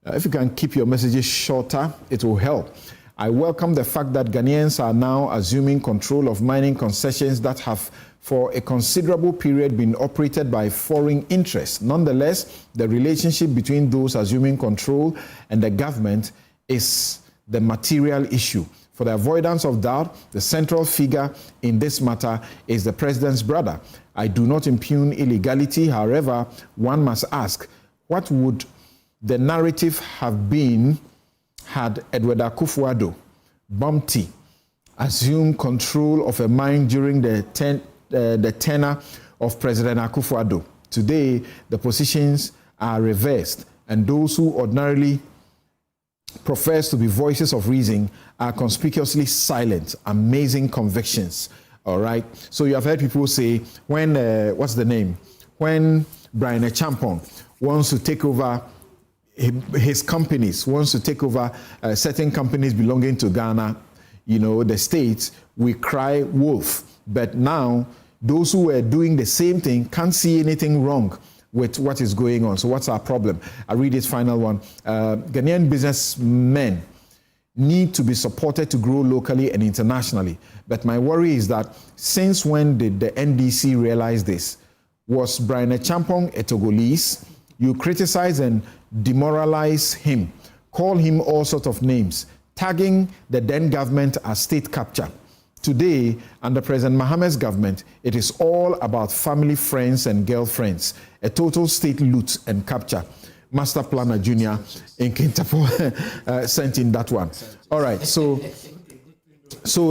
If you can keep your messages shorter, it will help. I welcome the fact that Ghanaians are now assuming control of mining concessions that have for a considerable period been operated by foreign interests. Nonetheless, the relationship between those assuming control and the government is the material issue. For the avoidance of doubt, the central figure in this matter is the president's brother. I do not impugn illegality. However, one must ask, what would the narrative have been had Edward Akufo-Addo, Bumpty, assumed control of a mine during the tenure of President Akufo-Addo? Today, the positions are reversed, and those who ordinarily profess to be voices of reason are conspicuously silent. Amazing convictions. All right. So you have heard people say, when what's the name? When Brian Champon wants to take over his companies, wants to take over certain companies belonging to Ghana, you know, the states, we cry wolf. But now those who are doing the same thing can't see anything wrong with what is going on. So what's our problem? I read this final one. Ghanaian businessmen need to be supported to grow locally and internationally. But my worry is that since when did the NDC realize this? Was Brian Champong a Togolese? You criticize and demoralize him, call him all sorts of names, tagging the then government as state capture. Today, under President Mohammed's government, it is all about family, friends, and girlfriends. A total state loot and capture. Master Planner Junior in Kintapo sent in that one. All right, so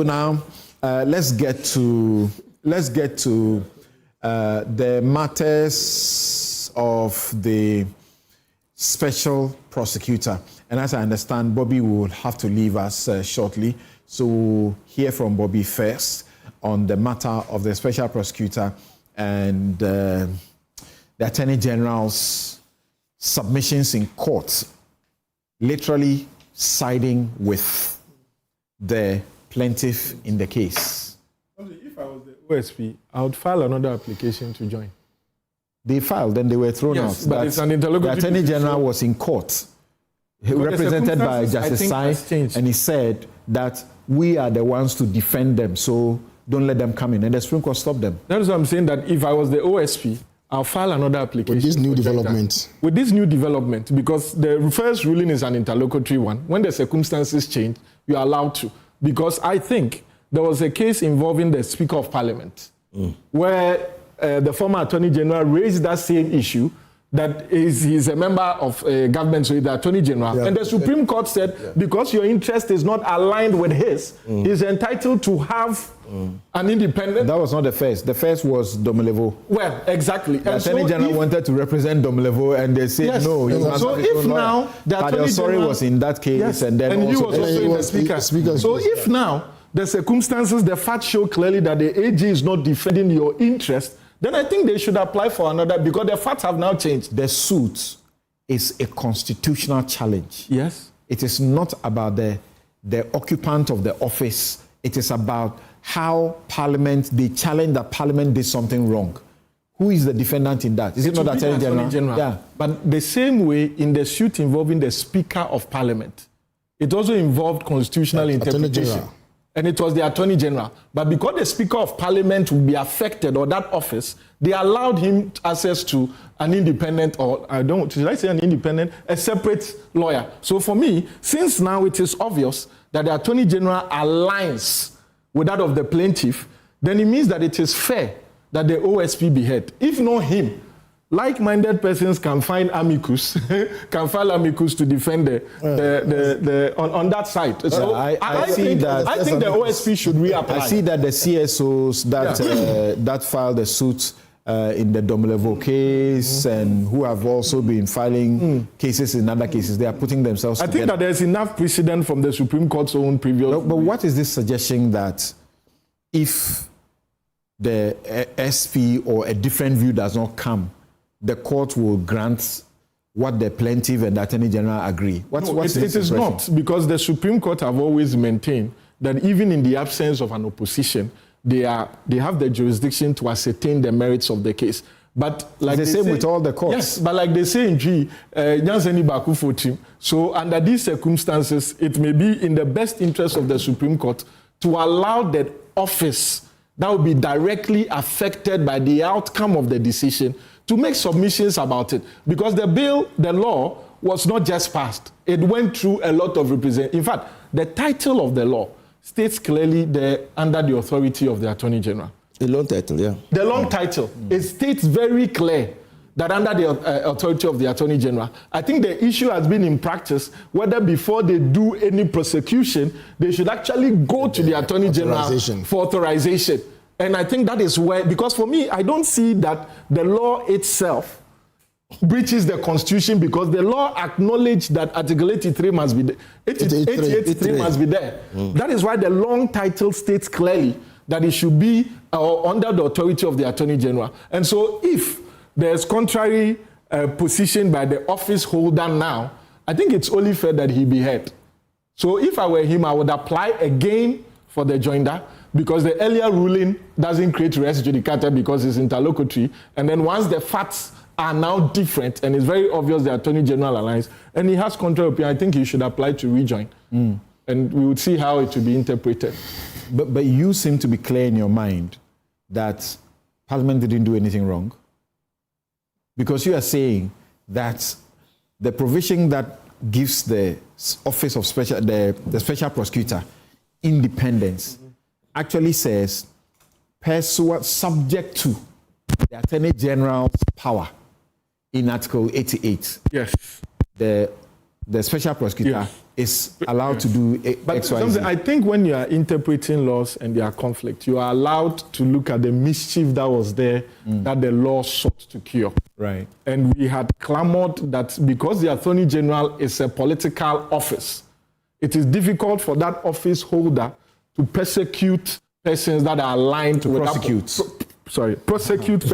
now let's get to the matters of the special prosecutor. And as I understand, Bobby will have to leave us shortly. So we'll hear from Bobby first on the matter of the special prosecutor and the Attorney General's submissions in court, literally siding with the plaintiff in the case. If I was the OSP, I would file another application to join. They filed, then they were thrown out. But it's an interlocutory. The Attorney General was in court represented by Justice Sai, and he said that we are the ones to defend them, so don't let them come in. And the Supreme Court stopped them. That's what I'm saying, that if I was the OSP, I'll file another application. With this new development. With this new development, because the first ruling is an interlocutory one. When the circumstances change, you are allowed to. Because I think there was a case involving the Speaker of Parliament, where the former Attorney General raised that same issue, that he's a member of government, so the Attorney General. Yeah. And the Supreme Court said, because your interest is not aligned with his, he's entitled to have an independent... That was not the first. The first was Domelevo. Well, exactly. The Attorney General wanted to represent Domelevo, and they said no. So if now... The Attorney General was in that case, and then he was also in the Speaker. So if now the circumstances, the facts show clearly that the AG is not defending your interest, then I think they should apply for another, because the facts have now changed. The suit is a constitutional challenge. Yes. It is not about the occupant of the office. It is about how Parliament, they challenge that Parliament did something wrong. Who is the defendant in that? Is it not the Attorney General? Yeah. But the same way in the suit involving the Speaker of Parliament, it also involved constitutional interpretation. And it was the Attorney General. But because the Speaker of Parliament would be affected, or that office, they allowed him access to an independent, or should I say an independent, a separate lawyer. So for me, since now it is obvious that the Attorney General aligns with that of the plaintiff, then it means that it is fair that the OSP be heard. If not him, like-minded persons can find amicus, can file amicus to defend on that side. So I think the OSP should reapply. I see that the CSOs that filed the suit in the Domelevo case and who have also been filing cases in other cases, they are putting themselves together. I think that there's enough precedent from the Supreme Court's own previous... But what is this suggestion that if the SP or a different view does not come, the court will grant what the plaintiff and the Attorney General agree? It is not, because the Supreme Court have always maintained that even in the absence of an opposition, they have the jurisdiction to ascertain the merits of the case. But like the same with all the courts. Yes, but like they say in G, so under these circumstances, it may be in the best interest of the Supreme Court to allow the office that will be directly affected by the outcome of the decision to make submissions about it. Because the law was not just passed. It went through a lot of representation. In fact, the title of the law states clearly under the authority of the Attorney General. The long title, yeah. The long title. It states very clear that under the authority of the Attorney General. I think the issue has been in practice whether before they do any prosecution, they should actually go to the Attorney General for authorization. And I think that is where, because for me, I don't see that the law itself breaches the Constitution, because the law acknowledged that Article 83 must be there. 83 must be there. That is why the long title states clearly that it should be under the authority of the Attorney General. And so if there's contrary position by the office holder now, I think it's only fair that he be heard. So if I were him, I would apply again for the joinder, because the earlier ruling doesn't create res judicata because it's interlocutory. And then once the facts are now different and it's very obvious the Attorney General aligns and he has contrary opinion, I think he should apply to rejoin. And we would see how it will be interpreted. But you seem to be clear in your mind that Parliament didn't do anything wrong, because you are saying that the provision that gives the Office of the Special Prosecutor independence actually says subject to the Attorney General's power in Article 88. Yes. The Special Prosecutor is allowed to do X, Y, Z. I think when you are interpreting laws and there are conflict, you are allowed to look at the mischief that was there that the law sought to cure. Right. And we had clamored that because the Attorney General is a political office, it is difficult for that office holder to persecute persons that are aligned to prosecute. Prosecute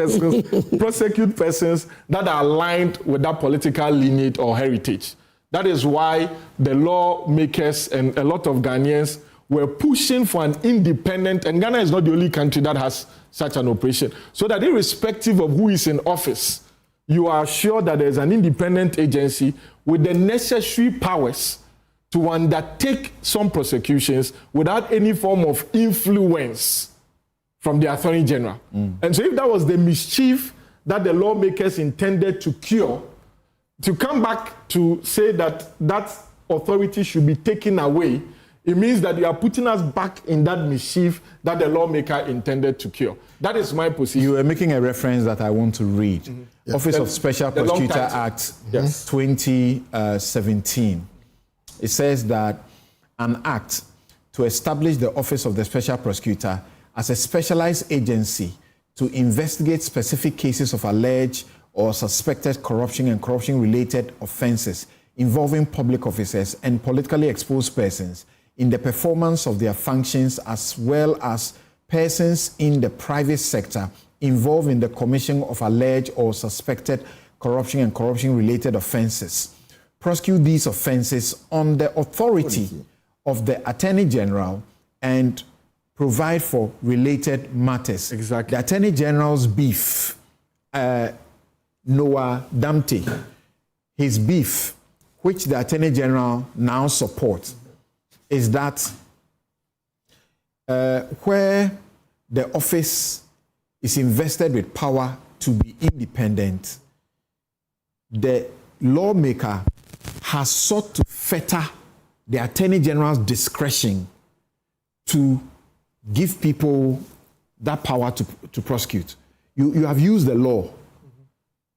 persons that are aligned with that political lineage or heritage. That is why the lawmakers and a lot of Ghanaians were pushing for an independent, and Ghana is not the only country that has such an operation, so that irrespective of who is in office, you are sure that there's an independent agency with the necessary powers to undertake some prosecutions without any form of influence from the Attorney General. And so if that was the mischief that the lawmakers intended to cure, to come back to say that that authority should be taken away, it means that you are putting us back in that mischief that the lawmaker intended to cure. That is my position. You were making a reference that I want to read. Office of Special Prosecutor Act 2017. It says that an act to establish the Office of the Special Prosecutor as a specialized agency to investigate specific cases of alleged or suspected corruption and corruption-related offenses involving public officers and politically exposed persons in the performance of their functions, as well as persons in the private sector involved in the commission of alleged or suspected corruption and corruption-related offenses. Prosecute these offenses on the authority of the Attorney General and provide for related matters. Exactly. The Attorney General's beef, Noah Damte, his beef, which the Attorney General now supports, is that where the office is invested with power to be independent, the lawmaker has sought to fetter the Attorney General's discretion to give people that power to prosecute. You have used the law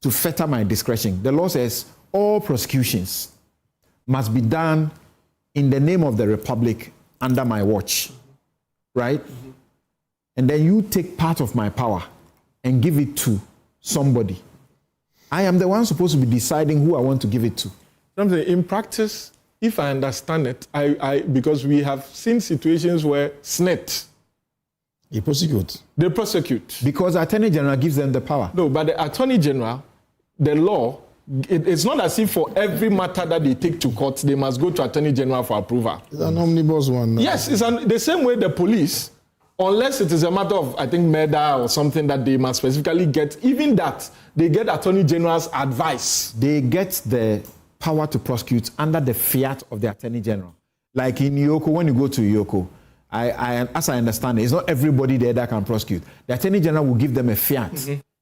to fetter my discretion. The law says all prosecutions must be done in the name of the Republic under my watch, right? And then you take part of my power and give it to somebody. I am the one supposed to be deciding who I want to give it to. In practice, if I understand it, because we have seen situations where SNET, they prosecute. They prosecute. Because the Attorney General gives them the power. No, but the Attorney General, the law, it's not as if for every matter that they take to court, they must go to Attorney General for approval. It's an omnibus one. Yes, it's the same way the police, unless it is a matter of, I think, murder or something that they must specifically get, even that, they get Attorney General's advice. They get the power to prosecute under the fiat of the Attorney General. Like in Yoko, when you go to Yoko, as I understand it, it's not everybody there that can prosecute. The Attorney General will give them a fiat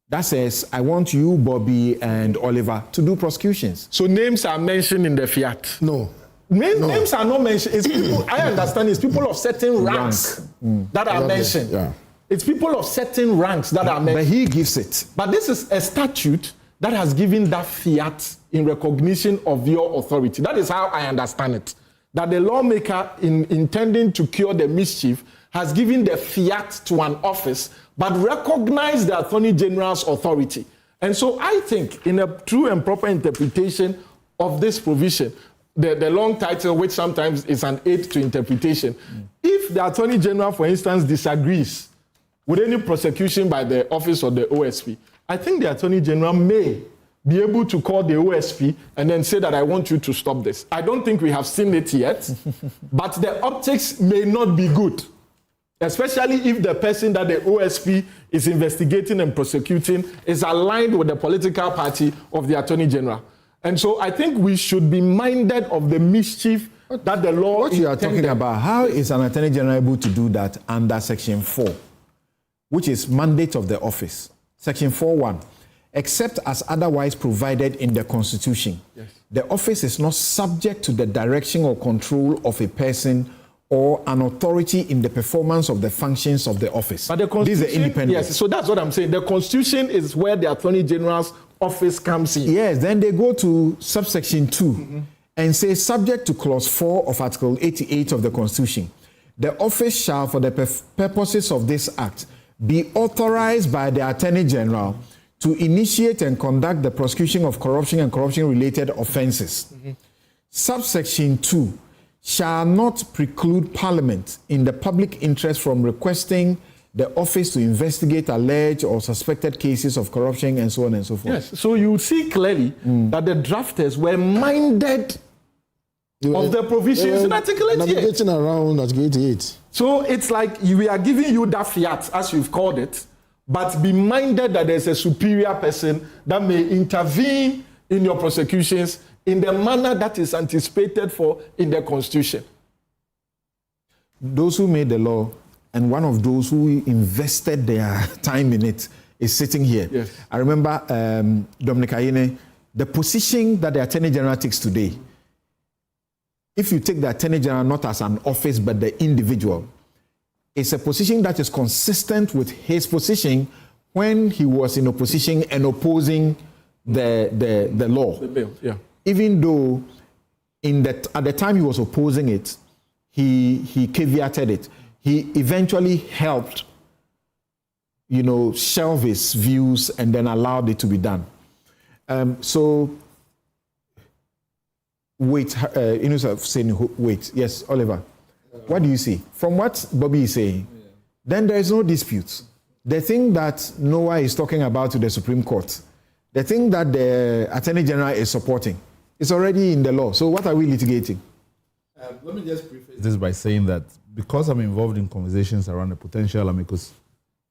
that says, I want you, Bobby and Oliver, to do prosecutions. So names are mentioned in the fiat? No. Names are not mentioned. It's people, I understand it's people of certain ranks that are mentioned. Yeah. It's people of certain ranks that are mentioned. But he gives it. But this is a statute that has given that fiat in recognition of your authority. That is how I understand it. That the lawmaker, in intending to cure the mischief, has given the fiat to an office, but recognized the Attorney General's authority. And so I think, in a true and proper interpretation of this provision, the long title, which sometimes is an aid to interpretation, if the Attorney General, for instance, disagrees with any prosecution by the office or the OSP, I think the Attorney General may be able to call the OSP and then say that I want you to stop this. I don't think we have seen it yet, but the optics may not be good, especially if the person that the OSP is investigating and prosecuting is aligned with the political party of the Attorney General. And so I think we should be minded of the mischief that the law What you are talking about, how is an Attorney General able to do that under Section 4, which is mandate of the office? Section 4.1, except as otherwise provided in the Constitution, the office is not subject to the direction or control of a person or an authority in the performance of the functions of the office. But the Constitution, this is independent. Yes, so that's what I'm saying. The Constitution is where the Attorney General's office comes in. Yes, then they go to subsection 2 and say, subject to clause 4 of Article 88 of the Constitution, the office shall, for the purposes of this act, be authorized by the Attorney General to initiate and conduct the prosecution of corruption and corruption-related offenses. Subsection 2 shall not preclude Parliament in the public interest from requesting the office to investigate alleged or suspected cases of corruption and so on and so forth. Yes, so you see clearly that the drafters were minded of the provisions in Article 88. Navigating around Article 88. So it's like we are giving you that fiat, as you've called it, but be minded that there's a superior person that may intervene in your prosecutions in the manner that is anticipated for in the Constitution. Those who made the law and one of those who invested their time in it is sitting here. Yes. I remember Dominic Ayine, the position that the Attorney General takes today, if you take the Attorney General not as an office but the individual, it's a position that is consistent with his position when he was in opposition and opposing the law. The bill, yeah. Even though at the time he was opposing it, he caveated it. He eventually helped, shelve his views and then allowed it to be done. Wait, saying wait. Yes, Oliver. What do you see? From what Bobby is saying, then there is no dispute. The thing that Noah is talking about to the Supreme Court, the thing that the Attorney General is supporting, is already in the law. So what are we litigating? Let me just preface this by saying that because I'm involved in conversations around the potential amicus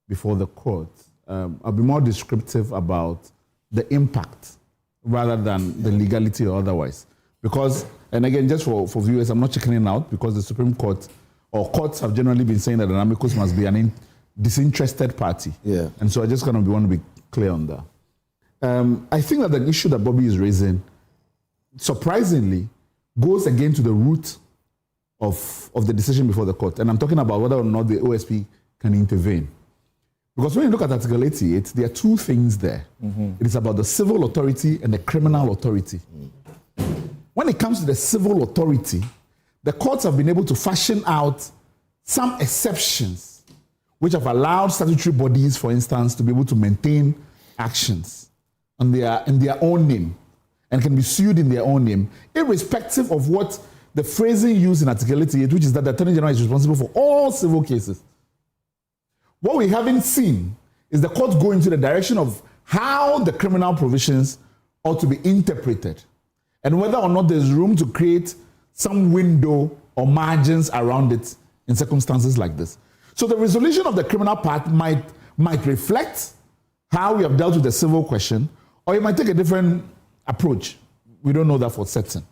before the court, I'll be more descriptive about the impact rather than the legality or otherwise. Because, and again, just for viewers, I'm not checking out because the Supreme Court or courts have generally been saying that an amicus must be an disinterested party. Yeah. And so I just want to be clear on that. I think that the issue that Bobby is raising, surprisingly, goes again to the root of the decision before the court. And I'm talking about whether or not the OSP can intervene. Because when you look at Article 88, there are two things there. Mm-hmm. It is about the civil authority and the criminal authority. When it comes to the civil authority, the courts have been able to fashion out some exceptions which have allowed statutory bodies, for instance, to be able to maintain actions in their own name and can be sued in their own name, irrespective of what the phrasing used in Article 88, which is that the Attorney General is responsible for all civil cases. What we haven't seen is the court go into the direction of how the criminal provisions ought to be interpreted and whether or not there's room to create some window or margins around it in circumstances like this. So the resolution of the criminal part might reflect how we have dealt with the civil question, or it might take a different approach. We don't know that for certain.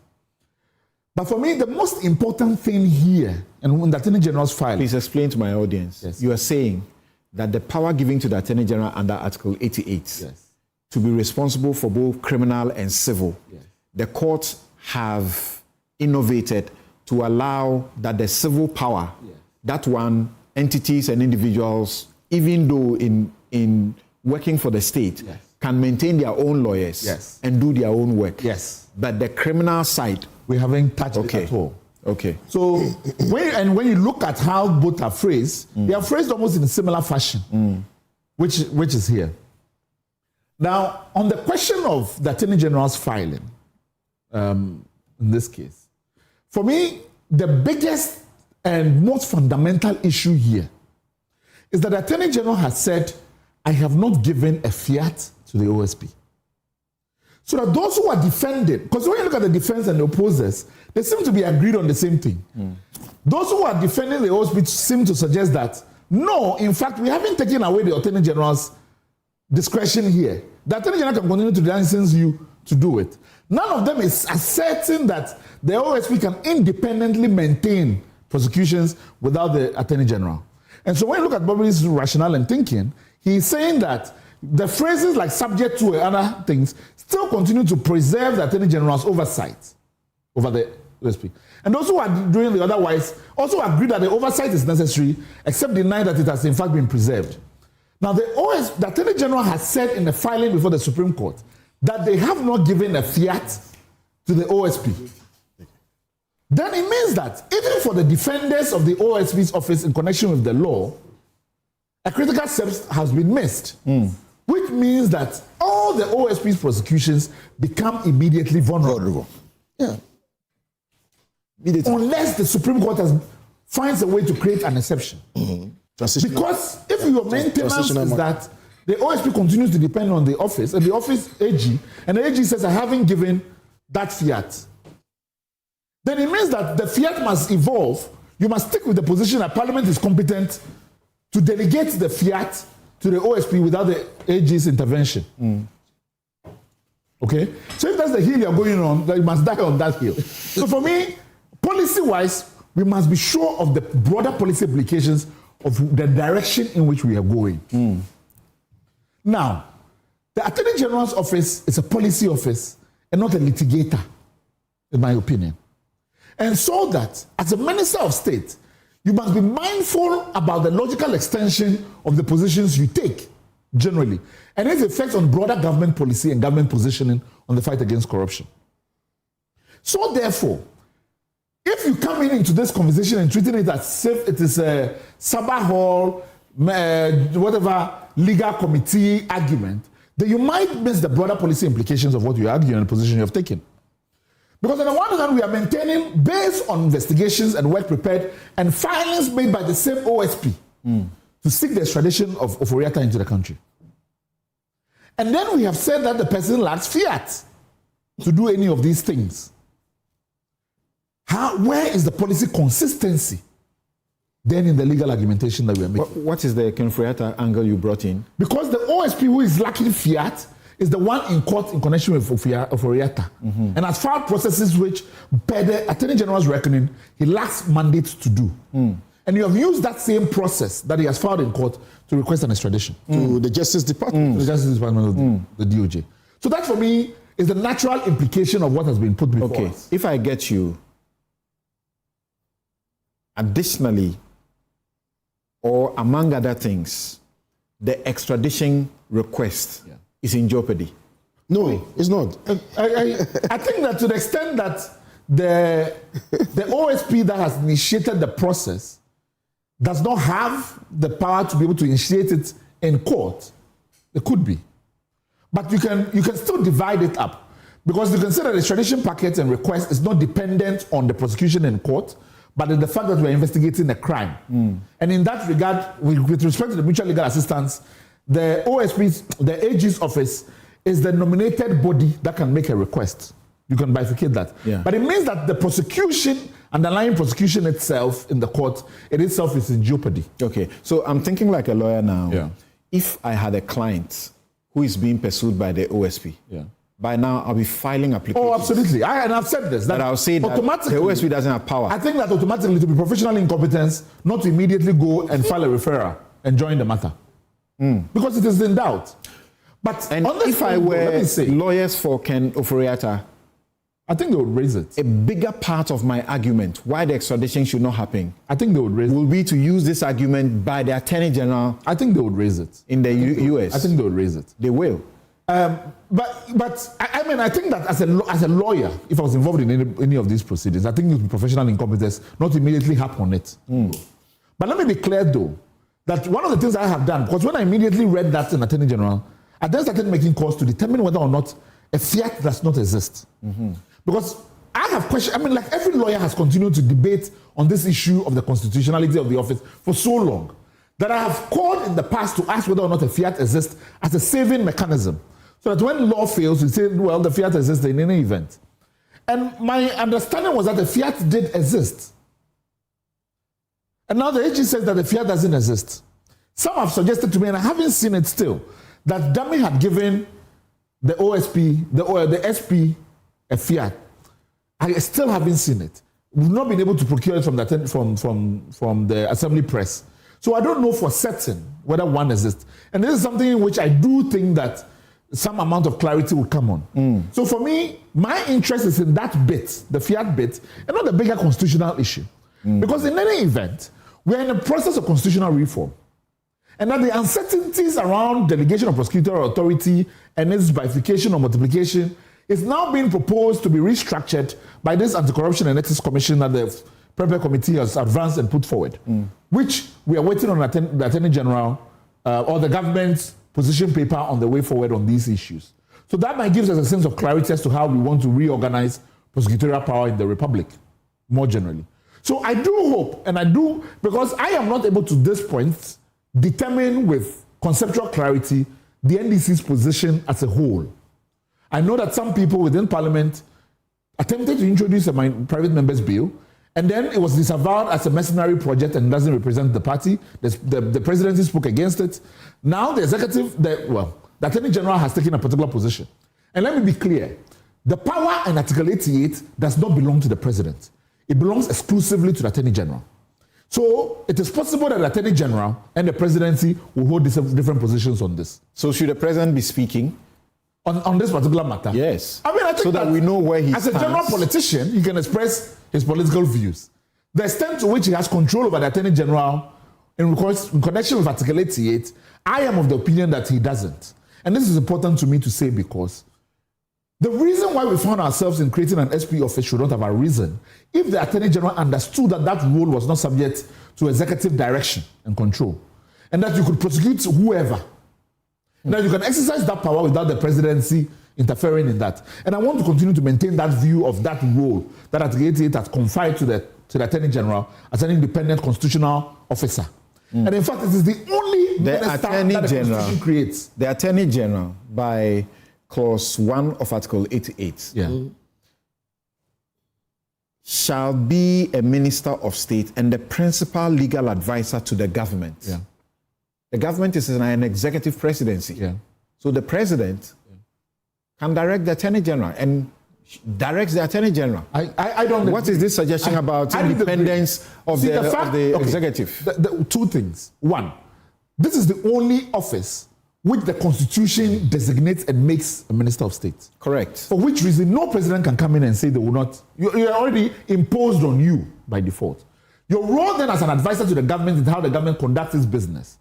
But for me, the most important thing here, and when the Attorney General's file... Please explain to my audience. Yes. You are saying that the power given to the Attorney General under Article 88 to be responsible for both criminal and civil, the courts have innovated to allow that the civil power, that one, entities and individuals, even though in working for the state, can maintain their own lawyers and do their own work. Yes. But the criminal side... We haven't touched it at all. Okay. So when you look at how both are phrased, they are phrased almost in a similar fashion, which is here. Now, on the question of the Attorney General's filing, in this case, for me, the biggest and most fundamental issue here is that the Attorney General has said, I have not given a fiat to the OSP. So that those who are defending, because when you look at the defense and the opposers, they seem to be agreed on the same thing. Those who are defending the OSP seem to suggest that, no, in fact, we haven't taken away the Attorney General's discretion here. The Attorney General can continue to license you to do it. None of them is asserting that the OSP can independently maintain prosecutions without the Attorney General. And so when you look at Bobby's rationale and thinking, he's saying that the phrases like subject to and other things still continue to preserve the Attorney General's oversight over the OSP. And those who are doing the otherwise also agree that the oversight is necessary, except deny that it has in fact been preserved. Now, the Attorney General has said in the filing before the Supreme Court that they have not given a fiat to the OSP. Then it means that even for the defenders of the OSP's office in connection with the law, a critical step has been missed, which means that all the OSP's prosecutions become immediately vulnerable. Yeah. Unless the Supreme Court finds a way to create an exception. Because if your maintenance is that the OSP continues to depend on the office, and the office AG, and the AG says, I haven't given that fiat, then it means that the fiat must evolve. You must stick with the position that Parliament is competent to delegate the fiat to the OSP without the AG's intervention. Okay? So if that's the hill you're going on, then you must die on that hill. So for me, policy-wise, we must be sure of the broader policy implications of the direction in which we are going. Now, the Attorney General's office is a policy office and not a litigator, in my opinion. And so that, as a Minister of State, you must be mindful about the logical extension of the positions you take, generally, and its effects on broader government policy and government positioning on the fight against corruption. So therefore, if you come into this conversation and treating it as if it is a Sabah Hall, whatever legal committee argument, then you might miss the broader policy implications of what you're arguing and the position you have taken. Because on the one hand, we are maintaining, based on investigations and work prepared and filings made by the same OSP to seek the extradition of Oforiatta into the country. And then we have said that the person lacks fiat to do any of these things. Where is the policy consistency then in the legal argumentation that we are making? What is the Oforiatta angle you brought in? Because the OSP who is lacking fiat is the one in court in connection with Oforiatta. And as far as processes which, per the Attorney General's reckoning, he lacks mandate to do. And you have used that same process that he has filed in court to request an extradition to the Justice Department. To the Justice Department of the DOJ. So that for me is the natural implication of what has been put before us. If I get you, additionally, or among other things, the extradition request is in jeopardy. No, it's not. I think that to the extent that the OSP that has initiated the process does not have the power to be able to initiate it in court, it could be. But you can still divide it up, because you consider the extradition packet and request is not dependent on the prosecution in court, but in the fact that we're investigating a crime. And in that regard, with respect to the mutual legal assistance, the OSP's, the AG's office is the nominated body that can make a request. You can bifurcate that. But it means that the prosecution, underlying prosecution itself in the court, it itself is in jeopardy. Okay, so I'm thinking like a lawyer now. If I had a client who is being pursued by the OSP, by now I'll be filing applications. Oh, absolutely. And I've said this. That I'll say that the OSP doesn't have power. I think that automatically, to be professional incompetence, not to immediately go and file a referral and join the matter. Because it is in doubt. But if I were lawyers for Ken Oforiatta, I think they would raise it. A bigger part of my argument why the extradition should not happen, I think they would raise will be to use this argument by the Attorney General. I think they would raise it in the US. I think they would raise it. They will. But I mean, I think that as a lawyer, if I was involved in any of these proceedings, I think it would be professional incompetence not to immediately hop on it. But let me be clear, though, that one of the things I have done, because when I immediately read that in Attorney General, I then started making calls to determine whether or not a fiat does not exist. Because I have questions. I mean, like every lawyer has continued to debate on this issue of the constitutionality of the office for so long that I have called in the past to ask whether or not a fiat exists as a saving mechanism. So that when law fails, we say, well, the fiat exists in any event. And my understanding was that the fiat did exist. And now the AG says that the fiat doesn't exist. Some have suggested to me, and I haven't seen it still, that Damang had given the OSP, the SP, a fiat. I still haven't seen it. We've not been able to procure it from the Assembly Press. So I don't know for certain whether one exists. And this is something in which I do think that some amount of clarity will come on. So for me, my interest is in that bit, the fiat bit, and not the bigger constitutional issue. Because in any event, we're in a process of constitutional reform. And that the uncertainties around delegation of prosecutor authority and its bifurcation or multiplication is now being proposed to be restructured by this Anti-Corruption and Ethics Commission that the Prepare Committee has advanced and put forward, which we are waiting on the Attorney General or the government's position paper on the way forward on these issues. So that might give us a sense of clarity as to how we want to reorganize prosecutorial power in the Republic, more generally. So I do hope, and I do, because I am not able to this point determine with conceptual clarity the NDC's position as a whole. I know that some people within Parliament attempted to introduce a private member's bill, And then it was disavowed as a mercenary project and doesn't represent the party. The presidency spoke against it. Now the executive, the Attorney General has taken a particular position. And let me be clear. The power in Article 88 does not belong to the president. It belongs exclusively to the Attorney General. So it is possible that the Attorney General and the presidency will hold different positions on this. So should the president be speaking? On this particular matter? Yes. I mean, I think so that we know where he stands. As a general politician, he can express his political views. The extent to which he has control over the Attorney General in connection with Article 88, I am of the opinion that he doesn't. And this is important to me to say because the reason why we found ourselves in creating an SP office should not have arisen if the Attorney General understood that that role was not subject to executive direction and control, and that you could prosecute whoever. Now you can exercise that power without the presidency interfering in that. And I want to continue to maintain that view of that role that Article 88 has confined to the Attorney General as an independent constitutional officer. And in fact, it is the only minister that the Constitution creates. The Attorney General, by Clause 1 of Article 88, shall be a minister of state and the principal legal advisor to the government. Yeah. The government is in an executive presidency. Yeah. So the president can direct the Attorney General and directs the Attorney General. I don't. What is this suggestion about independence of the executive? Two things. One, this is the only office which the Constitution designates and makes a minister of state. Correct. For which reason, no president can come in and say they will not. You're already imposed on you by default. Your role then as an advisor to the government and how the government conducts its business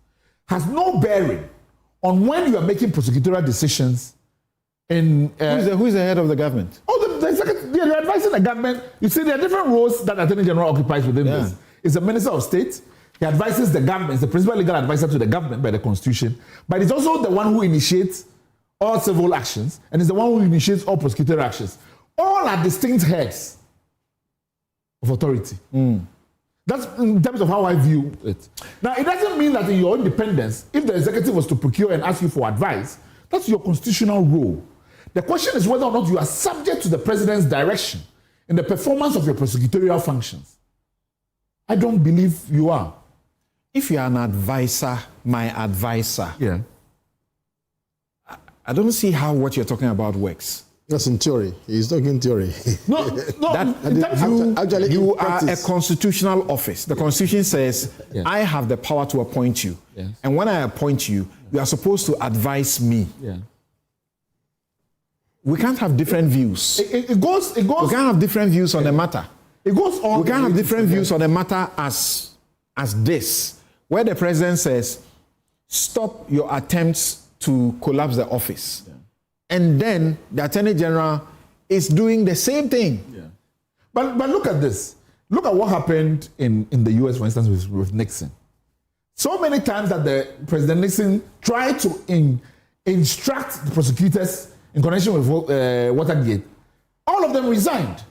has no bearing on when you are making prosecutorial decisions. In who is the head of the government? Oh, the executive. You're advising the government. You see, there are different roles that the Attorney General occupies within this. He's a minister of state. He advises the government. He's the principal legal advisor to the government by the Constitution. But he's also the one who initiates all civil actions, and he's the one who initiates all prosecutorial actions. All are distinct heads of authority. That's in terms of how I view it. Now, it doesn't mean that in your independence, if the executive was to procure and ask you for advice, that's your constitutional role. The question is whether or not you are subject to the president's direction in the performance of your prosecutorial functions. I don't believe you are. If you are an advisor, my advisor, I don't see how what you're talking about works. That's in theory. He's talking theory. No. You are a constitutional office. The Constitution says, I have the power to appoint you. Yes. And when I appoint you, you are supposed to advise me. Yeah. We can't have different views. It goes. We can't have different views on the matter. It goes on. We can't have different views on the matter as this, where the president says, stop your attempts to collapse the office. Yeah. And then the Attorney General is doing the same thing. Yeah. But look at this. Look at what happened in the US, for instance, with Nixon. So many times that the President Nixon tried to instruct the prosecutors in connection with Watergate, all of them resigned.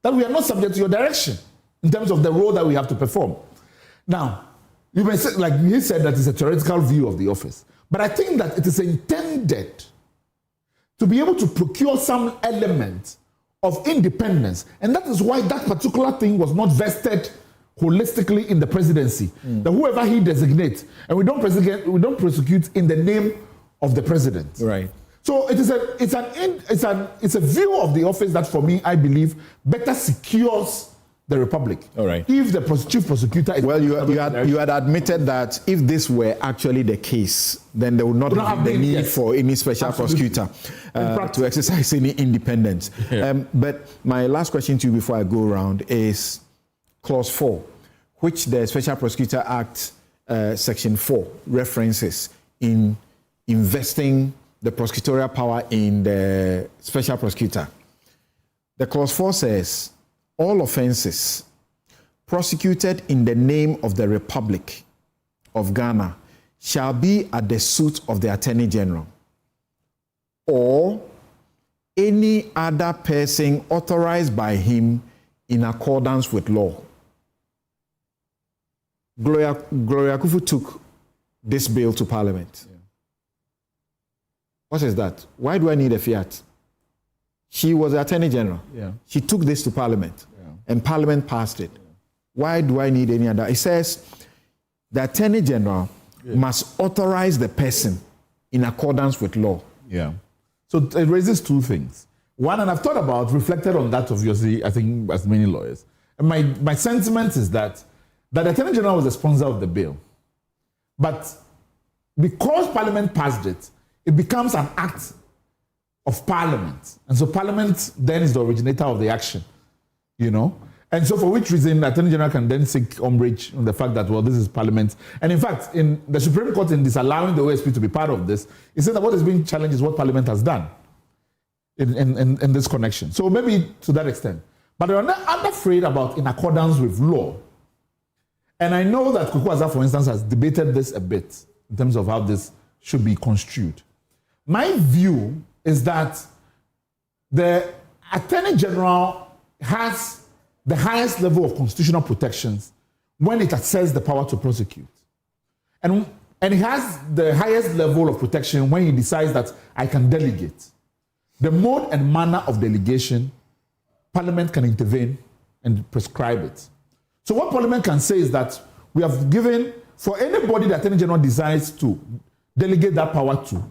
That we are not subject to your direction in terms of the role that we have to perform. Now, you may say, like he said, that it's a theoretical view of the office. But I think that it is intended to be able to procure some element of independence. And that is why that particular thing was not vested holistically in the presidency. That whoever he designates, and we don't prosecute in the name of the president. Right. So it's a view of the office that, for me, I believe better secures the republic. All right. If the chief prosecutor is... Well, you had admitted that if this were actually the case, then there would not have the need for any special prosecutor to exercise any independence. Yeah. But my last question to you before I go around is Clause 4, which the Special Prosecutor Act, Section 4, references in investing the prosecutorial power in the special prosecutor. The Clause 4 says, all offenses prosecuted in the name of the Republic of Ghana shall be at the suit of the Attorney General or any other person authorized by him in accordance with law. Gloria Kufu took this bill to Parliament. Yeah. What is that? Why do I need a fiat? She was the Attorney General. Yeah. She took this to Parliament, and Parliament passed it. Why do I need any other? It says the Attorney General must authorize the person in accordance with law. Yeah. So it raises two things. One, and I've thought about, reflected on that, obviously, I think, as many lawyers. And my sentiment is that the Attorney General was the sponsor of the bill. But because Parliament passed it, it becomes an act of Parliament. And so Parliament then is the originator of the action, you know? And so for which reason the Attorney General can then seek umbrage on the fact that, well, this is Parliament. And in fact, in the Supreme Court, in disallowing the OSP to be part of this, it said that what is being challenged is what Parliament has done in this connection. So maybe to that extent. But I'm afraid about in accordance with law. And I know that Kuku Azar, for instance, has debated this a bit in terms of how this should be construed. My view is that the Attorney General has the highest level of constitutional protections when it asserts the power to prosecute. And he has the highest level of protection when he decides that I can delegate. The mode and manner of delegation, Parliament can intervene and prescribe it. So what Parliament can say is that we have given, for anybody the Attorney General decides to delegate that power to,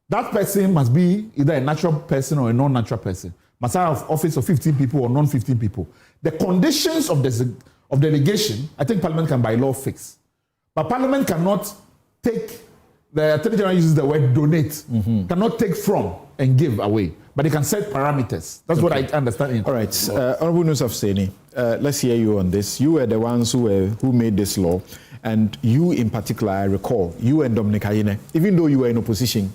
that person must be either a natural person or a non-natural person. Must have office of 15 people or non-15 people. The conditions of delegation, I think Parliament can by law fix. But Parliament cannot take, the Attorney General uses the word donate, cannot take from and give away. But they can set parameters. That's what I understand. All right. Honorable Nusaf Seni, let's hear you on this. You were the ones who made this law. And you in particular, I recall, you and Dominic Ayine, even though you were in opposition,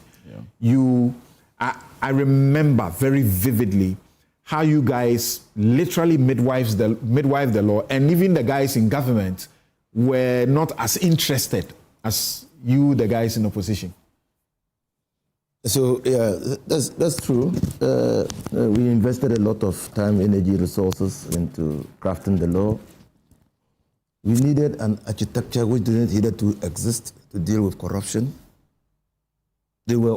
I remember very vividly how you guys literally midwife the law, and even the guys in government were not as interested as you, the guys in opposition. So yeah, that's true. We invested a lot of time, energy, resources into crafting the law. We needed an architecture which didn't need to exist to deal with corruption. There were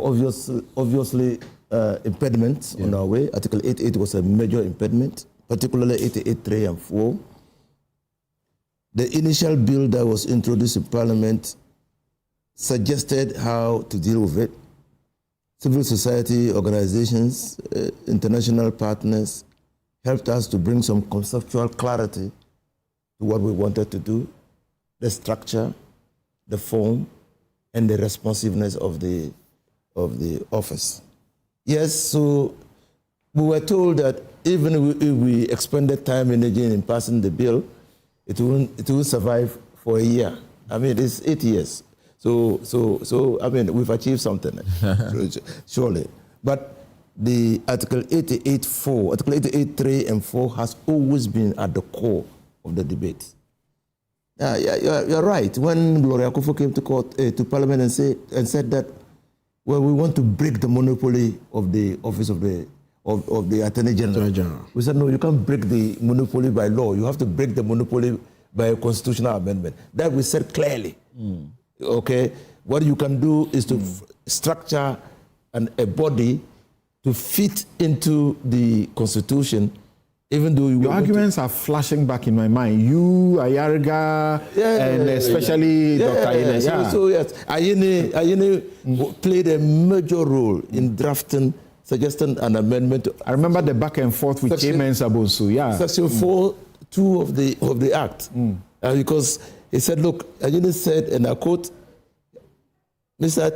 obviously impediments on our way. Article 88 was a major impediment, particularly 88.3 and 4. The initial bill that was introduced in Parliament suggested how to deal with it. Civil society organizations, international partners helped us to bring some conceptual clarity to what we wanted to do, the structure, the form, and the responsiveness of the office. Yes, so we were told that even if we expended time and energy in passing the bill, it won't survive for a year. I mean, it's 8 years. So I mean, we've achieved something, surely. But the Article 88.4, Article 88.3 and 4 has always been at the core of the debate. You're right. When Gloria Akufo came to court, to Parliament and said that, well, we want to break the monopoly of the office of the Attorney General. We said, no, you can't break the monopoly by law. You have to break the monopoly by a constitutional amendment. That we said clearly. Okay, what you can do is to structure a body to fit into the Constitution, even though your arguments are flashing back in my mind. You, Ayarga, and especially Dr. Ines. So yes, Ayine played a major role in drafting, suggesting an amendment. I remember the back and forth with Chairman Sabonsu. Section 4.2 of the Act, because he said, look, Ayine said, and I quote, Mr.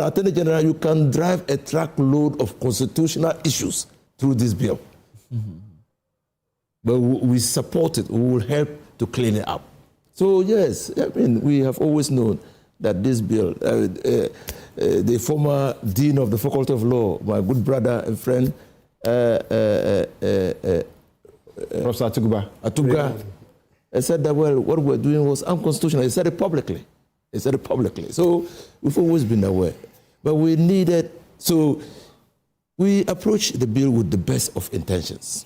Attorney General, you can drive a truckload of constitutional issues through this bill. But we support it. We will help to clean it up. So yes, I mean, we have always known that this bill, the former Dean of the Faculty of Law, my good brother and friend, Professor Atuga, said that, well, what we're doing was unconstitutional. He said it publicly. So we've always been aware. But we needed, so we approached the bill with the best of intentions.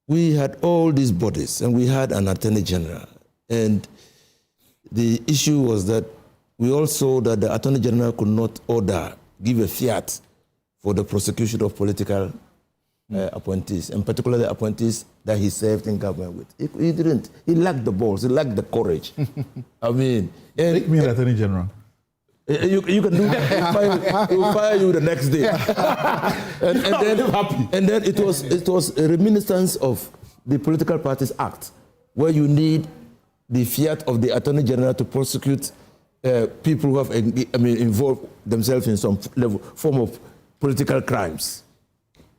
We had all these bodies, and we had an Attorney General. And the issue was that we all saw that the Attorney General could not give a fiat for the prosecution of political appointees, and particularly appointees that he served in government with. He didn't. He lacked the balls. He lacked the courage. I mean, make me an attorney general. You can do that. He'll fire you the next day. and then it was a reminiscence of the Political Parties Act, where you need the fiat of the Attorney General to prosecute people who have involved themselves in some form of political crimes,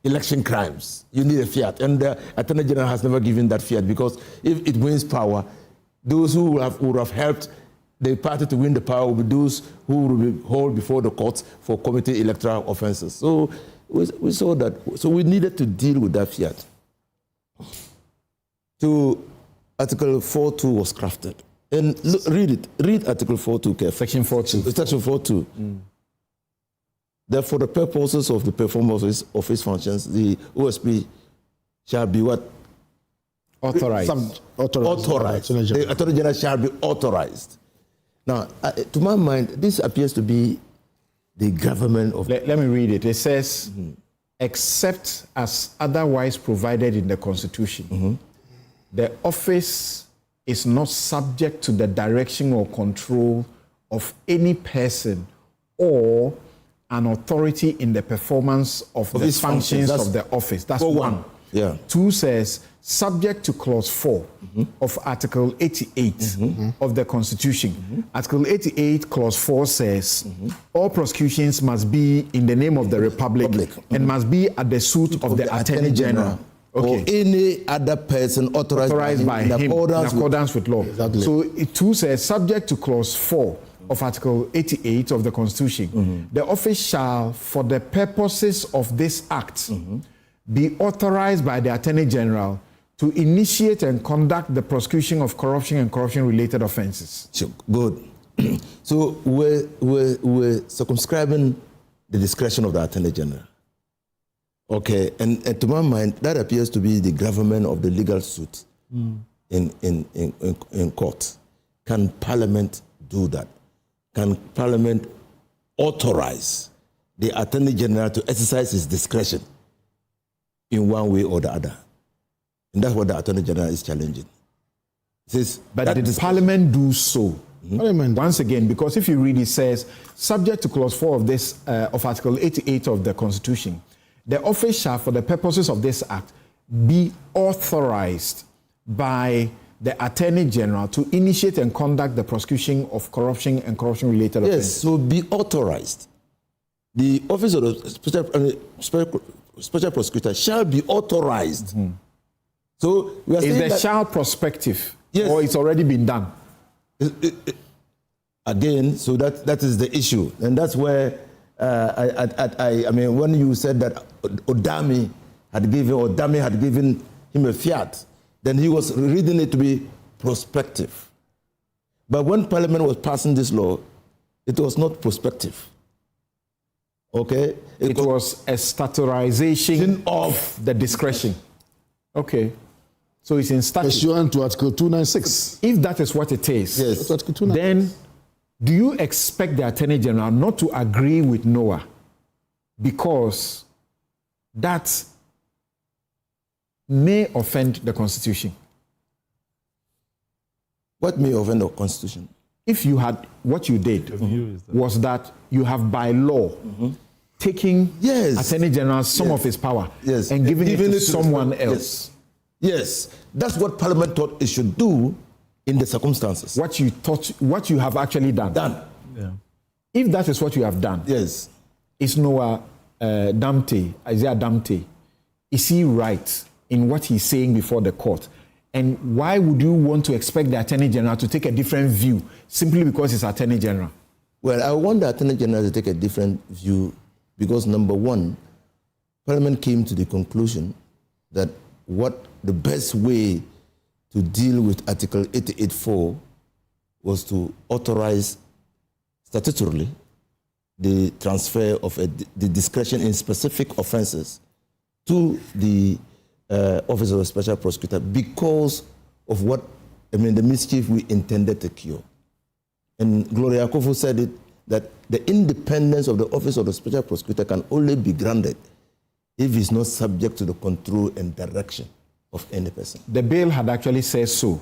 election crimes. You need a fiat, and the Attorney General has never given that fiat, because if it wins power, those who would have helped the party to win the power will be those who will be hauled before the courts for committing electoral offences. So we saw that. So we needed to deal with that fiat. So Article 4.2 was crafted. And look, read it. Read Article 4.2 carefully. Section 4.2. Section 4.2. That for the purposes of the performance of its functions, the OSP shall be what? Authorized. Authorized. The Attorney General shall be authorized. Now, to my mind, this appears to be the government of... Let me read it. It says, except as otherwise provided in the Constitution, the office is not subject to the direction or control of any person or an authority in the performance of the functions of the office. That's one. Yeah. 2 says, subject to clause 4 of Article 88 of the Constitution. Article 88, clause 4 says, all prosecutions must be in the name of the Republic and must be at the suit of the Attorney General. Or any other person authorized by him in accordance with law. Exactly. So it 2 says, subject to clause 4 of Article 88 of the Constitution, the office shall, for the purposes of this Act, be authorized by the Attorney General to initiate and conduct the prosecution of corruption and corruption-related offences. Sure. Good. So we're circumscribing the discretion of the Attorney General. Okay, and to my mind, that appears to be the gravamen of the legal suit in court. Can Parliament do that? Can Parliament authorize the Attorney General to exercise his discretion in one way or the other? And that's what the Attorney General is challenging. But did the Parliament do so? Once again, because if you read, it says, subject to clause 4 of this of Article 88 of the Constitution, the office shall, for the purposes of this Act, be authorized by the Attorney General to initiate and conduct the prosecution of corruption and corruption-related offences. Yes, so be authorized. The office of the Special Prosecutor shall be authorized. So we are saying is the that, shall prospective? Yes. Or it's already been done? Again, so that is the issue. And that's where, I mean, when you said that Dami had given him a fiat, then he was reading it to be prospective. But when Parliament was passing this law, it was not prospective. Okay? It was a staturization of the discretion. Okay. So it's in statute. Pursuant to Article 296. If that is what it is, yes, then do you expect the Attorney General not to agree with Noah? Because that may offend the Constitution. What may offend the Constitution? If you had, what you did was that you have by law taking Attorney General some of his power and giving it to someone else. Yes, that's what Parliament thought it should do in the circumstances. What you thought, what you have actually done. Yeah. If that is what you have done, yes, is Noah Isaiah Damte, is he right in what he's saying before the court? And why would you want to expect the Attorney General to take a different view simply because he's Attorney General? Well, I want the Attorney General to take a different view because, number one, Parliament came to the conclusion that what the best way to deal with Article 88.4 was to authorize statutorily the transfer of the discretion in specific offences to the Office of the Special Prosecutor because of the mischief we intended to cure. And Gloria Akufo said it, that the independence of the Office of the Special Prosecutor can only be granted if it's not subject to the control and direction of any person. The bill had actually said so,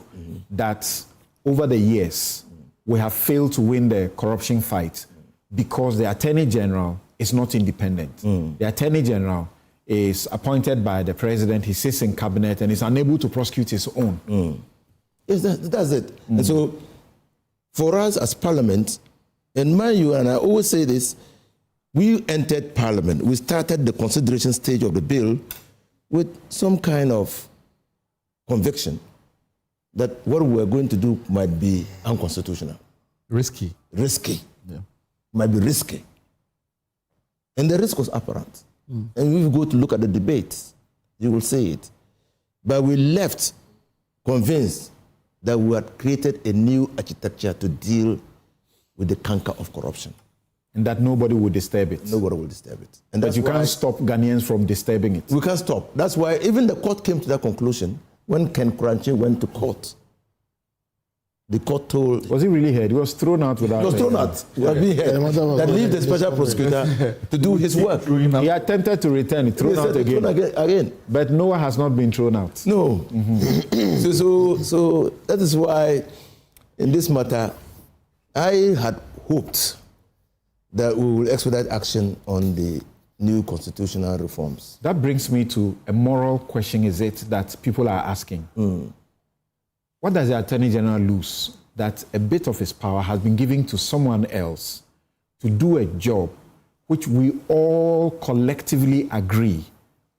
that over the years, we have failed to win the corruption fight because the Attorney General is not independent. The Attorney General is appointed by the President, he sits in cabinet and is unable to prosecute his own. Yes, that's it. And so, for us as Parliament, and mind you, and I always say this, we entered Parliament, we started the consideration stage of the bill with some kind of conviction that what we're going to do might be unconstitutional. Risky. Yeah. Might be risky. And the risk was apparent. And if you go to look at the debates, you will see it. But we left convinced that we had created a new architecture to deal with the canker of corruption. And that nobody will disturb it. Nobody will disturb it. And but you can't stop Ghanaians from disturbing it. We can't stop. That's why even the court came to that conclusion when Ken Kranchi went to court. The court told... Was he really heard? He was thrown out without... He was thrown out. That leave the special prosecutor to do his work. He attempted to return, thrown out again. But Noah has not been thrown out. No. So that is why in this matter, I had hoped that we will expedite action on the new constitutional reforms. That brings me to a moral question, is it, that people are asking. What does the Attorney General lose that a bit of his power has been given to someone else to do a job which we all collectively agree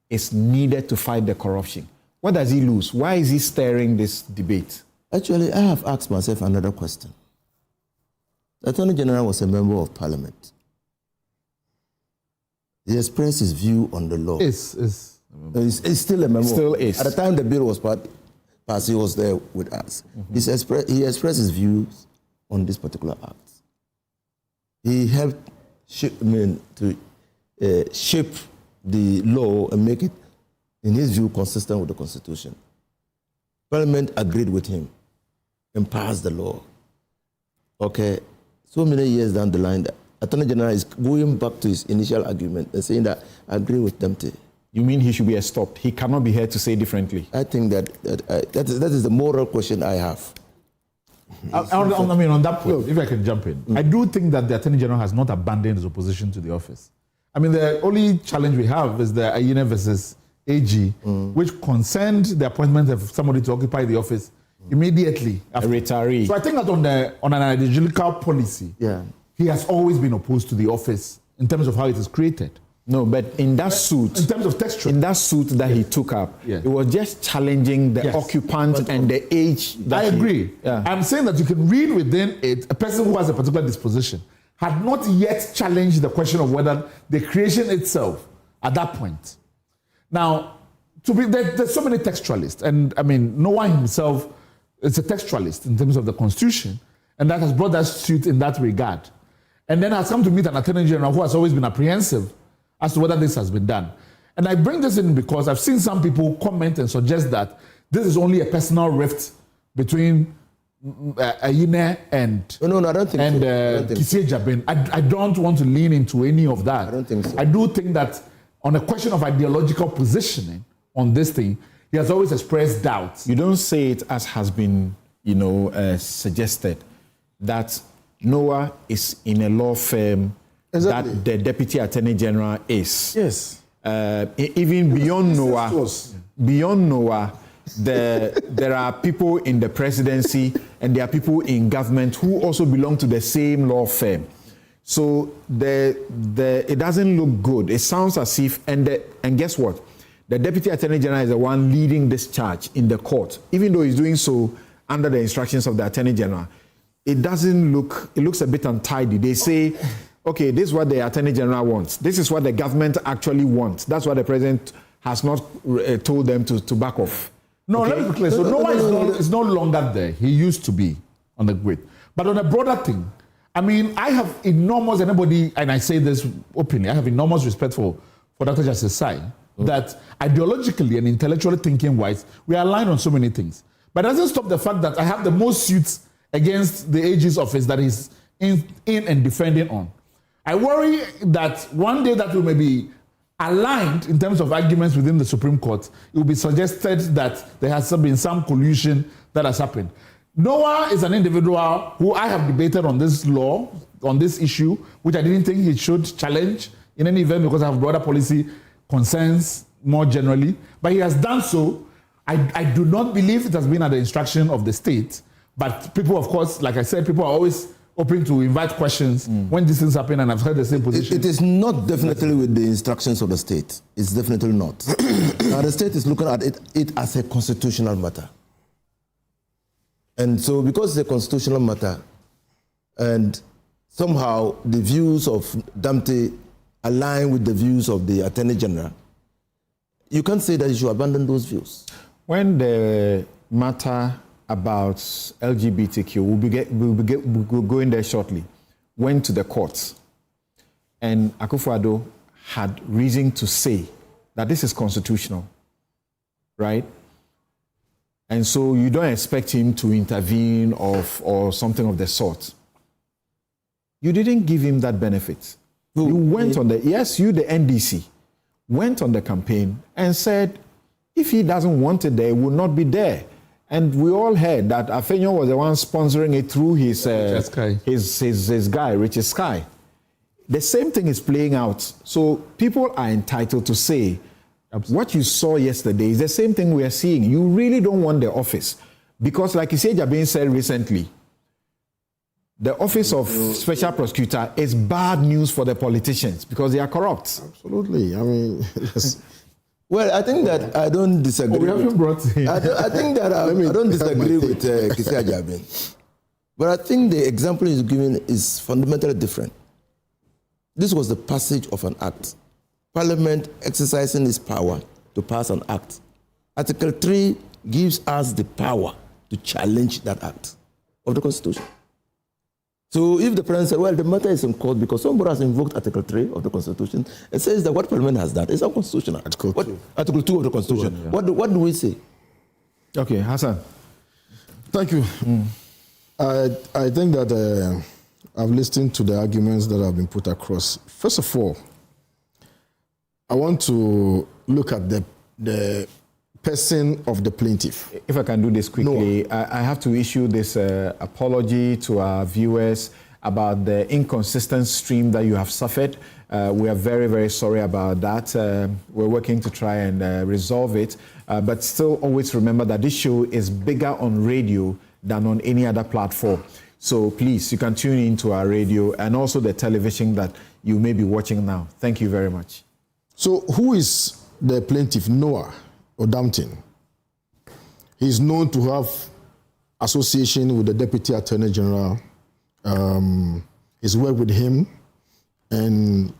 is needed to fight the corruption? What does he lose? Why is he stirring this debate? Actually, I have asked myself another question. The Attorney General was a member of Parliament. He expressed his view on the law. He's still a member. Still is. At the time the bill was passed, he was there with us. He expressed his views on this particular act. He helped shape the law and make it, in his view, consistent with the Constitution. Parliament agreed with him and passed the law. Okay, so many years down the line, the Attorney General is going back to his initial argument and saying that I agree with Dempsey. You mean he should be stopped? He cannot be here to say differently. I think that is the moral question I have. On that point, if I can jump in, I do think that the Attorney General has not abandoned his opposition to the office. I mean, the only challenge we have is the Ayine versus AG, which concerned the appointment of somebody to occupy the office immediately after. A retiree. So I think that on an ideological policy, he has always been opposed to the office in terms of how it is created. No, but in that suit, in terms of texture, in that suit that he took up, it was just challenging the occupant and the age. That I agree. I'm saying that you can read within it a person who has a particular disposition had not yet challenged the question of whether the creation itself at that point. Now, there's so many textualists, and I mean, Noah himself is a textualist in terms of the Constitution, and that has brought that suit in that regard. And then has come to meet an Attorney General who has always been apprehensive as to whether this has been done. And I bring this in because I've seen some people comment and suggest that this is only a personal rift between Ayine and I don't think Kissie Jabin. I don't want to lean into any of that. I don't think so. I do think that on a question of ideological positioning on this thing, he has always expressed doubts. You don't say it as has been, suggested, that Noah is in a law firm that the Deputy Attorney General is. Yes. Even beyond Noah, there are people in the presidency and there are people in government who also belong to the same law firm. So it doesn't look good. It sounds as if, and guess what? The Deputy Attorney General is the one leading this charge in the court, even though he's doing so under the instructions of the Attorney General. It looks a bit untidy. They say, okay, this is what the Attorney General wants. This is what the government actually wants. That's what the President has not told them to back off. No, let me be clear. So Noah is no longer there. He used to be on the grid. But on a broader thing, I mean, I have enormous, and I say this openly, I have enormous respect for Dr. Justice Sai, that ideologically and intellectually thinking-wise, we are aligned on so many things. But it doesn't stop the fact that I have the most suits against the AG's office that is in and defending on. I worry that one day that we may be aligned in terms of arguments within the Supreme Court, it will be suggested that there has been some collusion that has happened. Noah is an individual who I have debated on this law, on this issue, which I didn't think he should challenge in any event because I have broader policy concerns more generally. But he has done so. I do not believe it has been at the instruction of the state. But people, of course, like I said, people are always open to invite questions when these things happen, and I've heard the same position. It is not definitely with the instructions of the state. It's definitely not. Now, the state is looking at it as a constitutional matter. And so because it's a constitutional matter, and somehow the views of Damte align with the views of the Attorney General, you can't say that you should abandon those views. When the matter about LGBTQ, we'll go in there shortly, went to the courts, and Akufo-Addo had reason to say that this is constitutional, right? And so you don't expect him to intervene or something of the sort. You didn't give him that benefit. You went on the NDC, went on the campaign and said, if he doesn't want it there, it will not be there. And we all heard that Afenyo was the one sponsoring it through his guy, Richard Sky. The same thing is playing out. So people are entitled to say, what you saw yesterday is the same thing we are seeing. You really don't want the office. Because like Issei Jabin said recently, the office of Special Prosecutor is bad news for the politicians because they are corrupt. Absolutely. I mean, well, I think that I don't disagree. We haven't brought him. I think that I don't disagree with Issei Jabin. But I think the example he's giving is fundamentally different. This was the passage of an act. Parliament exercising its power to pass an act. Article 3 gives us the power to challenge that act of the Constitution. So if the President said, well, the matter is in court because somebody has invoked Article 3 of the Constitution, it says that what Parliament has done is unconstitutional. Article 2 of the Constitution. Yeah. What do we say? Okay, Hassan. Thank you. I think that I've listened to the arguments that have been put across. First of all, I want to look at the person of the plaintiff. If I can do this quickly, I have to issue this apology to our viewers about the inconsistent stream that you have suffered. We are very, very sorry about that. We're working to try and resolve it. But still always remember that this show is bigger on radio than on any other platform. So please, you can tune into our radio and also the television that you may be watching now. Thank you very much. So who is the plaintiff, Noah Odamtin? He's known to have association with the Deputy Attorney General. He's worked with him, and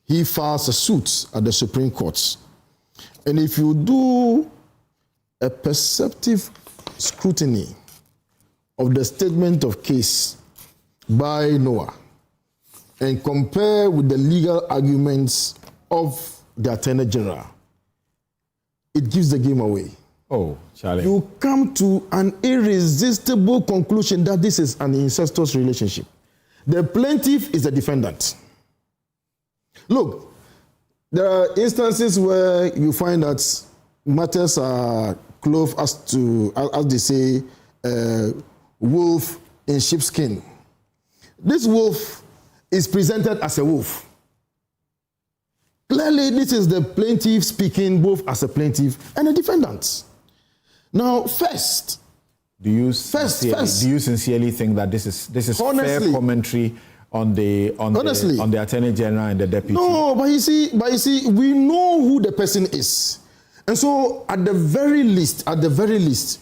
he files a suit at the Supreme Court. And if you do a perceptive scrutiny of the statement of case by Noah and compare with the legal arguments of the Attorney General, it gives the game away. Oh, Charlie. You come to an irresistible conclusion that this is an incestuous relationship. The plaintiff is the defendant. Look, there are instances where you find that matters are clothed as they say, wolf in sheepskin. This wolf is presented as a wolf. Clearly, this is the plaintiff speaking both as a plaintiff and a defendant. Now, first, do you sincerely think that this is honestly, fair commentary on the Attorney General and the Deputy? No, but you see, we know who the person is. And so, at the very least,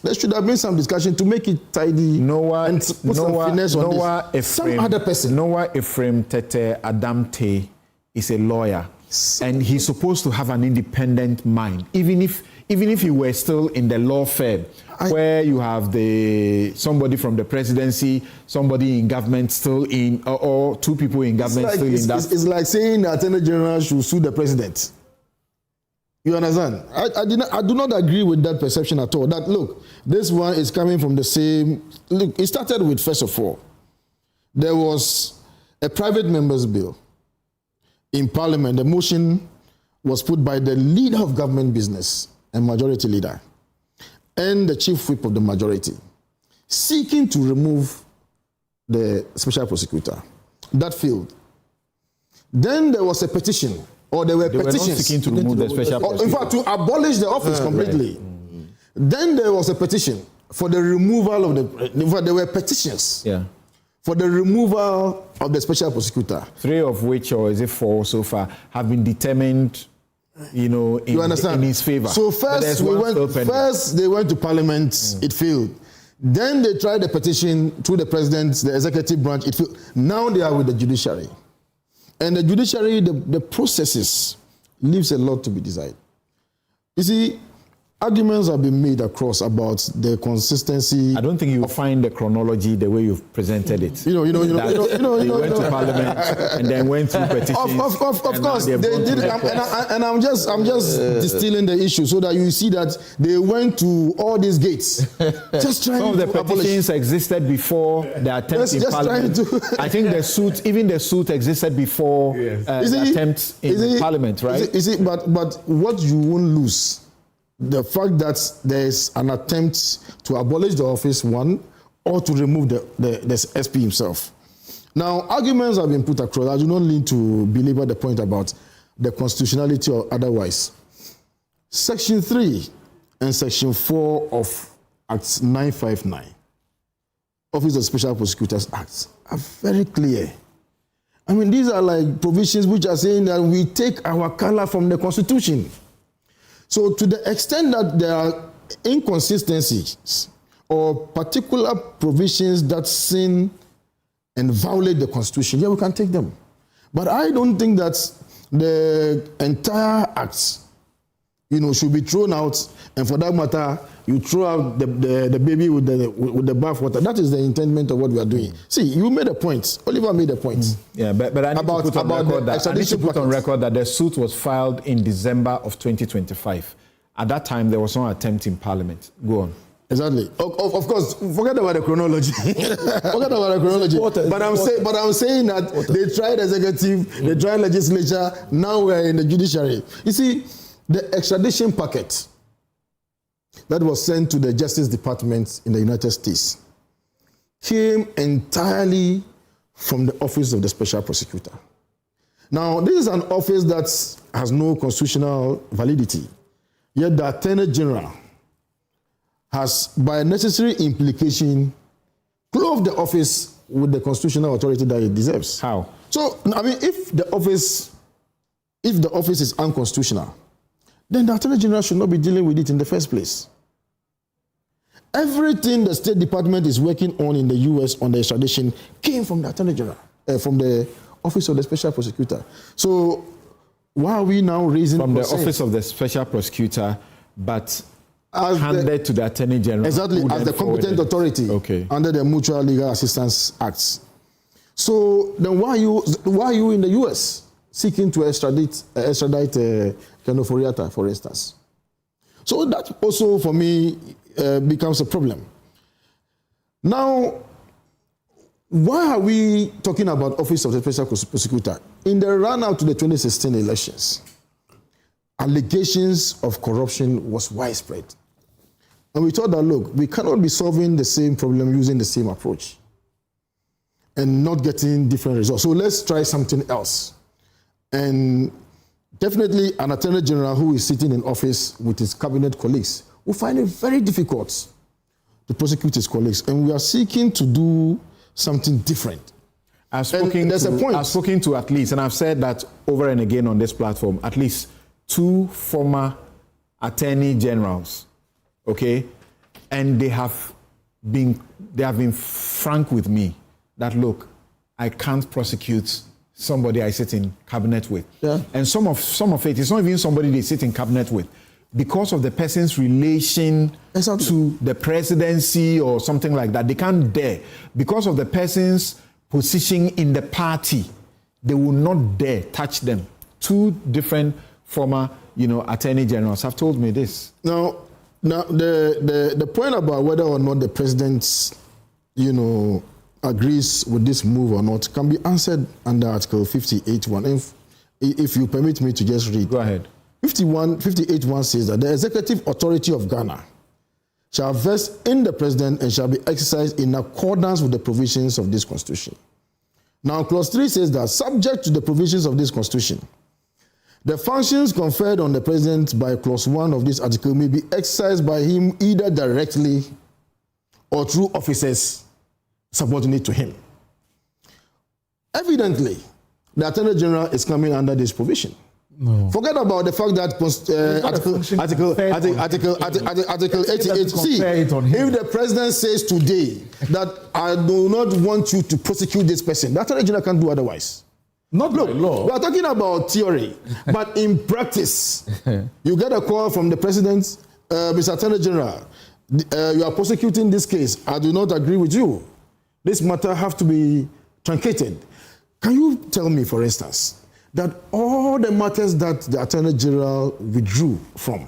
there should have been some discussion to make it tidy. Noah Some other person. Noah Ephraim Tete Adamte is a lawyer, and he's supposed to have an independent mind, even if he were still in the law firm, where you have somebody from the presidency, somebody in government still in, or two people in government still in that. It's like saying the Attorney General should sue the president. You understand? I do not agree with that perception at all. That, look, this one is coming from the same... Look, it started with, first of all, there was a private member's bill in Parliament, the motion was put by the leader of government business and majority leader and the chief whip of the majority, seeking to remove the special prosecutor. That failed. Then there was a petition, or there were petitions. Were not seeking to remove the special prosecutor. In fact, to abolish the office completely. Right. Then there was a petition for the removal of the. In fact, there were petitions. Yeah. For the removal of the special prosecutor. 3 of which, or is it 4 so far, have been determined, in his favor. So first they went to Parliament, it failed. Then they tried the petition through the President, the executive branch, it failed. Now they are with the judiciary. And the judiciary, the processes leaves a lot to be desired. You see, arguments have been made across about the consistency. I don't think you find the chronology the way you've presented it. They went to Parliament and then went through petitions. Of course, they did it, and I'm just distilling the issue so that you see that they went to all these gates. Just trying. Some of the petitions existed before the attempt in Parliament. I think even the suit existed before the attempt in Parliament, right? But what you won't lose. The fact that there is an attempt to abolish the office, one, or to remove the SP himself. Now, arguments have been put across. I do not need to belabor the point about the constitutionality or otherwise. Section 3 and Section 4 of Act 959, Office of Special Prosecutors Act, are very clear. I mean, these are like provisions which are saying that we take our color from the Constitution. So to the extent that there are inconsistencies or particular provisions that sin and violate the Constitution, we can take them. But I don't think that the entire act, should be thrown out, and for that matter, you throw out the baby with the bath water. That is the intendment of what we are doing. See, you made a point. Oliver made a point. Yeah, but I need to put on record that the suit was filed in December of 2025. At that time, there was no attempt in Parliament. Go on. Exactly. Of course, forget about the chronology. But I'm saying that they tried executive, they tried legislature, now we're in the judiciary. You see, the extradition packet that was sent to the Justice Department in the United States came entirely from the Office of the Special Prosecutor. Now, this is an office that has no constitutional validity, yet the Attorney General has, by necessary implication, clothed the office with the constitutional authority that it deserves. How? So, I mean, if the office is unconstitutional, then the Attorney General should not be dealing with it in the first place. Everything the State Department is working on in the U.S. on the extradition came from the Attorney General, from the Office of the Special Prosecutor. So why are we now raising from the Office of the Special Prosecutor, but handed to the Attorney General? Exactly, as the competent authority under the Mutual Legal Assistance Acts. So then why are you in the U.S. seeking to extradite Keno Foriata, for instance? So that also, for me, becomes a problem. Now, why are we talking about Office of the Special Prosecutor? In the run-up to the 2016 elections, allegations of corruption was widespread. And we thought that, look, we cannot be solving the same problem using the same approach and not getting different results. So let's try something else. And definitely an Attorney General who is sitting in office with his cabinet colleagues will find it very difficult to prosecute his colleagues. And we are seeking to do something different. I've spoken to at least, and I've said that over and again on this platform, at least 2 former attorney generals, and they have been frank with me that, look, I can't prosecute somebody I sit in cabinet with. Yeah. And some of it, it's not even somebody they sit in cabinet with. Because of the person's relation to the presidency or something like that, they can't dare. Because of the person's position in the party, they will not dare touch them. 2 different former, attorney generals have told me this. Now the point about whether or not the president, agrees with this move or not can be answered under Article 58(1). If you permit me to just read. Go ahead. 58.1 says that the executive authority of Ghana shall vest in the president and shall be exercised in accordance with the provisions of this constitution. Now, clause 3 says that subject to the provisions of this constitution, the functions conferred on the president by clause 1 of this article may be exercised by him either directly or through officers subordinate to him. Evidently, the Attorney General is coming under this provision. No. Forget about the fact that Article 88. See, if the president says today that I do not want you to prosecute this person, the Attorney General can't do otherwise. Not by law. We are talking about theory, but in practice, you get a call from the president, Mr. Attorney General, you are prosecuting this case. I do not agree with you. This matter have to be truncated. Can you tell me, for instance, that all the matters that the Attorney General withdrew from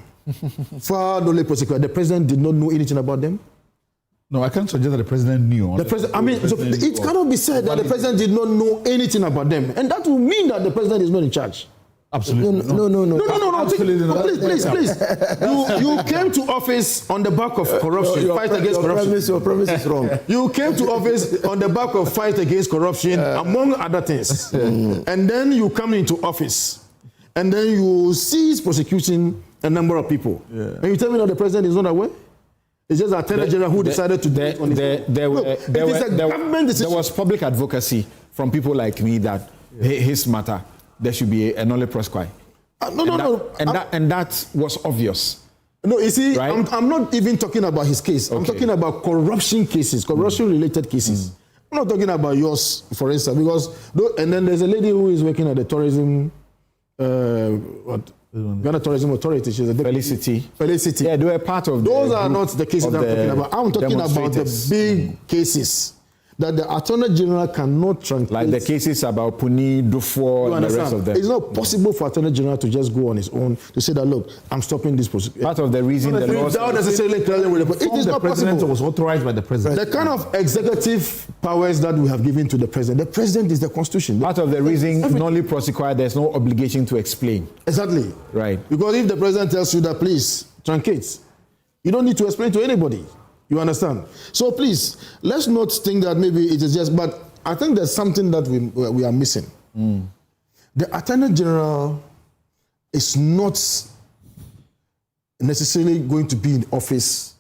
for the prosecutor, the president did not know anything about them? No, I can't suggest that the president knew. The president, I mean, so it cannot be said that the president did not know anything about them, and that will mean that the president is not in charge. Absolutely no. Absolutely not. Please. You came to office on the back of corruption, fight against corruption. Your premise is wrong. You came to office on the back of fight against corruption, among other things. And then you come into office, and then you cease prosecuting a number of people. And you tell me that the president is not aware? It's just the Attorney General who decided to do it on his own. There was public advocacy from people like me that his matter, there should be a nolle prosequi. And that was obvious. No, you see, right? I'm not even talking about his case. I'm talking about corruption cases, corruption-related cases. I'm not talking about yours, for instance, because... And then there's a lady who is working at the tourism... Ghana Tourism Authority. She's a Felicity. Yeah, they were part of those are not the cases I'm talking about. I'm talking about the big cases that the Attorney General cannot truncate. Like the cases about Puni, Dufour, and the rest of them. It's not possible for Attorney General to just go on his own to say that, look, I'm stopping this prosecution. Part of the reason the law... Without necessarily telling with the... It is not possible. Was authorized by the president. The kind of executive powers that we have given to the president is the Constitution. Part of the reason nolle prosequi, there's no obligation to explain. Exactly. Right. Because if the president tells you that, please, truncate, you don't need to explain to anybody. You understand? So please, let's not think that maybe it is just, but I think there's something that we are missing. The Attorney General is not necessarily going to be in office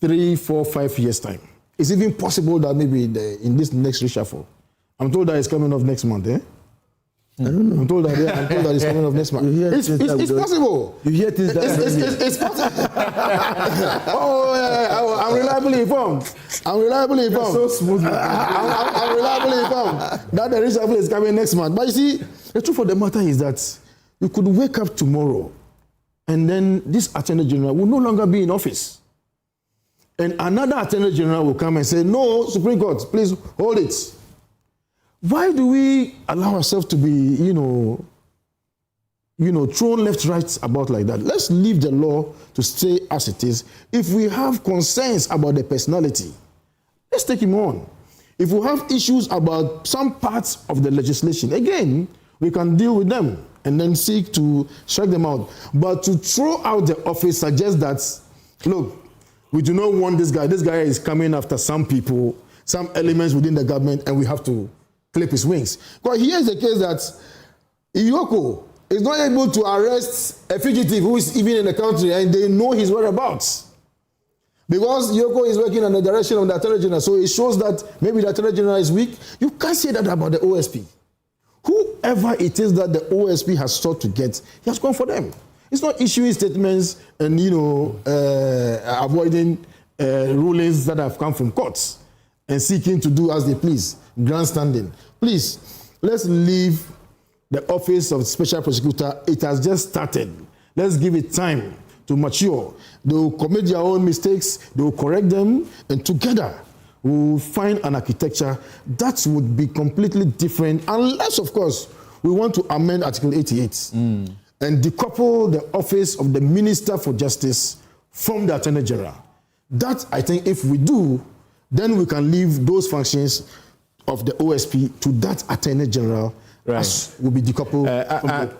3, 4, 5 years' time. It's even possible that maybe in this next reshuffle, I'm told that it's coming off next month, eh? I don't know. I'm told that it's coming off next month. It's possible. You hear things that it's possible. I'm reliably informed. So smooth. I'm reliably informed that the reshuffle is coming next month. But you see, the truth of the matter is that you could wake up tomorrow and then this Attorney General will no longer be in office. And another Attorney General will come and say, no, Supreme Court, please hold it. Why do we allow ourselves to be, thrown left, right about like that? Let's leave the law to stay as it is. If we have concerns about the personality, let's take him on. If we have issues about some parts of the legislation, again, we can deal with them and then seek to strike them out. But to throw out the office suggests that, look, we do not want this guy. This guy is coming after some people, some elements within the government, and we have to clip his wings. Because here's the case that Iyoko is not able to arrest a fugitive who is even in the country and they know his whereabouts. Because Iyoko is working on the direction of the Attorney General, so it shows that maybe the Attorney General is weak. You can't say that about the OSP. Whoever it is that the OSP has sought to get, he has gone for them. It's not issuing statements and, avoiding rulings that have come from courts and seeking to do as they please, grandstanding. Please, let's leave the office of Special Prosecutor. It has just started. Let's give it time to mature. They will commit their own mistakes, they will correct them, and together we will find an architecture that would be completely different, unless, of course, we want to amend Article 88 and decouple the office of the Minister for Justice from the Attorney General. That, I think, if we do, then we can leave those functions of the OSP to that Attorney General will be decoupled.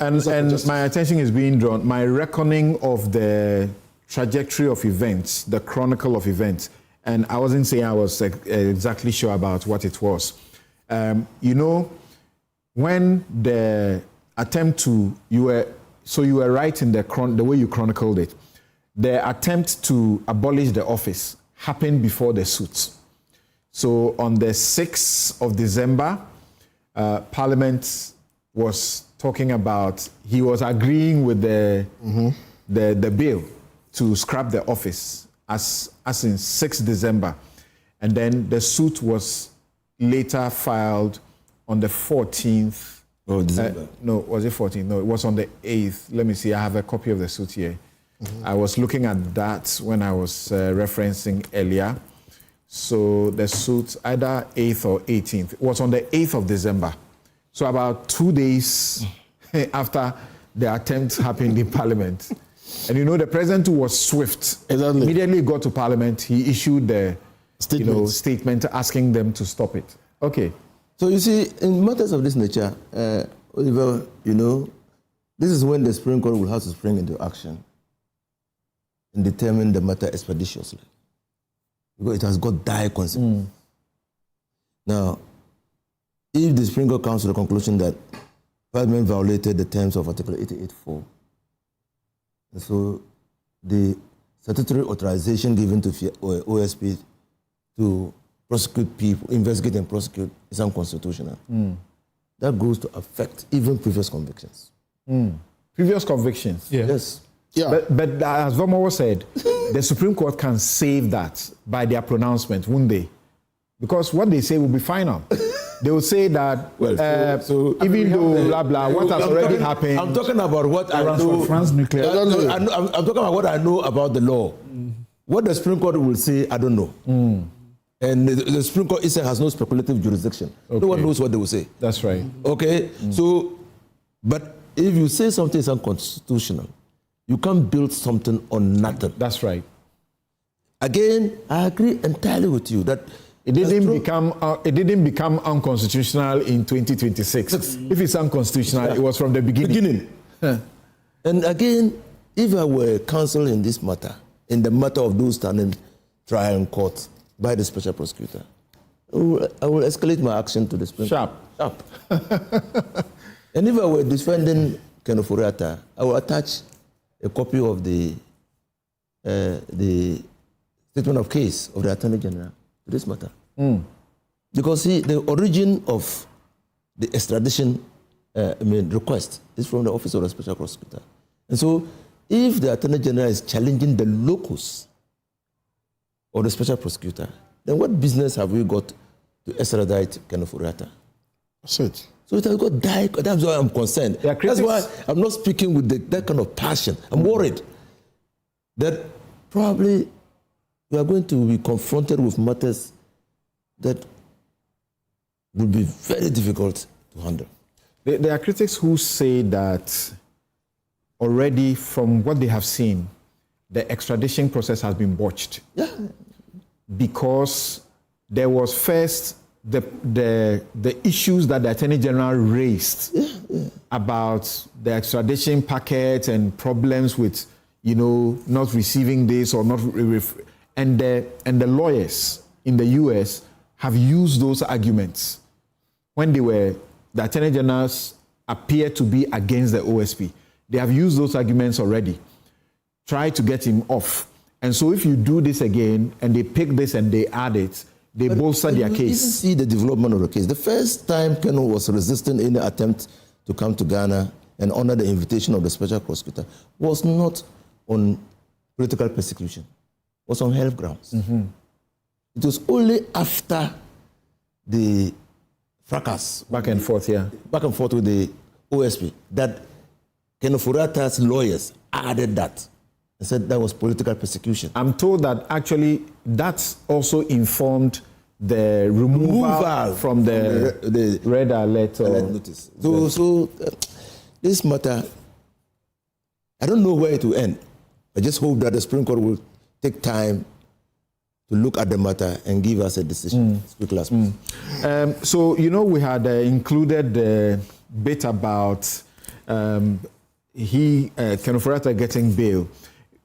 And my attention is being drawn. My reckoning of the trajectory of events, the chronicle of events, and I wasn't saying I was exactly sure about what it was. When the attempt to, you were right in the way you chronicled it. The attempt to abolish the office happened before the suits. So on the 6th of December, Parliament was talking about, he was agreeing with the bill to scrap the office as in 6th December. And then the suit was later filed on the 14th. Oh, December. No, was it 14th? No, it was on the 8th. Let me see, I have a copy of the suit here. I was looking at that when I was referencing earlier. So the suit, either 8th or 18th, it was on the 8th of December. So about 2 days after the attempt happened in Parliament. And the president was swift. Exactly. Immediately got to Parliament, he issued the statement asking them to stop it. Okay. So you see, in matters of this nature, Oliver, this is when the Supreme Court will have to spring into action and determine the matter expeditiously, because it has got dire consequences. Now, if the Supreme Court comes to the conclusion that Parliament violated the terms of Article 88.4, and so the statutory authorization given to OSP to prosecute people, investigate and prosecute is unconstitutional. That goes to affect even previous convictions. Previous convictions? Yes. Yeah. But as Vomo said, the Supreme Court can save that by their pronouncement, won't they? Because what they say will be final. They will say that even though blah blah, what has already happened. I'm talking about what I know. France nuclear. I'm talking about what I know about the law. What the Supreme Court will say, I don't know. And the Supreme Court itself has no speculative jurisdiction. Okay. No one knows what they will say. That's right. Okay? So, but if you say something is unconstitutional, you can't build something on nothing. That's right. Again, I agree entirely with you that it didn't become unconstitutional in 2026. If it's unconstitutional, it was from the beginning. And again, if I were counsel in this matter, in the matter of those standing trial in court by the special prosecutor, I will escalate my action to the Supreme Court. Sharp. And if I were defending Kenneth Furiata, I will attach a copy of the statement of case of the Attorney General to this matter. Because the origin of the extradition request is from the office of the special prosecutor. And so if the Attorney General is challenging the locus of the special prosecutor, then what business have we got to extradite Kenneth Furiata? That's it. So it has got that's why I'm concerned. That's why I'm not speaking with that kind of passion. I'm worried that probably we are going to be confronted with matters that will be very difficult to handle. There are critics who say that already from what they have seen, the extradition process has been botched. Yeah. Because there was first the issues that the Attorney General raised about the extradition packet and problems with, not receiving this or not, and the lawyers in the US have used those arguments when the Attorney Generals appear to be against the OSP. They have used those arguments already, try to get him off. And so if you do this again and they pick this and they add it, they bolster their case. You even see the development of the case. The first time Keno was resisting any attempt to come to Ghana and honor the invitation of the special prosecutor was not on political persecution, it was on health grounds. It was only after the fracas, back and forth with the OSP, that Keno Furiata's lawyers added that and said that was political persecution. I'm told that actually that also informed the removal from the red alert notice. So this matter, I don't know where it will end. I just hope that the Supreme Court will take time to look at the matter and give us a decision as quickly as possible. So, we had included bit about Ken Furnart getting bail.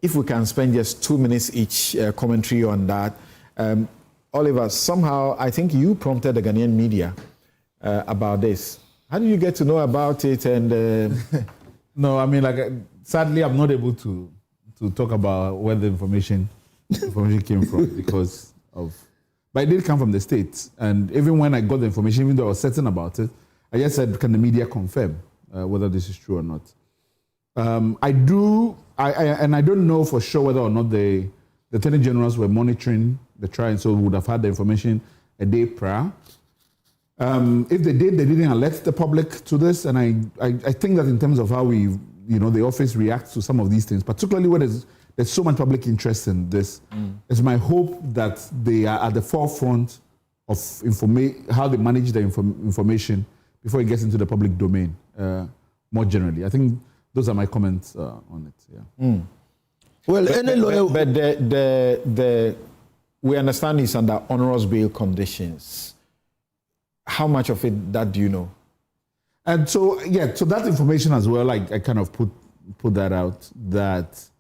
If we can spend just 2 minutes each commentary on that. Oliver, somehow I think you prompted the Ghanaian media about this. How did you get to know about it? And no, I mean, sadly, I'm not able to talk about where the information came from because of. But it did come from the States, and even when I got the information, even though I was certain about it, I just said, "Can the media confirm whether this is true or not?" I don't know for sure whether or not the Attorney Generals were monitoring the trial, and so would have had the information a day prior. If they did, they didn't alert the public to this, and I think that in terms of how the office reacts to some of these things, particularly when there's so much public interest in this, it's my hope that they are at the forefront of how they manage the information before it gets into the public domain more generally. I think those are my comments on it. Yeah. Well, any lawyer, but we understand it's under onerous bail conditions. How much of it that do you know? And so that information as well, I kind of put that out. That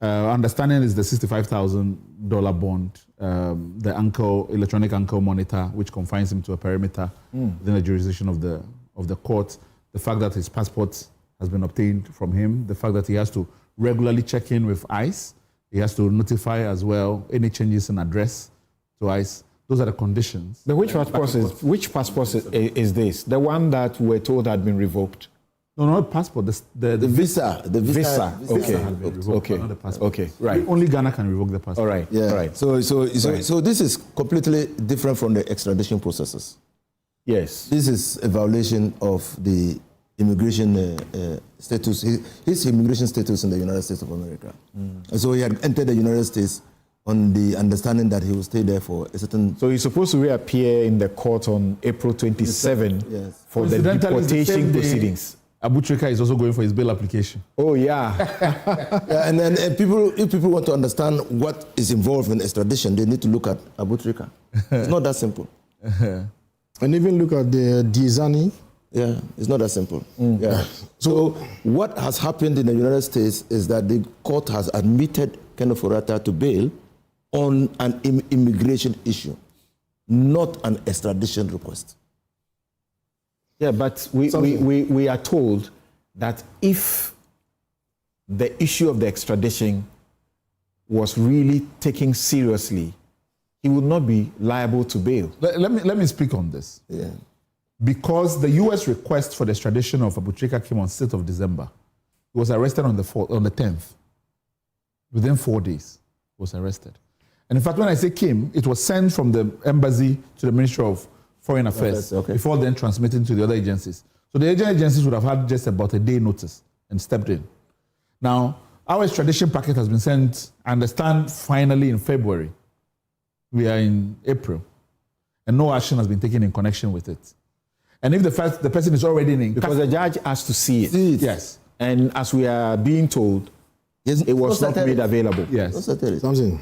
understanding is the $65,000 bond, the electronic ankle monitor, which confines him to a perimeter within the jurisdiction of the court. The fact that his passport has been obtained from him, the fact that he has to regularly check in with ICE, he has to notify as well any changes in address to ICE. Those are the conditions. But which passport is this? The one that we're told had been revoked? No, not passport. The visa. The visa. Okay. Not the passport. Okay. Right. Only Ghana can revoke the passport. All right. Yeah. All right. So this is completely different from the extradition processes. Yes. This is a violation of the immigration status, his immigration status in the United States of America. And so he had entered the United States on the understanding that he will stay there for a certain... So he's supposed to reappear in the court on April 27 for the deportation proceedings. Abutrika is also going for his bail application. Oh, yeah. And then if people want to understand what is involved in extradition, they need to look at Abutrika. It's not that simple. And even look at the Dizani. Yeah, it's not that simple. Yeah. So what has happened in the United States is that the court has admitted Ken Furnart to bail on an immigration issue, not an extradition request. Yeah, but we are told that if the issue of the extradition was really taken seriously, he would not be liable to bail. Let me speak on this. Yeah. Because the U.S. request for the extradition of Abutrika came on 6th of December. He was arrested on the 10th. Within 4 days, he was arrested. And in fact, when I say came, it was sent from the embassy to the Ministry of Foreign Affairs before then transmitting to the other agencies. So the agencies would have had just about a day notice and stepped in. Now, our extradition packet has been sent, I understand, finally in February. We are in April. And no action has been taken in connection with it. And if the person is already in... Because the judge has to see it. Yes. And as we are being told, it was not made available. Yes. Something.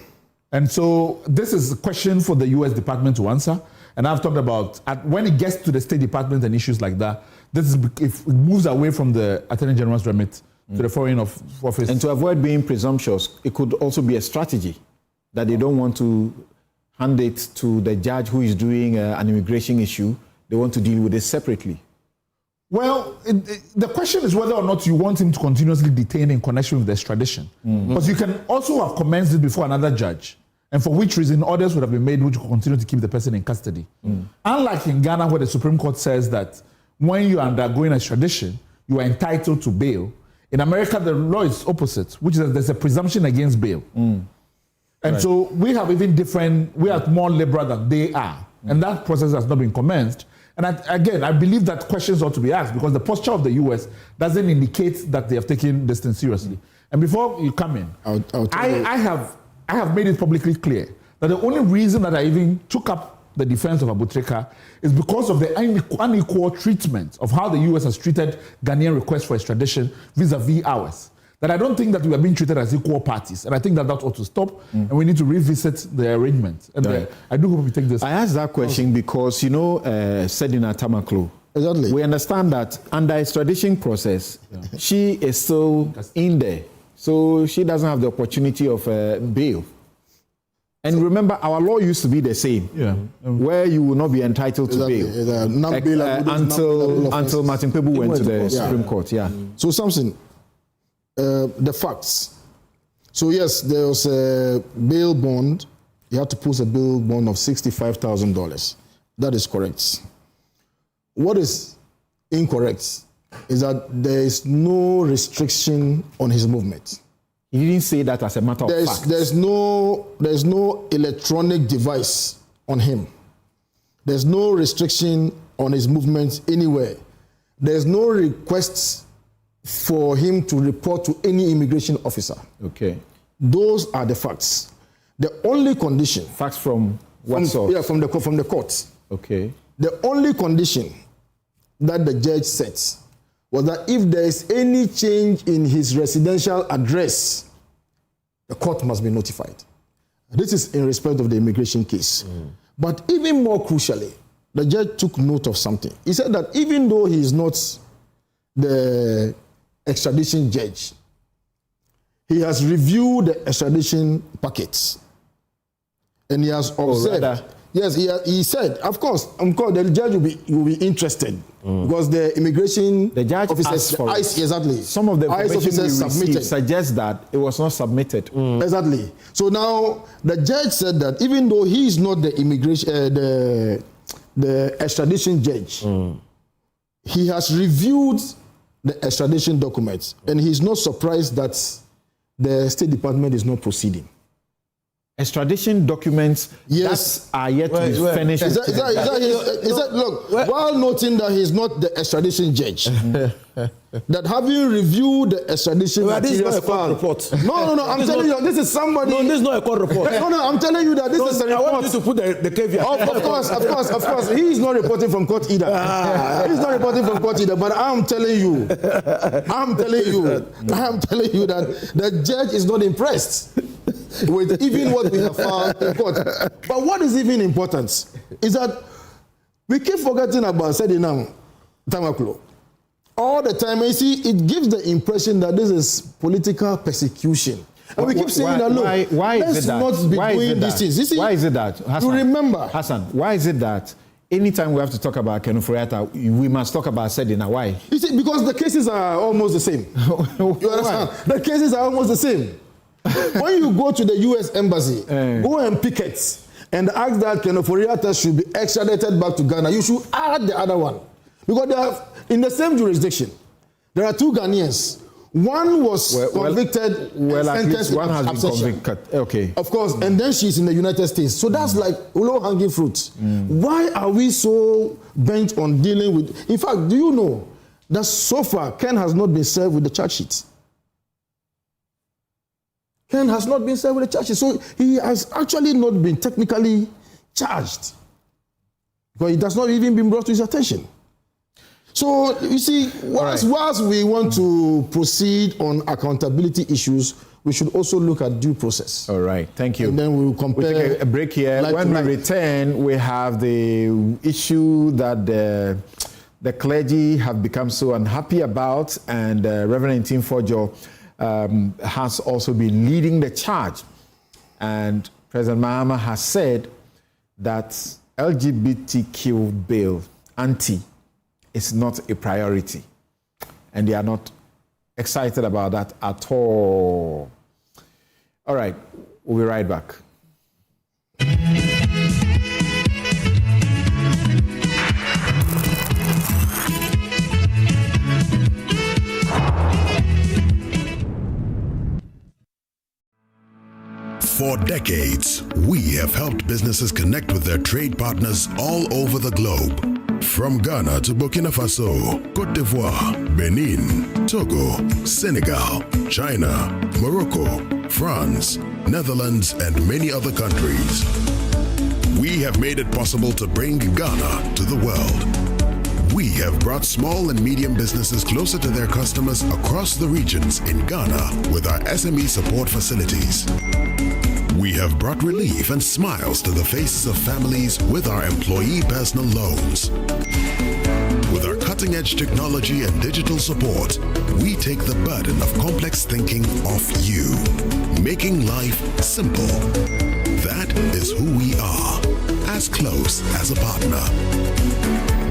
And so this is a question for the U.S. Department to answer. And I've talked about when it gets to the State Department and issues like that, if it moves away from the Attorney General's remit to the Foreign Office. And to avoid being presumptuous, it could also be a strategy that they don't want to hand it to the judge who is doing an immigration issue. They want to deal with it separately. Well, the question is whether or not you want him to continuously detain in connection with the extradition. Because you can also have commenced it before another judge, and for which reason orders would have been made which will continue to keep the person in custody. Unlike in Ghana, where the Supreme Court says that when you are undergoing extradition, you are entitled to bail. In America, the law is opposite, which is that there's a presumption against bail. And so we have we are more liberal than they are. And that process has not been commenced. And I believe that questions ought to be asked because the posture of the U.S. doesn't indicate that they have taken this thing seriously. And before you come in, I have made it publicly clear that the only reason that I even took up the defense of Abutrika is because of the unequal treatment of how the U.S. has treated Ghanaian requests for extradition vis-a-vis ours. that I don't think that we are being treated as equal parties. And I think that ought to stop, and we need to revisit the arrangement. And I do hope we take this. I asked that question because, Sedina Tamaklo, exactly. We understand that under extradition process, she is still in there. So she doesn't have the opportunity of bail. And remember, our law used to be the same, where you will not be entitled to bail until Martin Pebu went to the Supreme Court. So, Samson, the facts. So, yes, there was a bail bond. You had to post a bail bond of $65,000. That is correct. What is incorrect is that there is no restriction on his movement. He didn't say that as a matter of fact. There's no electronic device on him. There's no restriction on his movements anywhere. There's no requests for him to report to any immigration officer. Okay. Those are the facts. The only condition. Facts from what source? Yeah, from the court. Okay. The only condition that the judge sets was that if there is any change in his residential address, the court must be notified. This is in respect of the immigration case. But even more crucially, the judge took note of something. He said that even though he is not the extradition judge, he has reviewed the extradition packets. And he has observed. Yes, he said, of course, the judge will be interested because the immigration officers, exactly. Some of the information we received suggests that it was not submitted. Exactly. So now the judge said that even though he is not the immigration, the extradition judge, he has reviewed the extradition documents, and he is not surprised that the State Department is not proceeding. Extradition documents that are yet to be finished. Look, while noting that he's not the extradition judge, that having reviewed the extradition this is not a court report. No, I'm telling you, this is somebody. No, this is not a court report. No, I'm telling you that this is a report. I want you to put the caveat. Of course. He is not reporting from court either. He's not reporting from court either. But I'm telling you that the judge is not impressed with even what we have found in court. But what is even important is that we keep forgetting about Sedinam Tamaklo. All the time, you see, it gives the impression that this is political persecution. And we keep saying that, look, let's not be doing these things. Why is it that? Hassan, to remember. Hassan, why is it that anytime we have to talk about Kenufuriata, we must talk about Sedina? Why? You see, because the cases are almost the same. You understand? The cases are almost the same. When you go to the U.S. Embassy, go and picket and ask that Kenufuriata should be extradited back to Ghana, you should add the other one. Because they are in the same jurisdiction. There are two Ghanaians. One was convicted, at least one has been convicted. Okay. Of course, and then she's in the United States. So that's like low-hanging fruit. Why are we so bent on dealing with... In fact, do you know that so far, Ken has not been served with the charge sheet? Ken has not been served with the charge sheet. So he has actually not been technically charged. Because it has not even been brought to his attention. So, you see, whilst we want to proceed on accountability issues, we should also look at due process. All right, thank you. And then we'll compare. We'll take a break here. When we return, we have the issue that the clergy have become so unhappy about, and Reverend Tim Fojo has also been leading the charge. And President Mahama has said that LGBTQ bill, is not a priority. And they are not excited about that at all. All right, we'll be right back. For decades, we have helped businesses connect with their trade partners all over the globe. From Ghana to Burkina Faso, Côte d'Ivoire, Benin, Togo, Senegal, China, Morocco, France, Netherlands, and many other countries. We have made it possible to bring Ghana to the world. We have brought small and medium businesses closer to their customers across the regions in Ghana with our SME support facilities. We have brought relief and smiles to the faces of families with our employee personal loans. With our cutting-edge technology and digital support, we take the burden of complex thinking off you, making life simple. That is who we are, as close as a partner.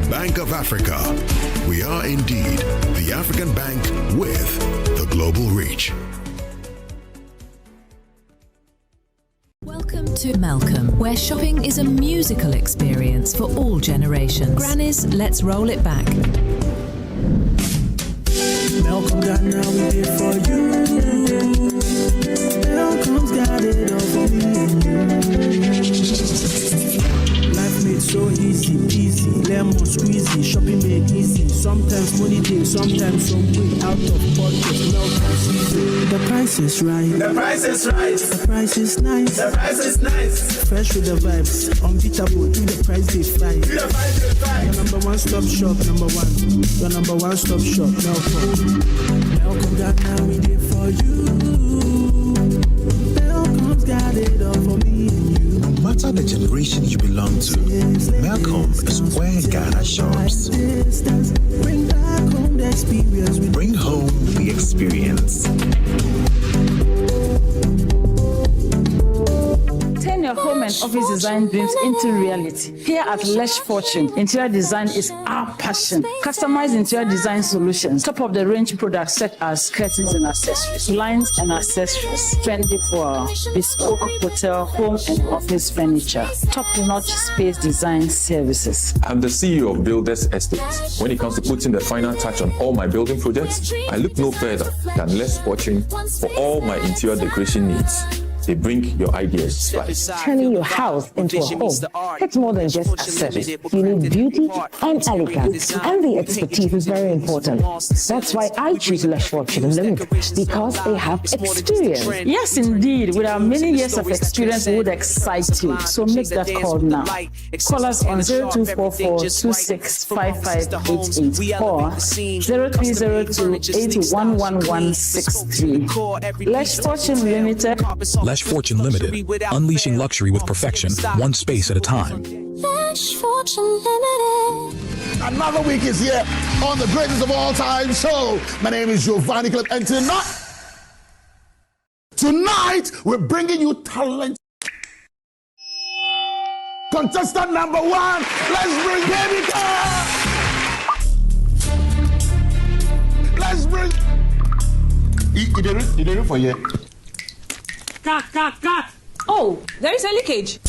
Bank of Africa. We are indeed the African bank with the global reach. Welcome to Malcolm, where shopping is a musical experience for all generations. Granny's Let's Roll It Back. Malcolm Ghana, we did for you. Malcolm's got it all for me and you. Life made so easy, easy, lemon squeezy, shopping made easy. Sometimes money day, sometimes some way out of pocket. Malcolm season. The price is right. The price is right. The price is nice. The price is nice. Fresh with the vibes, unbeatable. If the price they fight. If the price they fight. Your number one stop shop, number one. Your number one stop shop, Malcolm. Malcolm Ghana, we did for you. Malcolm's got it all for me and you. No matter the generation you belong to, Malcolm is where Ghana shops. Bring back home the experience. Bring home the experience. Turn your home and office design dreams into reality. Here at Lesh Fortune, interior design is our passion. Customized interior design solutions, top of the range products such as curtains and accessories, blinds and accessories, trendy for bespoke hotel, home and office furniture, top-notch space design services. I'm the CEO of Builders Estates. When it comes to putting the final touch on all my building projects, I look no further than Lesh Fortune for all my interior decoration needs. They bring your ideas to life. Turning your house into a home takes more than just accessories. You need beauty and elegance, and the expertise is very important. That's why I choose Lesh Fortune Limited, because they have experience. Yes, indeed. With our many years of experience, we would excite you. So make that call now. Call us on 0244-265588 or 0302-811163. Lesh Fortune Limited. Lesh Fortune Limited, unleashing luxury with perfection, one space at a time. Lesh Fortune Limited. Another week is here on the greatest of all time show. My name is Giovanni Clip, and tonight we're bringing you talent. Contestant number one, let's bring baby girl. Let's bring. You did it for you. Cut. Oh, there is a leakage.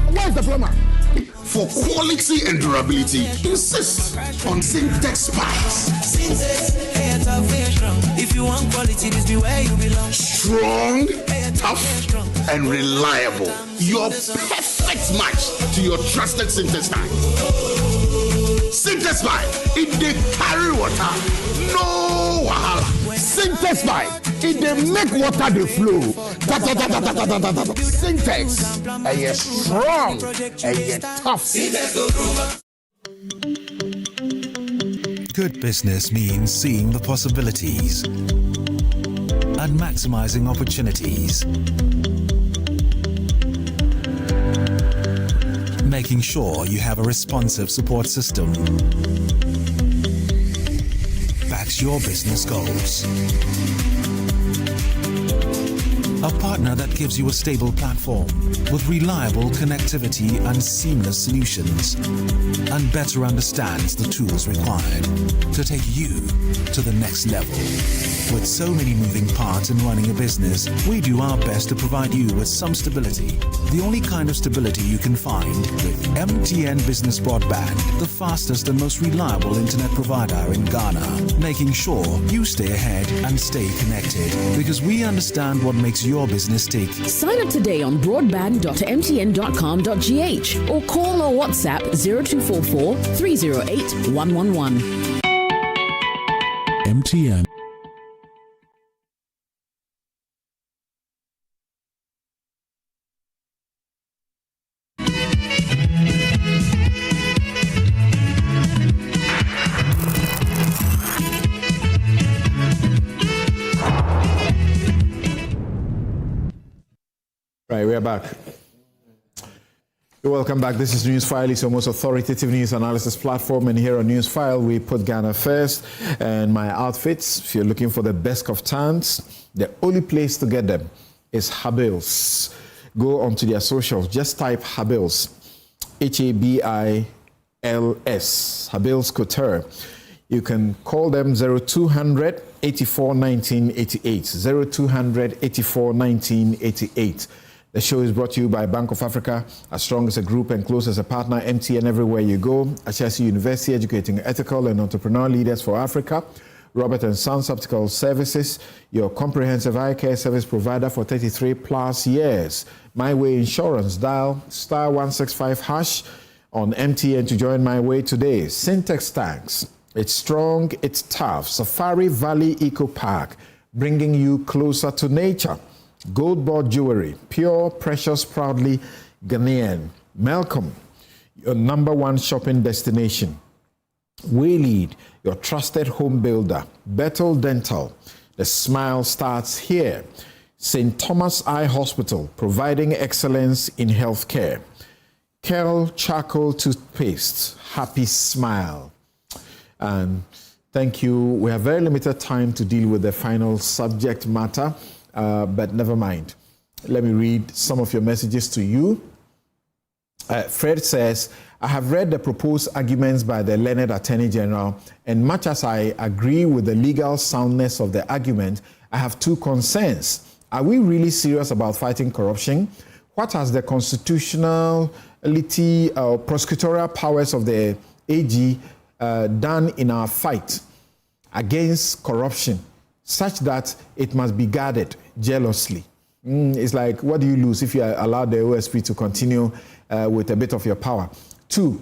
Where's the plumber? For quality and durability, insist on Syntex pipes. If you want quality, this be where you belong. Strong, tough, and reliable. Your perfect match to your trusted Syntex pipe. Syntex pipe, it they carry water, no wahala. Syntex pipe, it they make water they flow. Syntex, and you're strong, and you're tough. Good business means seeing the possibilities and maximizing opportunities. Making sure you have a responsive support system. Backs your business goals. A partner that gives you a stable platform with reliable connectivity and seamless solutions, and better understands the tools required to take you to the next level. With so many moving parts in running a business, we do our best to provide you with some stability. The only kind of stability you can find with MTN Business Broadband, the fastest and most reliable internet provider in Ghana, making sure you stay ahead and stay connected, because we understand what makes your business tick. Sign up today on broadband.mtn.com.gh or call or WhatsApp 0244 308 111. MTN. we are back. Welcome back. This is Newsfile. It's your most authoritative news analysis platform. And here on Newsfile, we put Ghana first. And my outfits, if you're looking for the best kaftaans, the only place to get them is Habils. Go onto their socials. Just type Habils. Habils. Habils Couture. You can call them 0200 84 1988. 0200 84 1988. The show is brought to you by Bank of Africa, as strong as a group and close as a partner, MTN everywhere you go. Ashesi University, educating ethical and entrepreneur leaders for Africa. Robert & Sons Optical Services, your comprehensive eye care service provider for 33 plus years. My Way Insurance, dial *165# on MTN to join My Way today. Syntex Tanks, it's strong, it's tough. Safari Valley Eco Park, bringing you closer to nature. Gold Board Jewelry, pure, precious, proudly Ghanaian. Malcolm, your #1 shopping destination. Waylead, your trusted home builder. Bethel Dental, the smile starts here. St. Thomas Eye Hospital, providing excellence in healthcare. Kel Charcoal Toothpaste, happy smile. And thank you. We have very limited time to deal with the final subject matter. But never mind. Let me read some of your messages to you. Fred says, I have read the proposed arguments by the learned Attorney General, and much as I agree with the legal soundness of the argument, I have two concerns. Are we really serious about fighting corruption? What has the constitutionality or prosecutorial powers of the AG done in our fight against corruption, such that it must be guarded jealously? It's like, what do you lose if you allow the OSP to continue with a bit of your power? 2,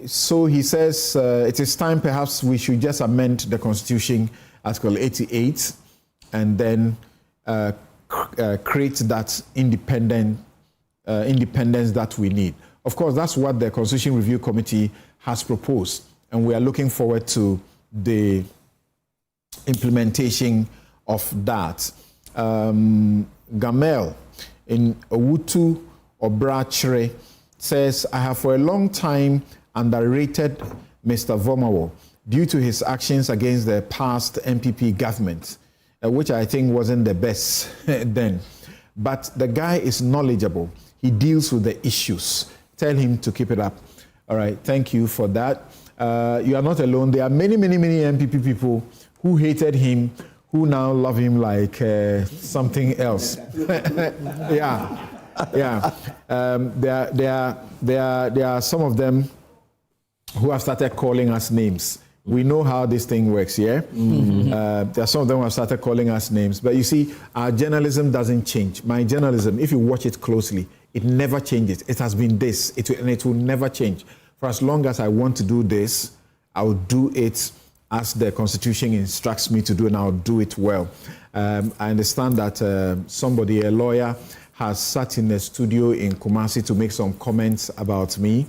so he says, it is time perhaps we should just amend the Constitution, Article 88, and then create that independence that we need. Of course, that's what the Constitution Review Committee has proposed, and we are looking forward to the implementation of that. Gamel in Owutu Obrachere says, I have for a long time underrated Mr. Vomawo due to his actions against the past MPP government, which I think wasn't the best then. But the guy is knowledgeable. He deals with the issues. Tell him to keep it up. All right, thank you for that. You are not alone. There are many, many, many MPP people who hated him, who now love him like something else. Yeah. There are some of them who have started calling us names. We know how this thing works, yeah? There are some of them who have started calling us names. But you see, our journalism doesn't change. My journalism, if you watch it closely, it never changes. It has been this, and it will never change. For as long as I want to do this, I will do it as the Constitution instructs me to do, and I'll do it well. I understand that somebody, a lawyer, has sat in the studio in Kumasi to make some comments about me.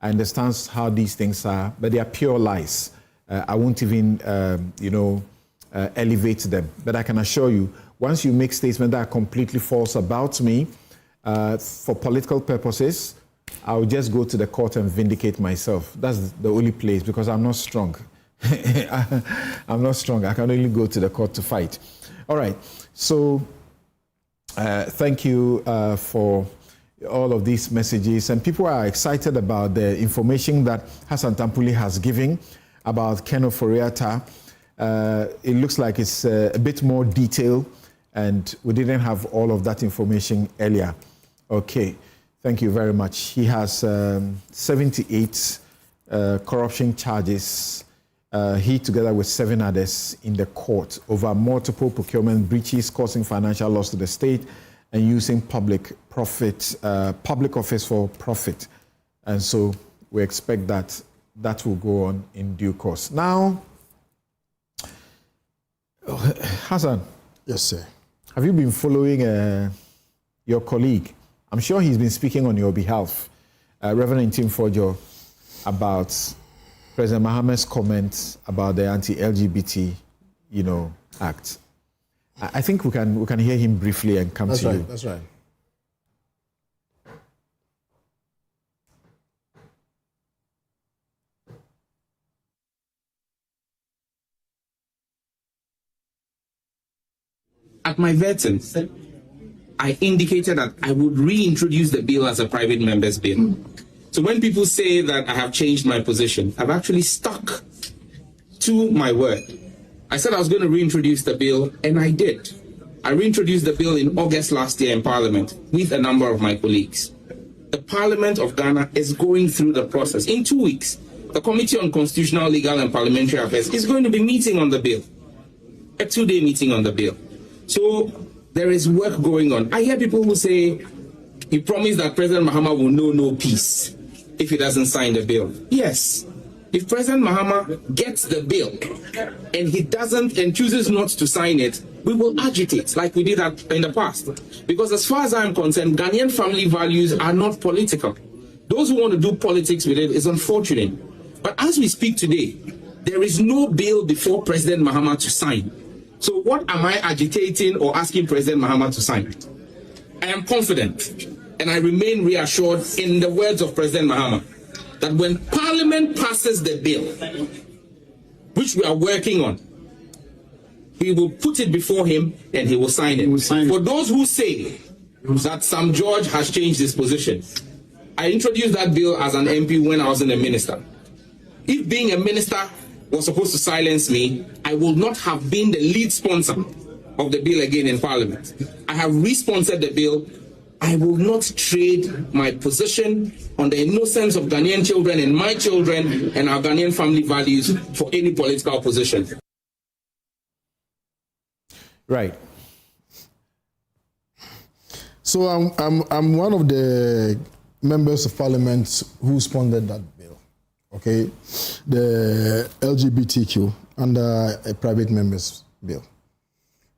I understand how these things are, but they are pure lies. I won't even, elevate them. But I can assure you, once you make statements that are completely false about me, for political purposes, I'll just go to the court and vindicate myself. That's the only place, because I'm not strong. I'm not strong. I can only go to the court to fight. All right. So thank you for all of these messages. And people are excited about the information that Hassan Tampuli has given about Ken Ofori-Atta. It looks like it's a bit more detailed, and we didn't have all of that information earlier. Okay. Thank you very much. He has 78 corruption charges. He, together with 7 others, in the court over multiple procurement breaches causing financial loss to the state and using public office for profit. And so we expect that will go on in due course. Now, Hassan. Yes, sir. Have you been following your colleague? I'm sure he's been speaking on your behalf, Reverend Tim Fojo, about President Mohammed's comments about the Anti-LGBT, Act. I think we can hear him briefly and come to you. That's right. At my vetting, I indicated that I would reintroduce the bill as a private member's bill. So when people say that I have changed my position, I've actually stuck to my word. I said I was going to reintroduce the bill, and I did. I reintroduced the bill in August last year in Parliament with a number of my colleagues. The Parliament of Ghana is going through the process. In 2 weeks, the Committee on Constitutional, Legal and Parliamentary Affairs is going to be meeting on the bill, a 2-day meeting on the bill. So there is work going on. I hear people who say, he promised that President Mahama will know no peace if he doesn't sign the bill. Yes. If President Mahama gets the bill and he doesn't and chooses not to sign it, we will agitate like we did in the past. Because as far as I'm concerned, Ghanaian family values are not political. Those who want to do politics with it is unfortunate. But as we speak today, there is no bill before President Mahama to sign. So what am I agitating or asking President Mahama to sign? I am confident and I remain reassured in the words of President Mahama that when Parliament passes the bill, which we are working on, he will put it before him and he will sign it. For those who say that Sam George has changed his position, I introduced that bill as an MP when I was in a minister. If being a minister was supposed to silence me, I would not have been the lead sponsor of the bill again in Parliament. I have re-sponsored the bill. I will not trade my position on the innocence of Ghanaian children and my children and our Ghanaian family values for any political position. Right. So I'm one of the members of Parliament who sponsored that bill. Okay, the LGBTQ under a private members bill.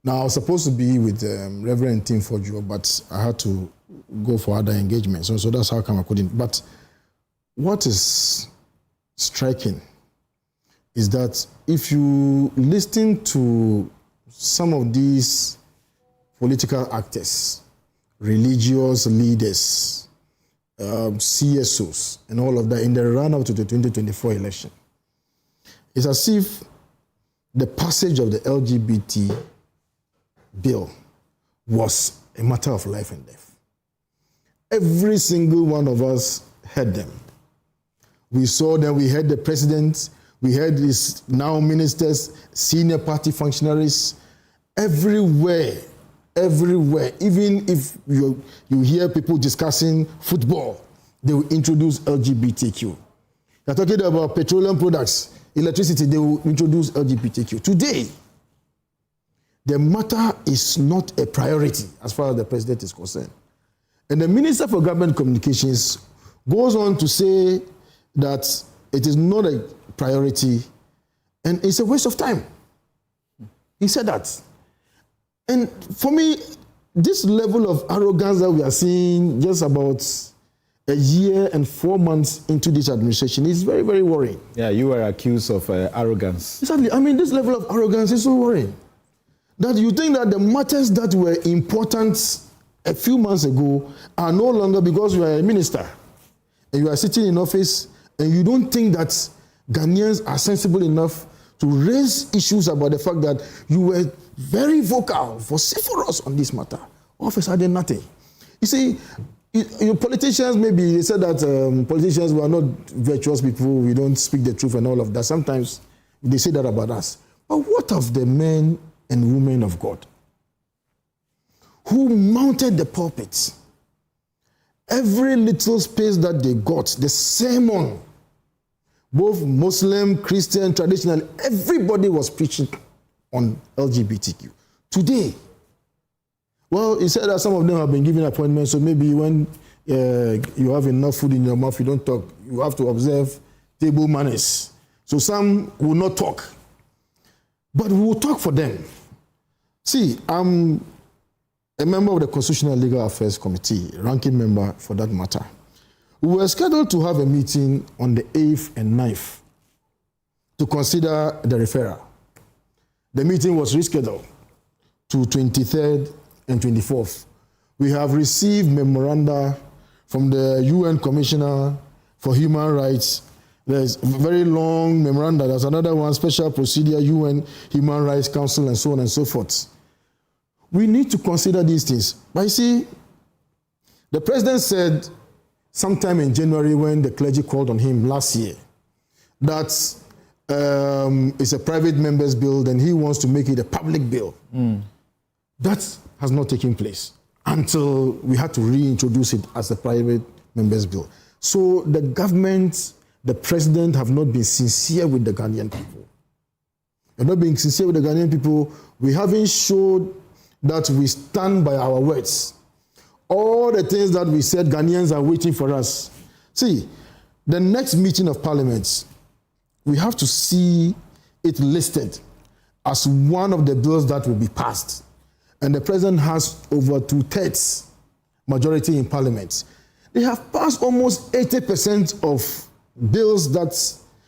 Now I was supposed to be with Reverend Tim Fojo, but I had to go for other engagements. So that's how come I couldn't. But what is striking is that if you listen to some of these political actors, religious leaders, CSOs, and all of that in the run-up to the 2024 election, it's as if the passage of the LGBT bill was a matter of life and death. Every single one of us heard them. We saw them, we heard the president, we heard his now ministers, senior party functionaries, everywhere, even if you hear people discussing football, they will introduce LGBTQ. They're talking about petroleum products, electricity, they will introduce LGBTQ. Today, the matter is not a priority as far as the president is concerned. And the Minister for Government Communications goes on to say that it is not a priority and it's a waste of time. He said that. And for me, this level of arrogance that we are seeing just about a year and 4 months into this administration is very, very worrying. Yeah, you were accused of arrogance. Exactly. I mean, this level of arrogance is so worrying. That you think that the matters that were important a few months ago are no longer because you are a minister and you are sitting in office and you don't think that Ghanaians are sensible enough to raise issues about the fact that you were very vocal, vociferous on this matter. All of a sudden, nothing. You see, politicians, maybe they said that politicians were not virtuous people, we don't speak the truth and all of that. Sometimes they say that about us. But what of the men and women of God who mounted the pulpits? Every little space that they got, the sermon, both Muslim, Christian, traditional, everybody was preaching on LGBTQ. Today, well, he said that some of them have been given appointments, so maybe when you have enough food in your mouth, you don't talk. You have to observe table manners. So some will not talk. But we will talk for them. See, I'm a member of the Constitutional Legal Affairs Committee, ranking member for that matter. We were scheduled to have a meeting on the 8th and 9th to consider the referral. The meeting was rescheduled to 23rd and 24th. We have received memoranda from the UN Commissioner for Human Rights. There's a very long memoranda. There's another one, Special Procedure, UN Human Rights Council, and so on and so forth. We need to consider these things. But you see, the president said sometime in January when the clergy called on him last year that it's a private member's bill and he wants to make it a public bill. That has not taken place until we had to reintroduce it as a private member's bill. So the government, the president have not been sincere with the Ghanaian people. They're not being sincere with the Ghanaian people. We haven't showed that we stand by our words. All the things that we said, Ghanaians are waiting for us. See, the next meeting of parliament, we have to see it listed as one of the bills that will be passed. And the president has over 2/3 majority in parliament. They have passed almost 80% of bills that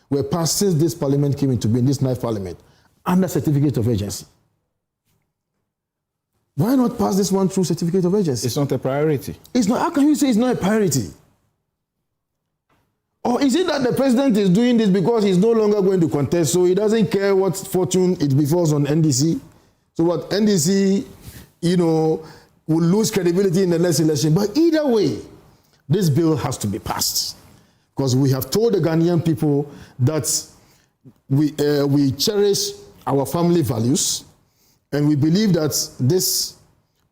were passed since this parliament came into being, this ninth parliament, under certificate of urgency. Why not pass this one through certificate of urgency? It's not a priority. It's not. How can you say it's not a priority? Or is it that the president is doing this because he's no longer going to contest, so he doesn't care what fortune it befalls on NDC? So what NDC, will lose credibility in the next election. But either way, this bill has to be passed. Because we have told the Ghanaian people that we cherish our family values, and we believe that this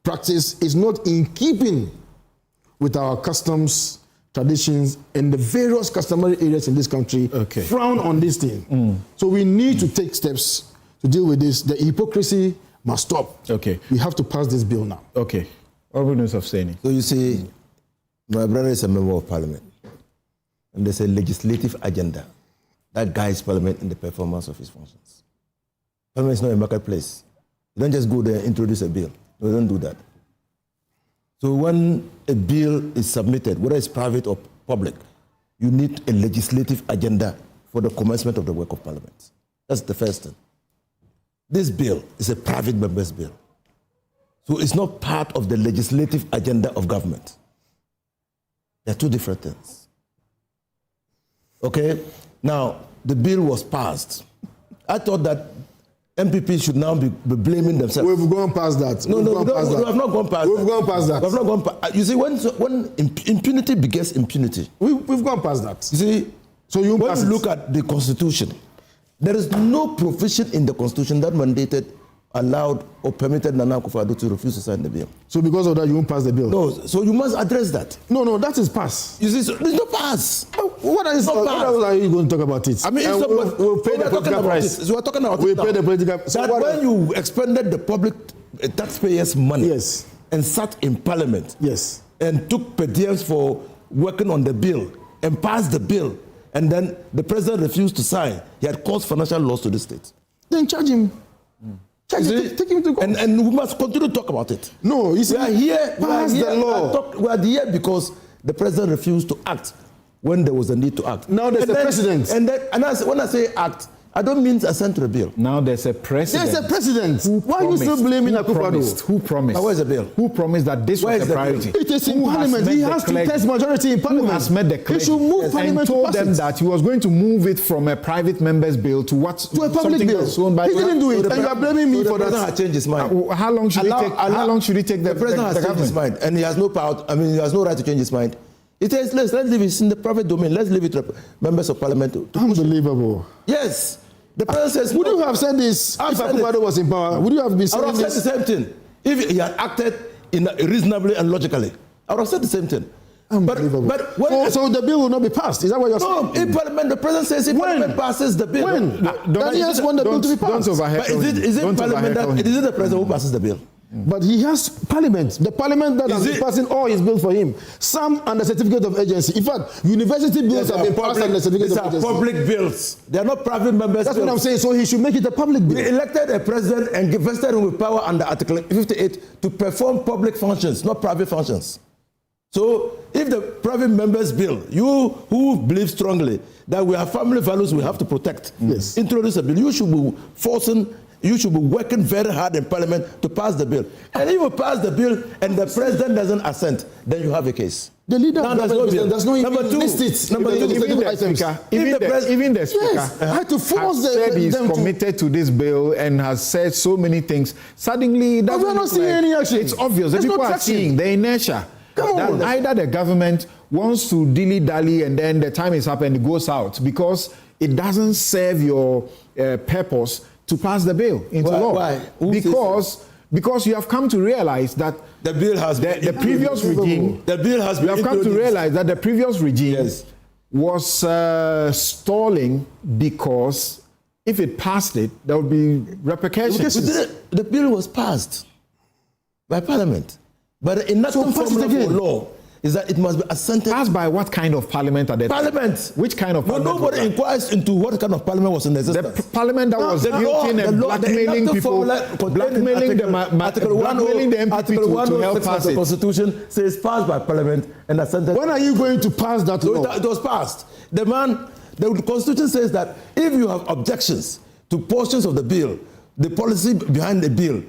practice is not in keeping with our customs, traditions, and the various customary areas in this country frown on this thing. So we need to take steps to deal with this. The hypocrisy must stop. We have to pass this bill now. Honorable News of Seni. So you see, my brother is a member of parliament. And there's a legislative agenda that guides parliament in the performance of its functions. Parliament is not a marketplace. You don't just go there and introduce a bill. No, don't do that. So when a bill is submitted, whether it's private or public, you need a legislative agenda for the commencement of the work of parliament. That's the first thing. This bill is a private member's bill. So it's not part of the legislative agenda of government. They're two different things. Okay? Now, the bill was passed. I thought that MPP should now be blaming themselves. We've gone past that. No, we have not gone past that. We've gone past that. We have not gone past. You see, when impunity begets impunity. We've gone past that. You see, so when you look at the Constitution, there is no provision in the Constitution that mandated, allowed, or permitted Nana Akufo-Addo to refuse to sign the bill. So because of that, you won't pass the bill? No, so you must address that. No, that is pass. You see, so there's no pass. What are you going to talk about it? I mean, we'll pay the political price. We're talking about we'll pay the political price. That when you expended the public taxpayers' money and sat in parliament and took per diems for working on the bill and passed the bill, and then the president refused to sign, he had caused financial loss to the state. Then charge him. Take him to court. And we must continue to talk about it. No, you see, we are here. Pass the law. We are here because the president refused to act when there was a need to act. Now there's a precedent. When I say act, I don't mean assent to the bill. Now there's a precedent. There's a precedent. Why are you still blaming Akufo-Addo? Who promised? Where's the bill? Who promised that this was a priority? It is in parliament. He has to test majority in parliament. Who has met the clergy? He should move parliament and told them that he was going to move it from a private member's bill to what? To a public bill. He didn't do it, and you are blaming me for that. The president has changed his mind. How long should it take? The president has changed his mind, and he has no power. I mean, he has no right to change his mind. It is let's leave it in the private domain. Let's leave it to members of parliament to Unbelievable. Yes. The president says, would you have said this if Akufo-Addo was in power? Would you have been saying this? I would have said the same thing. If he had acted reasonably and logically, I would have said the same thing. Unbelievable. So the bill will not be passed? Is that what you're saying? No, in parliament, the president says if parliament passes the bill. When? Then he has want the bill to be passed. Don't overhead. Is it parliament that it is the president who passes the bill? But he has parliament. The parliament that has been passing all his bills for him. Some under certificate of urgency. In fact, university bills have been passed under certificate of urgency. These are public bills. They are not private members' That's what I'm saying. So he should make it a public bill. We elected a president and vested him with power under Article 58 to perform public functions, not private functions. So if the private members' bill, you who believe strongly that we have family values we have to protect, introduce a bill, you should be forcing you should be working very hard in Parliament to pass the bill. And if you pass the bill and the president doesn't assent, then you have a case. The leader of government does not Number two, list it. Number two, even the speaker had to force has said he's committed to this bill and has said so many things. Suddenly, we're not seeing any action. It's obvious. The people are seeing the inertia. That either the government wants to dilly-dally and then the time is up and it goes out because it doesn't serve your purpose to pass the bill into law. Why? Because you have come to realize that the bill has the previous regime. The bill has been. You have come to realize that the previous regime was stalling because if it passed it, there would be repercussions. The bill was passed by Parliament, but in that formula for law is that it must be assented. Passed by what kind of parliament at that Parliament. Time? Which kind of parliament? Nobody inquires into what kind of parliament was in existence. The parliament that was built in and blackmailing people, blackmailing the MPP to help pass it. The Constitution says passed by Parliament and assented. When are you going to pass that law? It was passed. The Constitution says that if you have objections to portions of the bill, the policy behind the bill,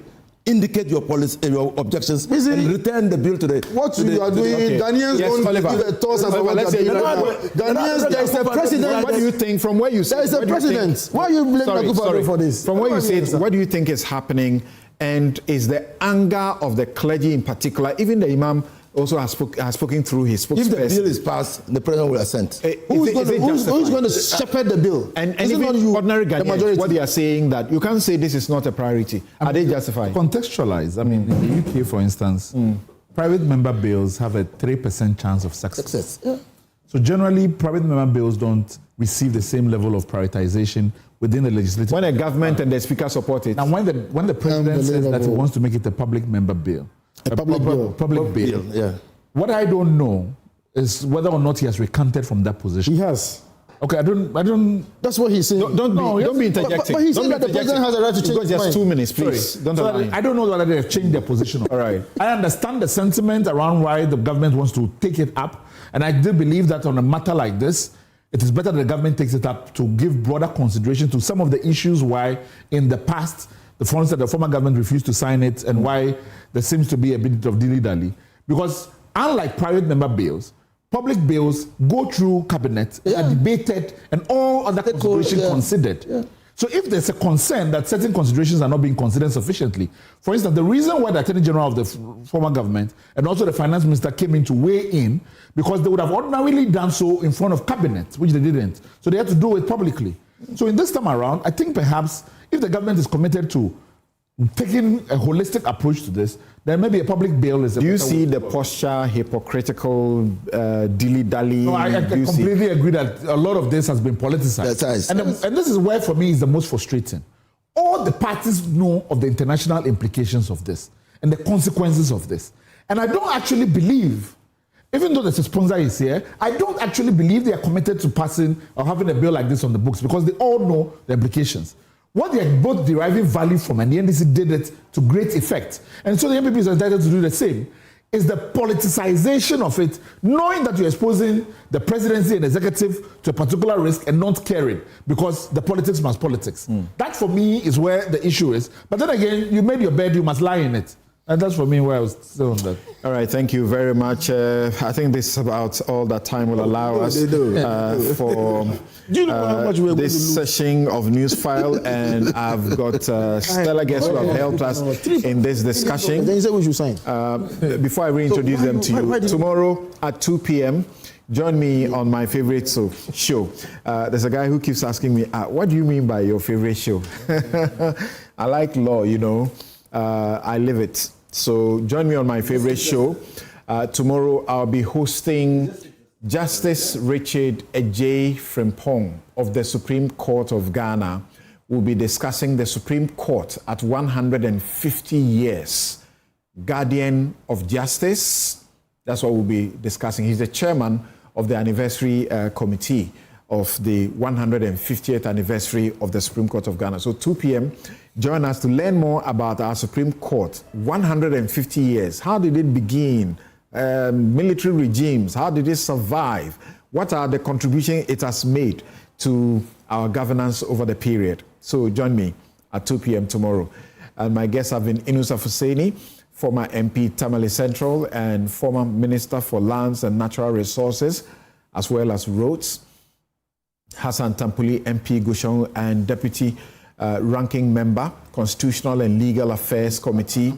indicate your policy, your objections, and return the bill to the. What you are doing, Ghanaians don't give a toss as well. Ghanaians, there is a precedent. What do you think from where you say? There is a precedent. Why are you blaming Akufo-Addo for this? From where you say, what do you think is happening? And is the anger of the clergy in particular, even the Imam also has spoken through his spokesperson. If the bill is passed, the president will assent. Who's going to shepherd the bill? And even ordinary Ghanaians, what they are saying that you can't say this is not a priority. Are they justified? Contextualize. I mean, in the UK, for instance, private member bills have a 3% chance of success. Yeah. So generally, private member bills don't receive the same level of prioritization within the legislative. When a government and the speaker support it. Now, when the president says that he wants to make it a public member bill, a public bill. Yeah. What I don't know is whether or not he has recanted from that position. He has. Okay, I don't. That's what he's saying. Don't be interjecting. But he's saying that the president has a right to change his mind. Just 2 minutes, please. Sorry. I don't know whether they have changed their position. All right. I understand the sentiment around why the government wants to take it up, and I do believe that on a matter like this, it is better the government takes it up to give broader consideration to some of the issues why in the past the former government refused to sign it, and why there seems to be a bit of dilly-dally. Because unlike private member bills, public bills go through cabinet, are debated, and all other considerations considered. Yeah. So if there's a concern that certain considerations are not being considered sufficiently, for instance, the reason why the Attorney General of the former government and also the Finance Minister came in to weigh in, because they would have ordinarily done so in front of cabinet, which they didn't. So they had to do it publicly. So in this time around, I think perhaps if the government is committed to taking a holistic approach to this, then maybe a public bill is a Do you see the posture, hypocritical, dilly-dally? No, I completely agree that a lot of this has been politicized. And this is where, for me, is the most frustrating. All the parties know of the international implications of this and the consequences of this. And I don't actually believe, even though the sponsor is here, I don't actually believe they are committed to passing or having a bill like this on the books, because they all know the implications. What they are both deriving value from, and the NDC did it to great effect, and so the MPP is entitled to do the same, is the politicization of it, knowing that you're exposing the presidency and executive to a particular risk and not caring, because the politics must politics. That, for me, is where the issue is. But then again, you made your bed, you must lie in it. And that's for me where I was still on that. All right, thank you very much. I think this is about all that time will allow us for this session of Newsfile. And I've got stellar guests who have helped us in this discussion. Then you said we should sign. Before I reintroduce them to you, tomorrow at 2 p.m., join me on my favorite show. There's a guy who keeps asking me, what do you mean by your favorite show? I like law, you know. I live it. So join me on my favorite show. Tomorrow I'll be hosting Justice Richard Ejay Frimpong of the Supreme Court of Ghana. We'll be discussing the Supreme Court at 150 years. Guardian of Justice. That's what we'll be discussing. He's the chairman of the anniversary committee of the 150th anniversary of the Supreme Court of Ghana. So 2 p.m., join us to learn more about our Supreme Court. 150 years. How did it begin? Military regimes. How did it survive? What are the contributions it has made to our governance over the period? So join me at 2 p.m. tomorrow. And my guests have been Inusa Fuseni, former MP Tamale Central and former Minister for Lands and Natural Resources, as well as Roads. Hassan Tampuli, MP Gushon, and Deputy Ranking Member, Constitutional and Legal Affairs Committee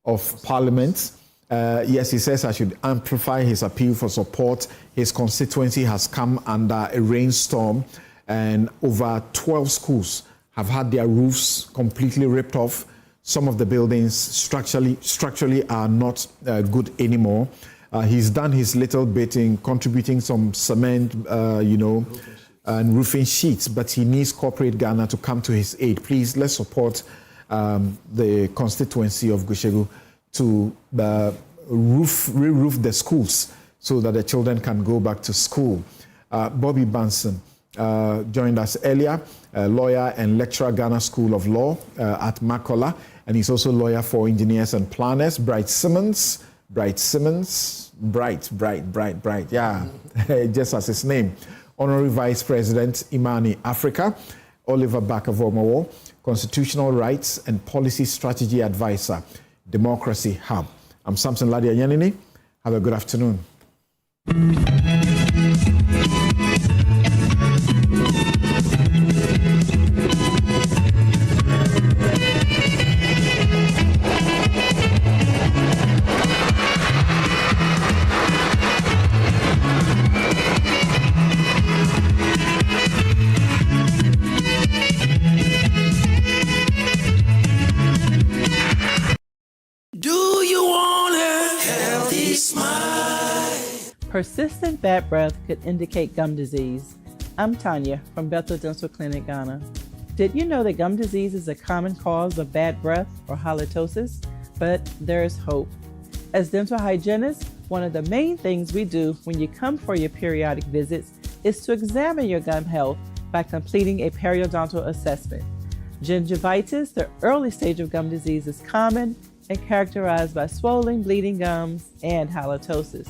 of Parliament. Yes, he says I should amplify his appeal for support. His constituency has come under a rainstorm, and over 12 schools have had their roofs completely ripped off. Some of the buildings structurally are not good anymore. He's done his little bit in contributing some cement, and roofing sheets, but he needs corporate Ghana to come to his aid. Please, let's support the constituency of Gushegu to re-roof the schools so that the children can go back to school. Bobby Banson joined us earlier, a lawyer and lecturer, Ghana School of Law at Makola, and he's also lawyer for engineers and planners. Bright, yeah, just as his name. Honorary Vice President Imani Africa, Oliver Bakavomawo, Constitutional Rights and Policy Strategy Advisor, Democracy Hub. I'm Samson Ladia Yanini. Have a good afternoon. Persistent bad breath could indicate gum disease. I'm Tanya from Bethel Dental Clinic, Ghana. Did you know that gum disease is a common cause of bad breath or halitosis? But there is hope. As dental hygienists, one of the main things we do when you come for your periodic visits is to examine your gum health by completing a periodontal assessment. Gingivitis, the early stage of gum disease, is common and characterized by swollen, bleeding gums and halitosis.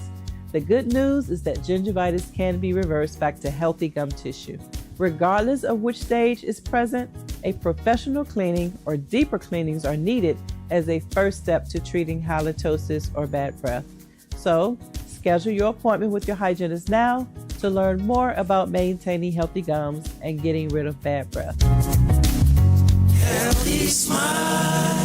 The good news is that gingivitis can be reversed back to healthy gum tissue. Regardless of which stage is present, a professional cleaning or deeper cleanings are needed as a first step to treating halitosis or bad breath. So, schedule your appointment with your hygienist now to learn more about maintaining healthy gums and getting rid of bad breath. Healthy smile.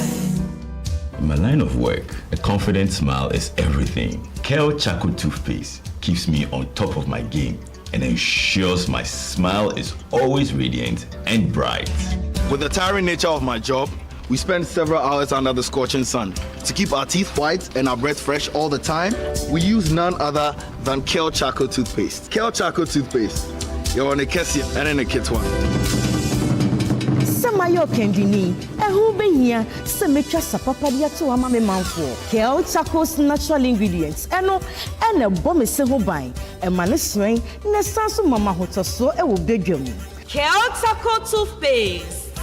In my line of work, a confident smile is everything. Kale Charcoal Toothpaste keeps me on top of my game and ensures my smile is always radiant and bright. With the tiring nature of my job, we spend several hours under the scorching sun. To keep our teeth white and our breath fresh all the time, we use none other than Kale Charcoal Toothpaste. Kale Charcoal Toothpaste. You're on a Kessie and in a kit one. Samayo Kendini, who be here, Semetra Sapapadia to Amame Manfo, Kel Chacos natural ingredients, and a bomb is several buying, and Maniswing, Nesasu Mama Hotoso, and will beg you. Kel Charcoal Toothpaste.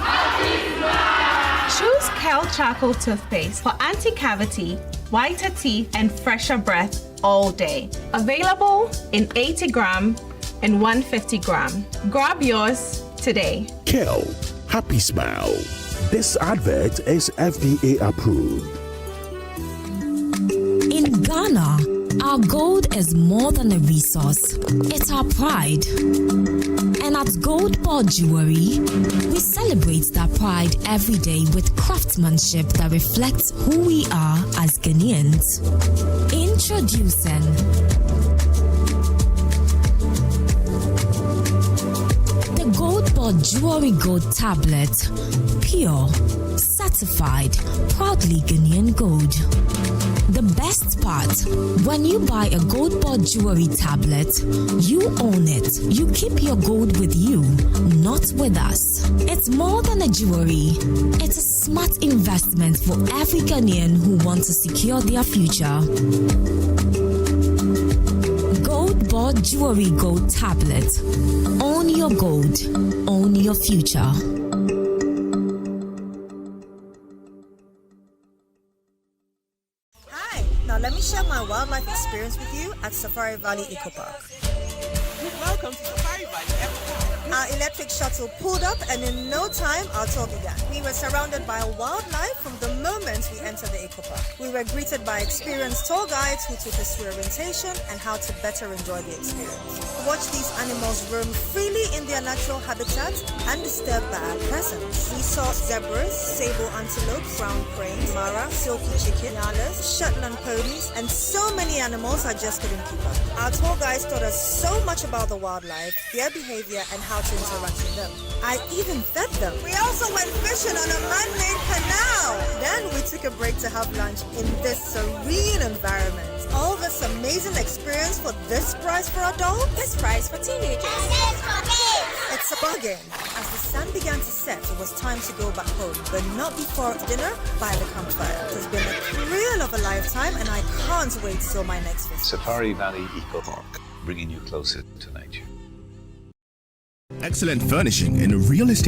Choose Kel Charcoal Toothpaste for anti-cavity, whiter teeth, and fresher breath all day. Available in 80 gram and 150 gram. Grab yours today. Kel. Happy Smile. This advert is FDA approved. In Ghana, our gold is more than a resource. It's our pride. And at Gold Ball Jewelry, we celebrate that pride every day with craftsmanship that reflects who we are as Ghanaians. Introducing Gold Ball Jewelry Gold Tablet. Pure, certified, proudly Ghanaian gold. The best part, when you buy a Gold Ball Jewelry tablet, you own it. You keep your gold with you, not with us. It's more than a jewelry. It's a smart investment for every Ghanaian who wants to secure their future. Gold Ball Jewelry Gold Tablet. Own your gold. Own your future. Hi, now let me share my wildlife experience with you at Safari Valley Eco Park. Welcome to Safari Valley Eco. Our electric shuttle pulled up, and in no time, our tour began. We were surrounded by wildlife from the moment we entered the eco park. We were greeted by experienced tour guides who took us through orientation and how to better enjoy the experience. Watch these animals roam freely in their natural habitat undisturbed by our presence. We saw zebras, sable antelope, brown cranes, mara, silky chicken, nyalas, Shetland ponies, and so many animals I just couldn't keep up. Our tour guides taught us so much about the wildlife, their behavior, and how to interact with them. I even fed them. We also went fishing on a man-made canal. Then we took a break to have lunch in this serene environment. All this amazing experience for this price for adults? This price for teenagers. It's a bargain. As the sun began to set, it was time to go back home, but not before dinner by the campfire. It has been a thrill of a lifetime, and I can't wait till my next visit. Safari Valley Eco Park, bringing you closer to nature. Excellent furnishing and real estate